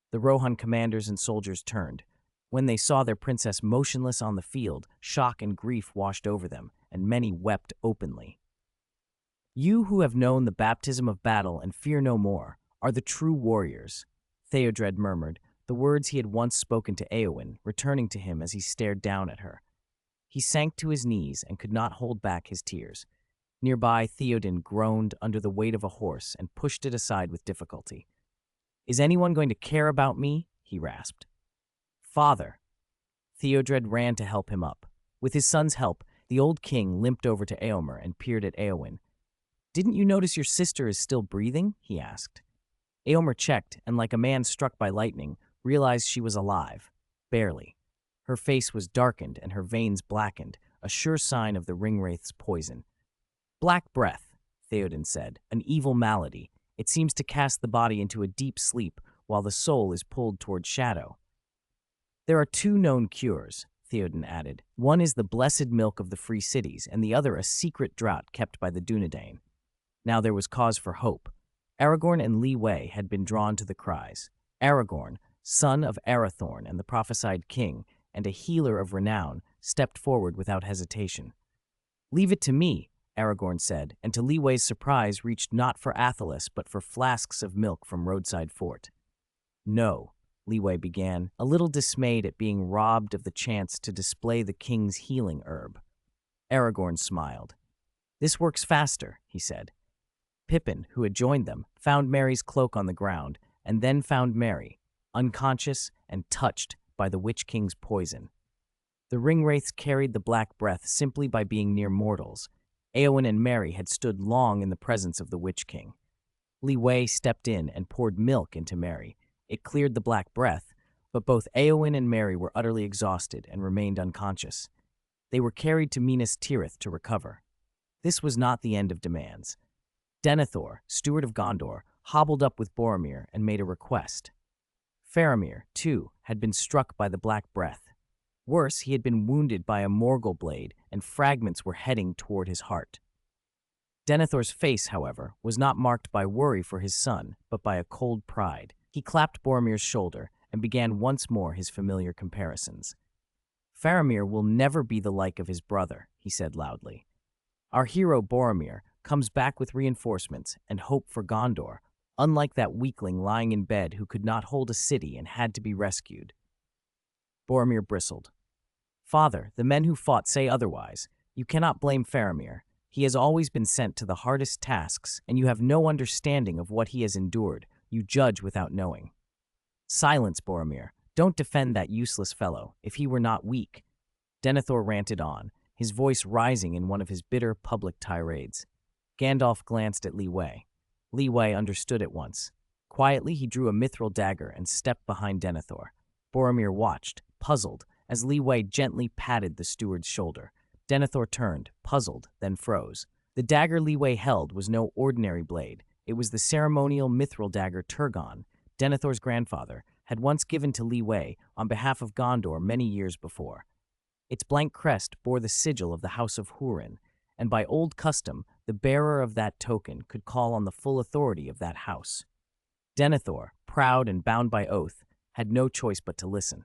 Speaker 1: The Rohan commanders and soldiers turned. When they saw their princess motionless on the field, shock and grief washed over them, and many wept openly. "You who have known the baptism of battle and fear no more are the true warriors," Theodred murmured, the words he had once spoken to Éowyn returning to him as he stared down at her. He sank to his knees and could not hold back his tears. Nearby, Theoden groaned under the weight of a horse and pushed it aside with difficulty. "Is anyone going to care about me?" he rasped. "Father." Theodred ran to help him up. With his son's help, the old king limped over to Éomer and peered at Éowyn. "Didn't you notice your sister is still breathing?" he asked. Éomer checked and, like a man struck by lightning, realized she was alive. Barely. Her face was darkened and her veins blackened, a sure sign of the ringwraith's poison. "Black breath," Theoden said, "an evil malady. It seems to cast the body into a deep sleep while the soul is pulled toward shadow." "There are two known cures," Theoden added. "One is the blessed milk of the free cities, and the other a secret draught kept by the Dunedain." Now there was cause for hope. Aragorn and Li Wei had been drawn to the cries. Aragorn, son of Arathorn and the prophesied king, and a healer of renown, stepped forward without hesitation. "Leave it to me," Aragorn said, and to Li Wei's surprise reached not for Athelas but for flasks of milk from roadside fort. "No," Li Wei began, a little dismayed at being robbed of the chance to display the king's healing herb. Aragorn smiled. "This works faster," he said. Pippin, who had joined them, found Merry's cloak on the ground, and then found Merry, unconscious and touched by the Witch King's poison. The ringwraiths carried the black breath simply by being near mortals. Éowyn and Merry had stood long in the presence of the Witch King. Li Wei stepped in and poured milk into Merry. It cleared the black breath, but both Éowyn and Merry were utterly exhausted and remained unconscious. They were carried to Minas Tirith to recover. This was not the end of demands. Denethor, steward of Gondor, hobbled up with Boromir and made a request. Faramir, too, had been struck by the black breath. Worse, he had been wounded by a Morgul blade, and fragments were heading toward his heart. Denethor's face, however, was not marked by worry for his son, but by a cold pride. He clapped Boromir's shoulder and began once more his familiar comparisons. "Faramir will never be the like of his brother," he said loudly. "Our hero Boromir comes back with reinforcements and hope for Gondor, unlike that weakling lying in bed who could not hold a city and had to be rescued." Boromir bristled. "Father, the men who fought say otherwise. You cannot blame Faramir. He has always been sent to the hardest tasks, and you have no understanding of what he has endured. You judge without knowing." "Silence, Boromir. Don't defend that useless fellow, if he were not weak." Denethor ranted on, his voice rising in one of his bitter public tirades. Gandalf glanced at Li Wei. Li Wei understood at once. Quietly, he drew a mithril dagger and stepped behind Denethor. Boromir watched, puzzled, as Li Wei gently patted the steward's shoulder. Denethor turned, puzzled, then froze. The dagger Li Wei held was no ordinary blade. It was the ceremonial mithril dagger Turgon, Denethor's grandfather, had once given to Li Wei on behalf of Gondor many years before. Its blank crest bore the sigil of the House of Hurin, and by old custom, the bearer of that token could call on the full authority of that house. Denethor, proud and bound by oath, had no choice but to listen.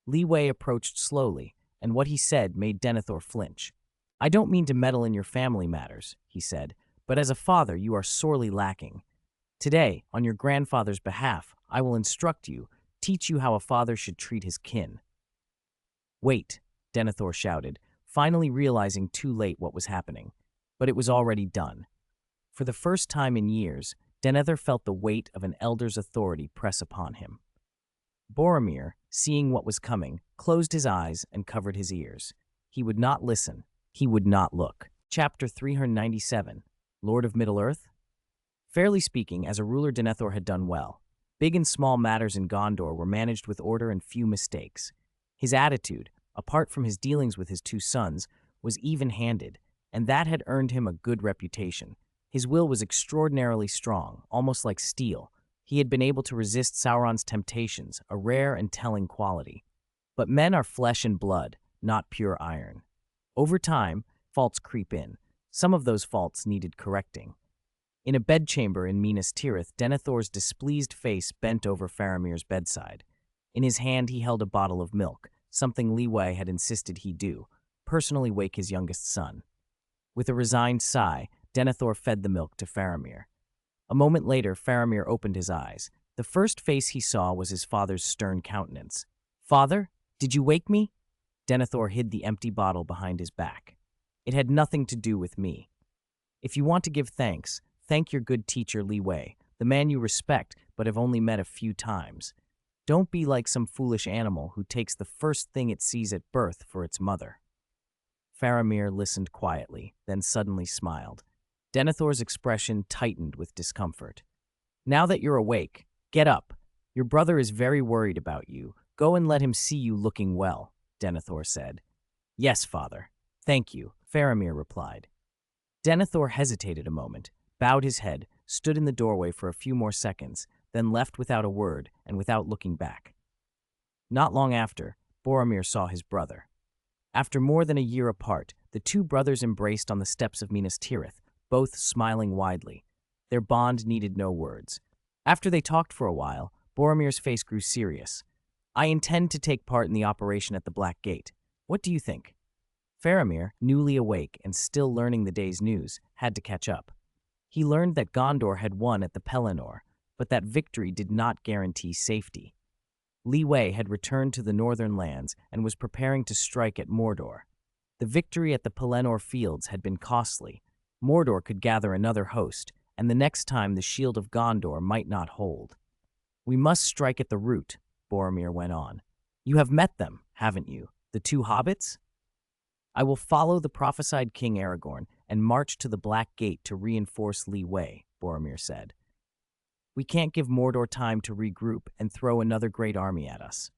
Speaker 1: Li Wei approached slowly, and what he said made Denethor flinch. "I don't mean to meddle in your family matters," he said, "but as a father you are sorely lacking. Today, on your grandfather's behalf, I will instruct you, teach you how a father should treat his kin." "Wait," Denethor shouted, finally realizing too late what was happening. But it was already done. For the first time in years, Denethor felt the weight of an elder's authority press upon him. Boromir, seeing what was coming, closed his eyes and covered his ears. He would not listen. He would not look. Chapter 397, Lord of Middle-earth? Fairly speaking, as a ruler, Denethor had done well. Big and small matters in Gondor were managed with order and few mistakes. His attitude, apart from his dealings with his two sons, was even-handed, and that had earned him a good reputation. His will was extraordinarily strong, almost like steel. He had been able to resist Sauron's temptations, a rare and telling quality. But men are flesh and blood, not pure iron. Over time, faults creep in. Some of those faults needed correcting. In a bedchamber in Minas Tirith, Denethor's displeased face bent over Faramir's bedside. In his hand he held a bottle of milk, something Li Wei had insisted he do, personally wake his youngest son. With a resigned sigh, Denethor fed the milk to Faramir. A moment later, Faramir opened his eyes. The first face he saw was his father's stern countenance. "Father, did you wake me?" Denethor hid the empty bottle behind his back. "It had nothing to do with me. If you want to give thanks, thank your good teacher Li Wei, the man you respect but have only met a few times. Don't be like some foolish animal who takes the first thing it sees at birth for its mother." Faramir listened quietly, then suddenly smiled. Denethor's expression tightened with discomfort. "Now that you're awake, get up. Your brother is very worried about you. Go and let him see you looking well," Denethor said. "Yes, father. Thank you," Faramir replied. Denethor hesitated a moment, bowed his head, stood in the doorway for a few more seconds, then left without a word and without looking back. Not long after, Boromir saw his brother. After more than a year apart, the two brothers embraced on the steps of Minas Tirith, both smiling widely. Their bond needed no words. After they talked for a while, Boromir's face grew serious. "I intend to take part in the operation at the Black Gate. What do you think?" Faramir, newly awake and still learning the day's news, had to catch up. He learned that Gondor had won at the Pelennor, but that victory did not guarantee safety. Li Wei had returned to the northern lands and was preparing to strike at Mordor. The victory at the Pelennor fields had been costly. Mordor could gather another host, and the next time the Shield of Gondor might not hold. "We must strike at the root," Boromir went on. "You have met them, haven't you? The two hobbits?" "I will follow the prophesied King Aragorn and march to the Black Gate to reinforce Li Wei," Boromir said. "We can't give Mordor time to regroup and throw another great army at us."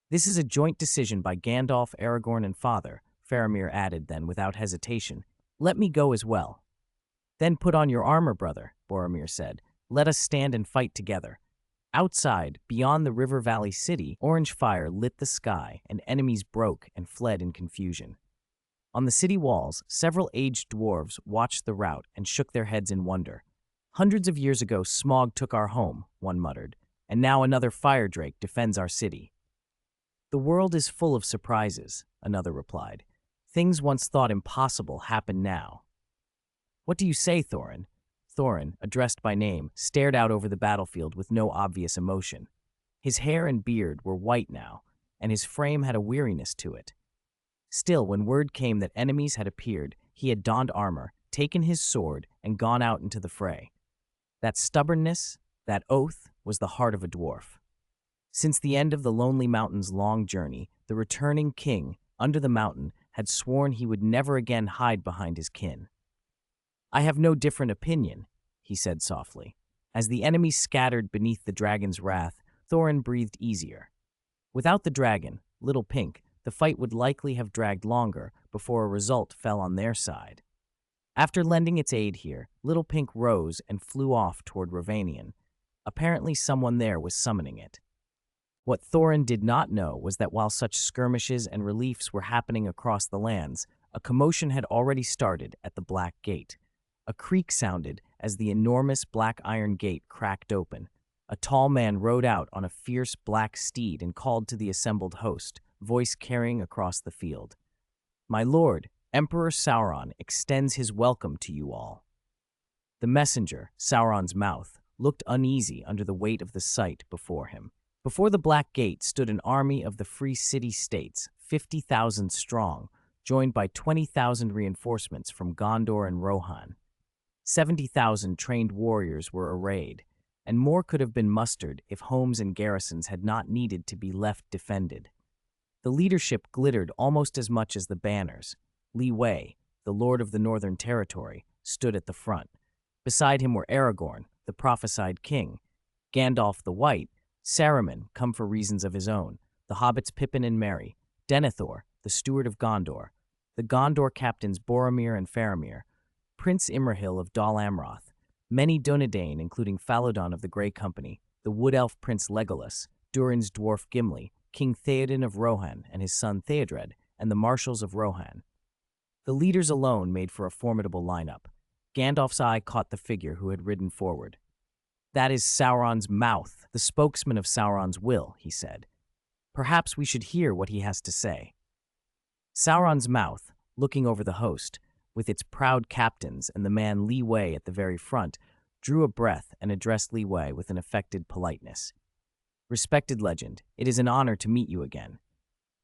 Speaker 1: "This is a joint decision by Gandalf, Aragorn, and Father," Faramir added then without hesitation. "Let me go as well." "Then put on your armor, brother," Boromir said. "Let us stand and fight together." Outside, beyond the river valley city, orange fire lit the sky, and enemies broke and fled in confusion. On the city walls, several aged dwarves watched the rout and shook their heads in wonder. "Hundreds of years ago, Smaug took our home," one muttered, "and now another fire drake defends our city." "The world is full of surprises," another replied. "Things once thought impossible happen now." "What do you say, Thorin?" Thorin, addressed by name, stared out over the battlefield with no obvious emotion. His hair and beard were white now, and his frame had a weariness to it. Still, when word came that enemies had appeared, he had donned armor, taken his sword, and gone out into the fray. That stubbornness, that oath, was the heart of a dwarf. Since the end of the Lonely Mountain's long journey, the returning king, under the mountain, had sworn he would never again hide behind his kin. "I have no different opinion," he said softly. As the enemy scattered beneath the dragon's wrath, Thorin breathed easier. Without the dragon, Little Pink, the fight would likely have dragged longer before a result fell on their side. After lending its aid here, Little Pink rose and flew off toward Ravanian. Apparently someone there was summoning it. What Thorin did not know was that while such skirmishes and reliefs were happening across the lands, a commotion had already started at the Black Gate. A creak sounded as the enormous black iron gate cracked open. A tall man rode out on a fierce black steed and called to the assembled host, voice carrying across the field. "My lord, Emperor Sauron extends his welcome to you all." The messenger, Sauron's mouth, looked uneasy under the weight of the sight before him. Before the Black Gate stood an army of the Free City-States, 50,000 strong, joined by 20,000 reinforcements from Gondor and Rohan. 70,000 trained warriors were arrayed, and more could have been mustered if homes and garrisons had not needed to be left defended. The leadership glittered almost as much as the banners. Li Wei, the Lord of the Northern Territory, stood at the front. Beside him were Aragorn, the prophesied king, Gandalf the White, Saruman, come for reasons of his own, the hobbits Pippin and Merry, Denethor, the steward of Gondor, the Gondor captains Boromir and Faramir, Prince Imrahil of Dol Amroth, many Dunedain including Falodon of the Grey Company, the wood elf Prince Legolas, Durin's dwarf Gimli, King Theoden of Rohan and his son Theodred, and the marshals of Rohan. The leaders alone made for a formidable lineup. Gandalf's eye caught the figure who had ridden forward. "That is Sauron's mouth, the spokesman of Sauron's will," he said. "Perhaps we should hear what he has to say." Sauron's mouth, looking over the host, with its proud captains and the man Li Wei at the very front, drew a breath and addressed Li Wei with an affected politeness. "Respected legend, it is an honor to meet you again."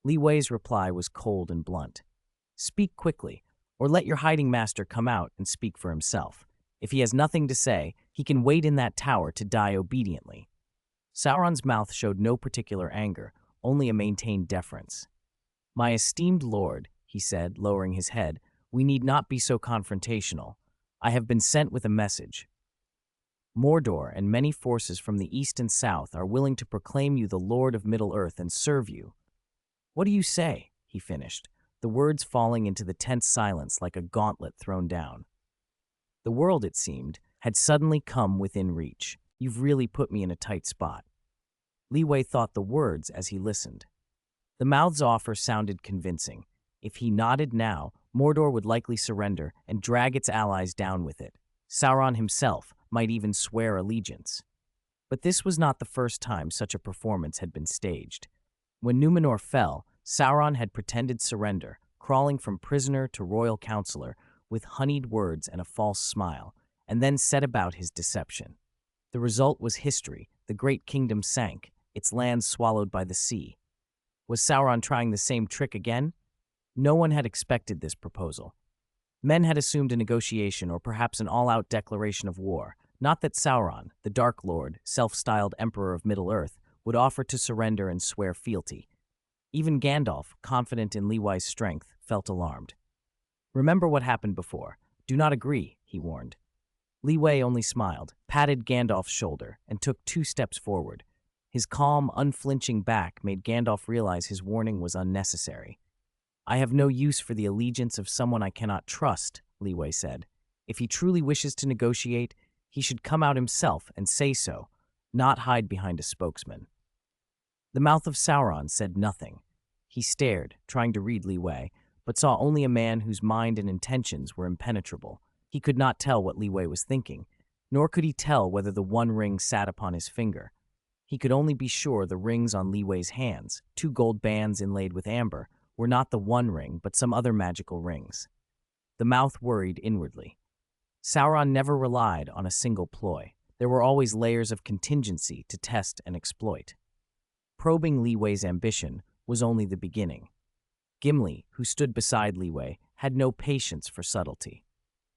Speaker 1: Li Wei's reply was cold and blunt. "Speak quickly, or let your hiding master come out and speak for himself. If he has nothing to say, he can wait in that tower to die obediently." Sauron's mouth showed no particular anger, only a maintained deference. "My esteemed lord," he said, lowering his head, "we need not be so confrontational. I have been sent with a message. Mordor and many forces from the east and south are willing to proclaim you the Lord of Middle-earth and serve you." "What do you say?" he finished, the words falling into the tense silence like a gauntlet thrown down. The world, it seemed, had suddenly come within reach. "You've really put me in a tight spot." Li Wei thought the words as he listened. The mouth's offer sounded convincing. If he nodded now, Mordor would likely surrender and drag its allies down with it. Sauron himself might even swear allegiance. But this was not the first time such a performance had been staged. When Numenor fell, Sauron had pretended surrender, crawling from prisoner to royal counselor with honeyed words and a false smile, and then set about his deception. The result was history. The great kingdom sank, its lands swallowed by the sea. Was Sauron trying the same trick again? No one had expected this proposal. Men had assumed a negotiation or perhaps an all-out declaration of war, not that Sauron, the Dark Lord, self-styled Emperor of Middle-earth, would offer to surrender and swear fealty. Even Gandalf, confident in Li Wei's strength, felt alarmed. "Remember what happened before. Do not agree," he warned. Li Wei only smiled, patted Gandalf's shoulder, and took 2 steps forward. His calm, unflinching back made Gandalf realize his warning was unnecessary. "I have no use for the allegiance of someone I cannot trust," Li Wei said. "If he truly wishes to negotiate, he should come out himself and say so, not hide behind a spokesman." The mouth of Sauron said nothing. He stared, trying to read Li Wei, but saw only a man whose mind and intentions were impenetrable. He could not tell what Li Wei was thinking, nor could he tell whether the one ring sat upon his finger. He could only be sure the rings on Li Wei's hands, 2 gold bands inlaid with amber, were not the one ring but some other magical rings. The mouth worried inwardly. Sauron never relied on a single ploy. There were always layers of contingency to test and exploit. Probing Li Wei's ambition was only the beginning. Gimli, who stood beside Li Wei, had no patience for subtlety.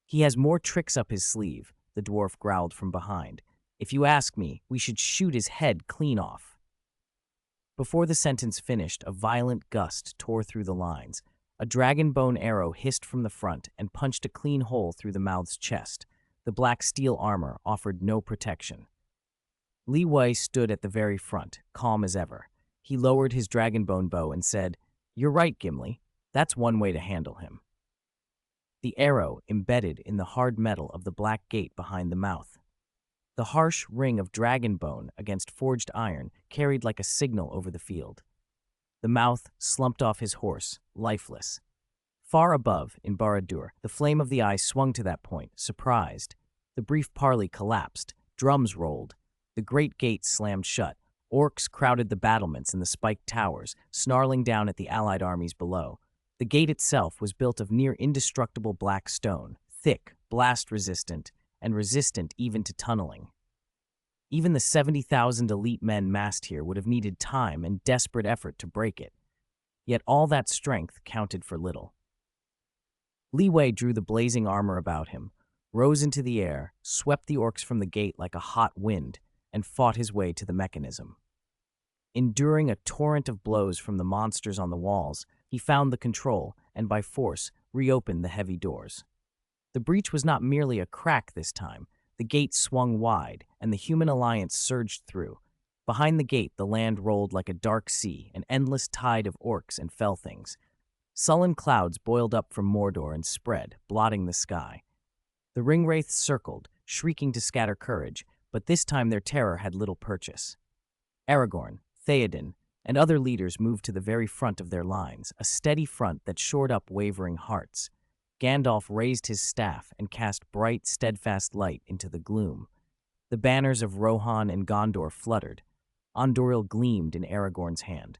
Speaker 1: "He has more tricks up his sleeve," the dwarf growled from behind. "If you ask me, we should shoot his head clean off." Before the sentence finished, a violent gust tore through the lines. A dragon bone arrow hissed from the front and punched a clean hole through the mouth's chest. The black steel armor offered no protection. Li Wei stood at the very front, calm as ever. He lowered his dragonbone bow and said, "You're right, Gimli. That's one way to handle him." The arrow embedded in the hard metal of the black gate behind the mouth. The harsh ring of dragon bone against forged iron carried like a signal over the field. The mouth slumped off his horse, lifeless. Far above, in Barad-dûr, the flame of the eye swung to that point, surprised. The brief parley collapsed, drums rolled. The great gate slammed shut. Orcs crowded the battlements and the spiked towers, snarling down at the allied armies below. The gate itself was built of near indestructible black stone, thick, blast-resistant, and resistant even to tunneling. Even the 70,000 elite men massed here would have needed time and desperate effort to break it. Yet all that strength counted for little. Li Wei drew the blazing armor about him, rose into the air, swept the orcs from the gate like a hot wind, and fought his way to the mechanism. Enduring a torrent of blows from the monsters on the walls, he found the control and by force reopened the heavy doors. The breach was not merely a crack this time. The gate swung wide, and the human alliance surged through. Behind the gate, the land rolled like a dark sea, an endless tide of orcs and fell things. Sullen clouds boiled up from Mordor and spread, blotting the sky. The ringwraiths circled, shrieking to scatter courage, but this time their terror had little purchase. Aragorn, Theoden, and other leaders moved to the very front of their lines, a steady front that shored up wavering hearts. Gandalf raised his staff and cast bright, steadfast light into the gloom. The banners of Rohan and Gondor fluttered. Andoril gleamed in Aragorn's hand.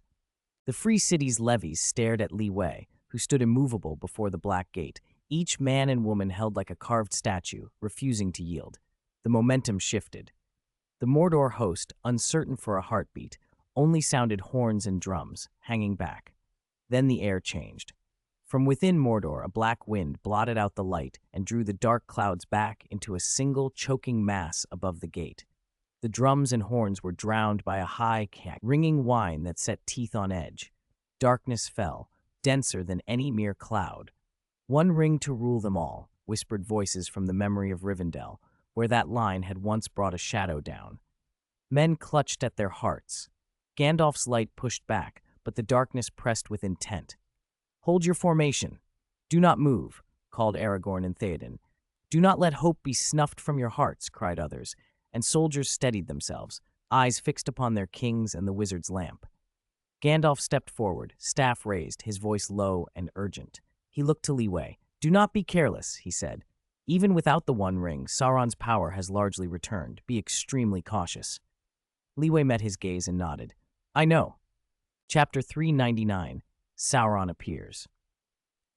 Speaker 1: The Free City's levies stared at Li Wei, who stood immovable before the black gate. Each man and woman held like a carved statue, refusing to yield. The momentum shifted. The Mordor host, uncertain for a heartbeat, only sounded horns and drums, hanging back. Then the air changed. From within Mordor, a black wind blotted out the light and drew the dark clouds back into a single choking mass above the gate. The drums and horns were drowned by a high, ringing whine that set teeth on edge. Darkness fell, denser than any mere cloud. "One ring to rule them all," whispered voices from the memory of Rivendell, where that line had once brought a shadow down. Men clutched at their hearts. Gandalf's light pushed back, but the darkness pressed with intent. "Hold your formation. Do not move," called Aragorn and Theoden. "Do not let hope be snuffed from your hearts," cried others, and soldiers steadied themselves, eyes fixed upon their kings and the wizard's lamp. Gandalf stepped forward, staff raised, his voice low and urgent. He looked to Li Wei. "Do not be careless," he said. "Even without the One Ring, Sauron's power has largely returned. Be extremely cautious." Li Wei met his gaze and nodded. "I know." Chapter 399. Sauron appears.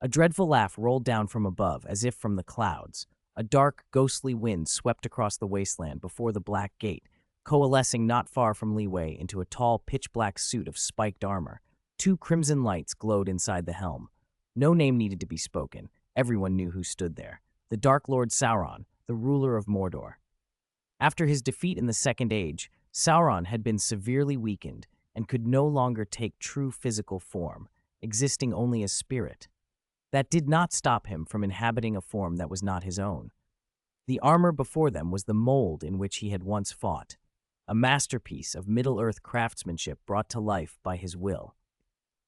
Speaker 1: A dreadful laugh rolled down from above, as if from the clouds. A dark, ghostly wind swept across the wasteland before the black gate, coalescing not far from Li Wei into a tall, pitch-black suit of spiked armor. 2 crimson lights glowed inside the helm. No name needed to be spoken. Everyone knew who stood there. The Dark Lord Sauron, the ruler of Mordor. After his defeat in the Second Age, Sauron had been severely weakened and could no longer take true physical form, existing only as spirit. That did not stop him from inhabiting a form that was not his own. The armor before them was the mold in which he had once fought, a masterpiece of Middle-earth craftsmanship brought to life by his will.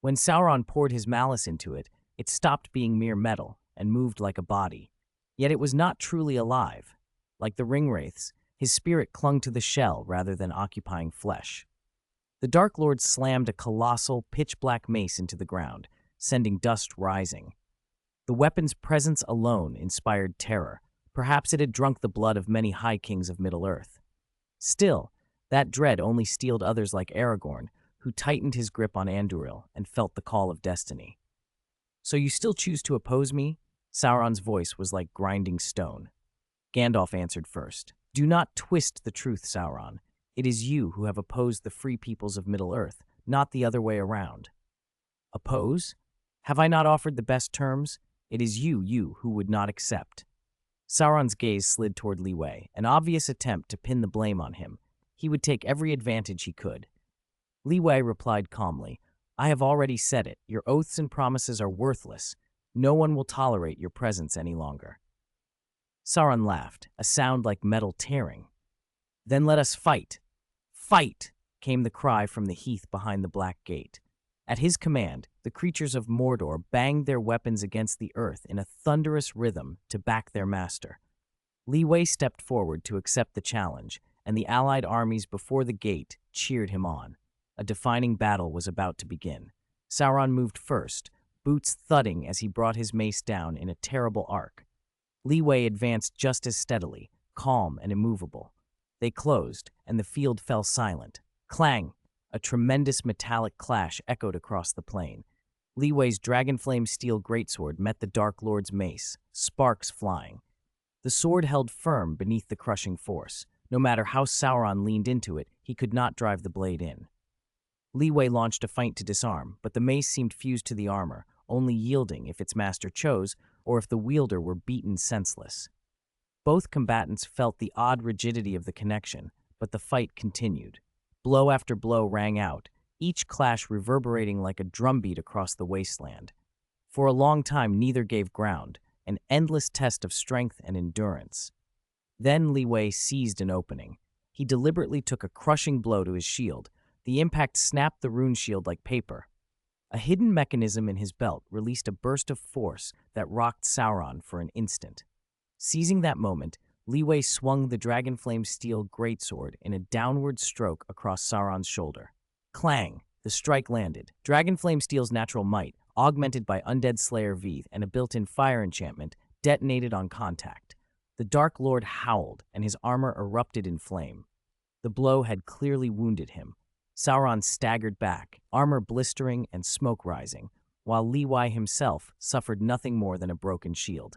Speaker 1: When Sauron poured his malice into it, it stopped being mere metal and moved like a body. Yet it was not truly alive. Like the ringwraiths, his spirit clung to the shell rather than occupying flesh. The Dark Lord slammed a colossal, pitch-black mace into the ground, sending dust rising. The weapon's presence alone inspired terror. Perhaps it had drunk the blood of many High Kings of Middle-earth. Still, that dread only steeled others like Aragorn, who tightened his grip on Andúril and felt the call of destiny. "So you still choose to oppose me?" Sauron's voice was like grinding stone. Gandalf answered first. "Do not twist the truth, Sauron. It is you who have opposed the free peoples of Middle-earth, not the other way around." "Oppose? Have I not offered the best terms? It is you who would not accept." Sauron's gaze slid toward Li Wei, an obvious attempt to pin the blame on him. He would take every advantage he could. Li Wei replied calmly, I have already said it. Your oaths and promises are worthless. No one will tolerate your presence any longer." Sauron laughed, a sound like metal tearing. "Then let us fight." "Fight!" came the cry from the heath behind the Black Gate. At his command, the creatures of Mordor banged their weapons against the earth in a thunderous rhythm to back their master. Leeway stepped forward to accept the challenge, and the allied armies before the gate cheered him on. A defining battle was about to begin. Sauron moved first, boots thudding as he brought his mace down in a terrible arc. Leeway advanced just as steadily, calm and immovable. They closed, and the field fell silent. Clang! A tremendous metallic clash echoed across the plain. Leeway's dragonflame steel greatsword met the Dark Lord's mace, sparks flying. The sword held firm beneath the crushing force. No matter how Sauron leaned into it, he could not drive the blade in. Leeway launched a feint to disarm, but the mace seemed fused to the armor, only yielding if its master chose or if the wielder were beaten senseless. Both combatants felt the odd rigidity of the connection, but the fight continued. Blow after blow rang out, each clash reverberating like a drumbeat across the wasteland. For a long time, neither gave ground, an endless test of strength and endurance. Then Leeway seized an opening. He deliberately took a crushing blow to his shield. The impact snapped the rune shield like paper. A hidden mechanism in his belt released a burst of force that rocked Sauron for an instant. Seizing that moment, Leeway swung the dragonflame steel greatsword in a downward stroke across Sauron's shoulder. Clang! The strike landed. Dragonflame steel's natural might, augmented by Undead Slayer Veeth and a built-in fire enchantment, detonated on contact. The Dark Lord howled, and his armor erupted in flame. The blow had clearly wounded him. Sauron staggered back, armor blistering and smoke rising, while Leeway himself suffered nothing more than a broken shield.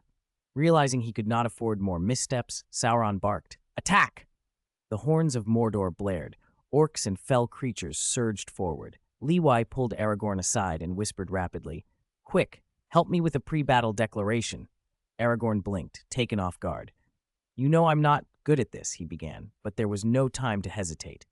Speaker 1: Realizing he could not afford more missteps, Sauron barked, "Attack!" The horns of Mordor blared. Orcs and fell creatures surged forward. Leeway pulled Aragorn aside and whispered rapidly, "Quick, help me with a pre-battle declaration." Aragorn blinked, taken off guard. "You know I'm not good at this," he began, but there was no time to hesitate.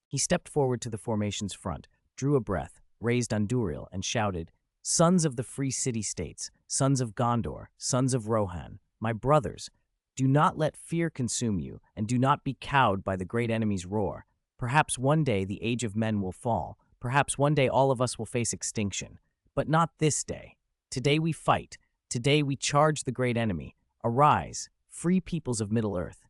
Speaker 1: He stepped forward to the formation's front, drew a breath, raised Andúril, and shouted, "Sons of the free city-states, sons of Gondor, sons of Rohan, my brothers, do not let fear consume you, and do not be cowed by the great enemy's roar. Perhaps one day the age of men will fall. Perhaps one day all of us will face extinction. But not this day. Today we fight. Today we charge the great enemy. Arise, free peoples of Middle-earth."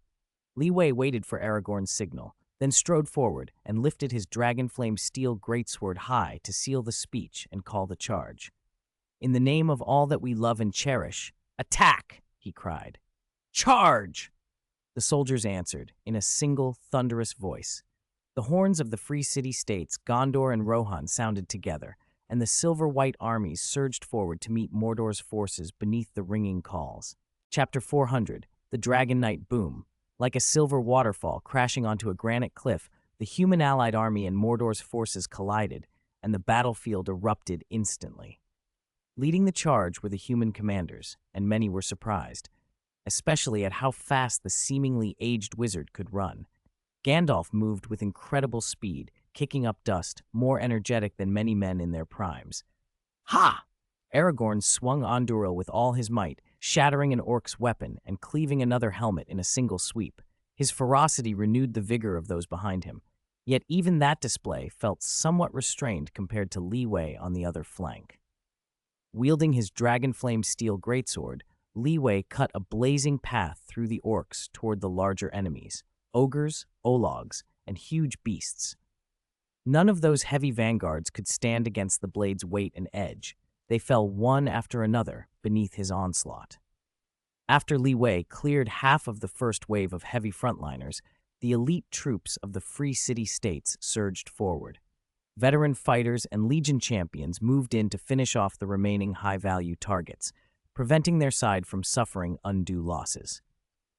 Speaker 1: Leeway waited for Aragorn's signal, then strode forward and lifted his dragonflame steel greatsword high to seal the speech and call the charge. "In the name of all that we love and cherish, attack!" he cried. "Charge!" The soldiers answered, in a single, thunderous voice. The horns of the free city-states, Gondor and Rohan, sounded together, and the silver-white armies surged forward to meet Mordor's forces beneath the ringing calls. Chapter 400, The Dragon Knight Boom. Like a silver waterfall crashing onto a granite cliff, the human allied army and Mordor's forces collided, and the battlefield erupted instantly. Leading the charge were the human commanders, and many were surprised, especially at how fast the seemingly aged wizard could run. Gandalf moved with incredible speed, kicking up dust, more energetic than many men in their primes. Ha! Aragorn swung Andúril with all his might, shattering an orc's weapon and cleaving another helmet in a single sweep. His ferocity renewed the vigor of those behind him. Yet even that display felt somewhat restrained compared to Leeway on the other flank. Wielding his dragonflame steel greatsword, Leeway cut a blazing path through the orcs toward the larger enemies, ogres, ologs, and huge beasts. None of those heavy vanguards could stand against the blade's weight and edge. They fell one after another beneath his onslaught. After Leeway cleared half of the first wave of heavy frontliners, the elite troops of the free city-states surged forward. Veteran fighters and legion champions moved in to finish off the remaining high-value targets, preventing their side from suffering undue losses.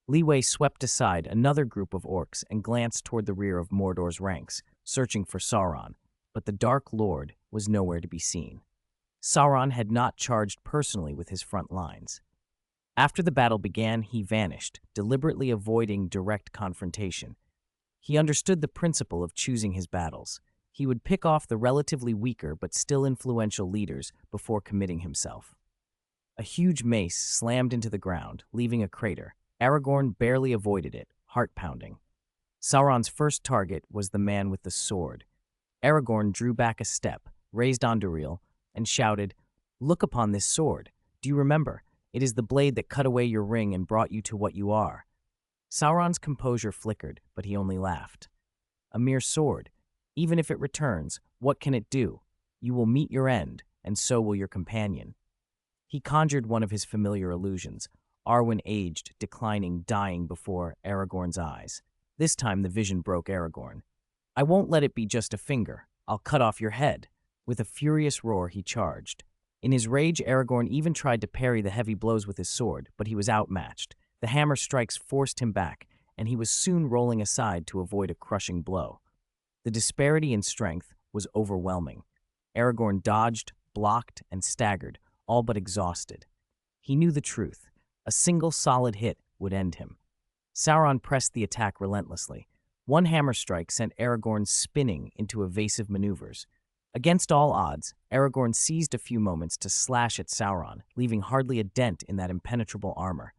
Speaker 1: Leeway swept aside another group of orcs and glanced toward the rear of Mordor's ranks, searching for Sauron, but the Dark Lord was nowhere to be seen. Sauron had not charged personally with his front lines. After the battle began, he vanished, deliberately avoiding direct confrontation. He understood the principle of choosing his battles. He would pick off the relatively weaker but still influential leaders before committing himself. A huge mace slammed into the ground, leaving a crater. Aragorn barely avoided it, heart-pounding. Sauron's first target was the man with the sword. Aragorn drew back a step, raised Anduril, and shouted, "Look upon this sword. Do you remember? It is the blade that cut away your ring and brought you to what you are." Sauron's composure flickered, but he only laughed. "A mere sword. Even if it returns, what can it do? You will meet your end, and so will your companion." He conjured one of his familiar illusions, Arwen aged, declining, dying before Aragorn's eyes. This time the vision broke Aragorn. "I won't let it be just a finger. I'll cut off your head." With a furious roar, he charged. In his rage, Aragorn even tried to parry the heavy blows with his sword, but he was outmatched. The hammer strikes forced him back, and he was soon rolling aside to avoid a crushing blow. The disparity in strength was overwhelming. Aragorn dodged, blocked, and staggered, all but exhausted. He knew the truth. A single solid hit would end him. Sauron pressed the attack relentlessly. One hammer strike sent Aragorn spinning into evasive maneuvers. Against all odds, Aragorn seized a few moments to slash at Sauron, leaving hardly a dent in that impenetrable armor.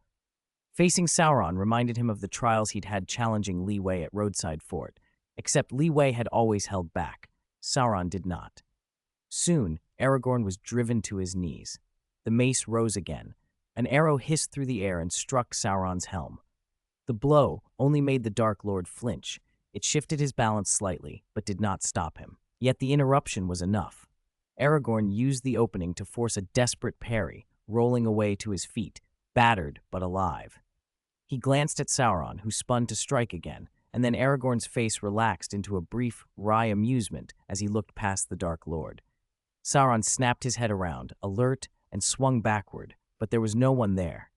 Speaker 1: Facing Sauron reminded him of the trials he'd had challenging Li Wei at Roadside Fort, except Li Wei had always held back. Sauron did not. Soon, Aragorn was driven to his knees. The mace rose again. An arrow hissed through the air and struck Sauron's helm. The blow only made the Dark Lord flinch. It shifted his balance slightly, but did not stop him. Yet the interruption was enough. Aragorn used the opening to force a desperate parry, rolling away to his feet, battered but alive. He glanced at Sauron, who spun to strike again, and then Aragorn's face relaxed into a brief, wry amusement as he looked past the Dark Lord. Sauron snapped his head around, alert, and swung backward, but there was no one there.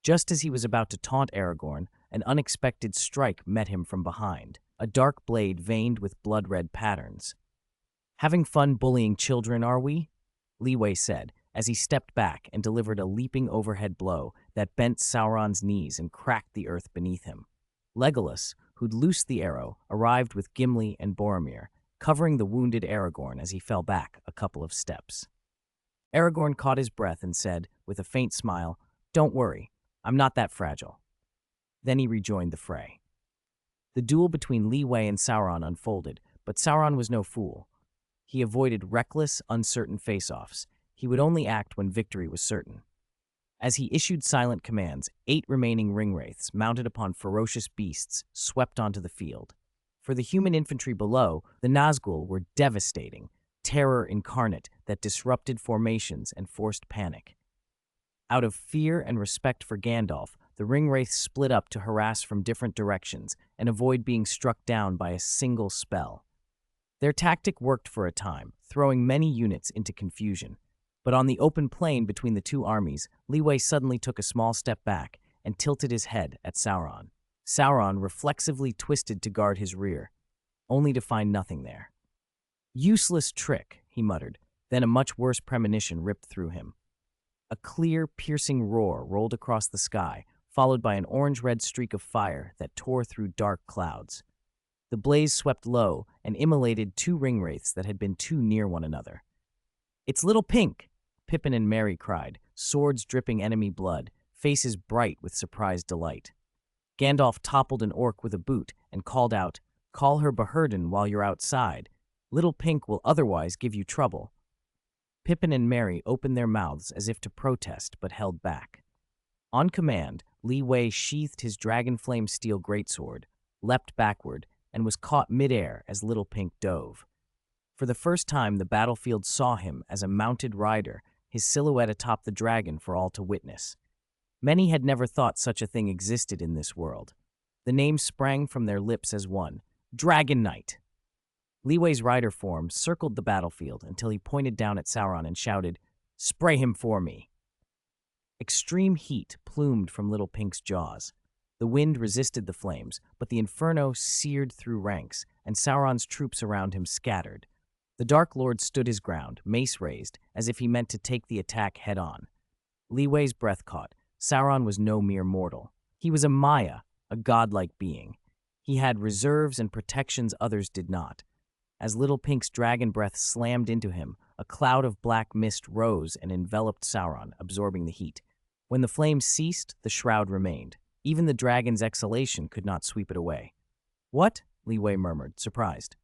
Speaker 1: Just as he was about to taunt Aragorn, an unexpected strike met him from behind, a dark blade veined with blood-red patterns. "Having fun bullying children, are we?" Li Wei said, as he stepped back and delivered a leaping overhead blow that bent Sauron's knees and cracked the earth beneath him. Legolas, who'd loosed the arrow, arrived with Gimli and Boromir, covering the wounded Aragorn as he fell back a couple of steps. Aragorn caught his breath and said, with a faint smile, "Don't worry, I'm not that fragile." Then he rejoined the fray. The duel between Li Wei and Sauron unfolded, but Sauron was no fool. He avoided reckless, uncertain face-offs. He would only act when victory was certain. As he issued silent commands, 8 remaining ringwraiths, mounted upon ferocious beasts, swept onto the field. For the human infantry below, the Nazgul were devastating, terror incarnate that disrupted formations and forced panic. Out of fear and respect for Gandalf, the ringwraiths split up to harass from different directions and avoid being struck down by a single spell. Their tactic worked for a time, throwing many units into confusion. But on the open plain between the two armies, Li Wei suddenly took a small step back and tilted his head at Sauron. Sauron reflexively twisted to guard his rear, only to find nothing there. "Useless trick," he muttered, then a much worse premonition ripped through him. A clear, piercing roar rolled across the sky, followed by an orange-red streak of fire that tore through dark clouds. The blaze swept low and immolated 2 ringwraiths that had been too near one another. "It's Little Pink!" Pippin and Merry cried, swords dripping enemy blood, faces bright with surprised delight. Gandalf toppled an orc with a boot and called out, "Call her Bahurdin while you're outside. Little Pink will otherwise give you trouble." Pippin and Merry opened their mouths as if to protest, but held back. On command, Li Wei sheathed his dragon-flame steel greatsword, leapt backward, and was caught midair as Little Pink dove. For the first time, the battlefield saw him as a mounted rider, his silhouette atop the dragon for all to witness. Many had never thought such a thing existed in this world. The name sprang from their lips as one, Dragon Knight. Li Wei's rider form circled the battlefield until he pointed down at Sauron and shouted, "Spray him for me." Extreme heat plumed from Little Pink's jaws. The wind resisted the flames, but the inferno seared through ranks, and Sauron's troops around him scattered. The Dark Lord stood his ground, mace raised, as if he meant to take the attack head-on. Li Wei's breath caught. Sauron was no mere mortal. He was a Maya, a godlike being. He had reserves and protections others did not. As Little Pink's dragon breath slammed into him, a cloud of black mist rose and enveloped Sauron, absorbing the heat. When the flames ceased, the shroud remained. Even the dragon's exhalation could not sweep it away. "What?" Li Wei murmured, surprised.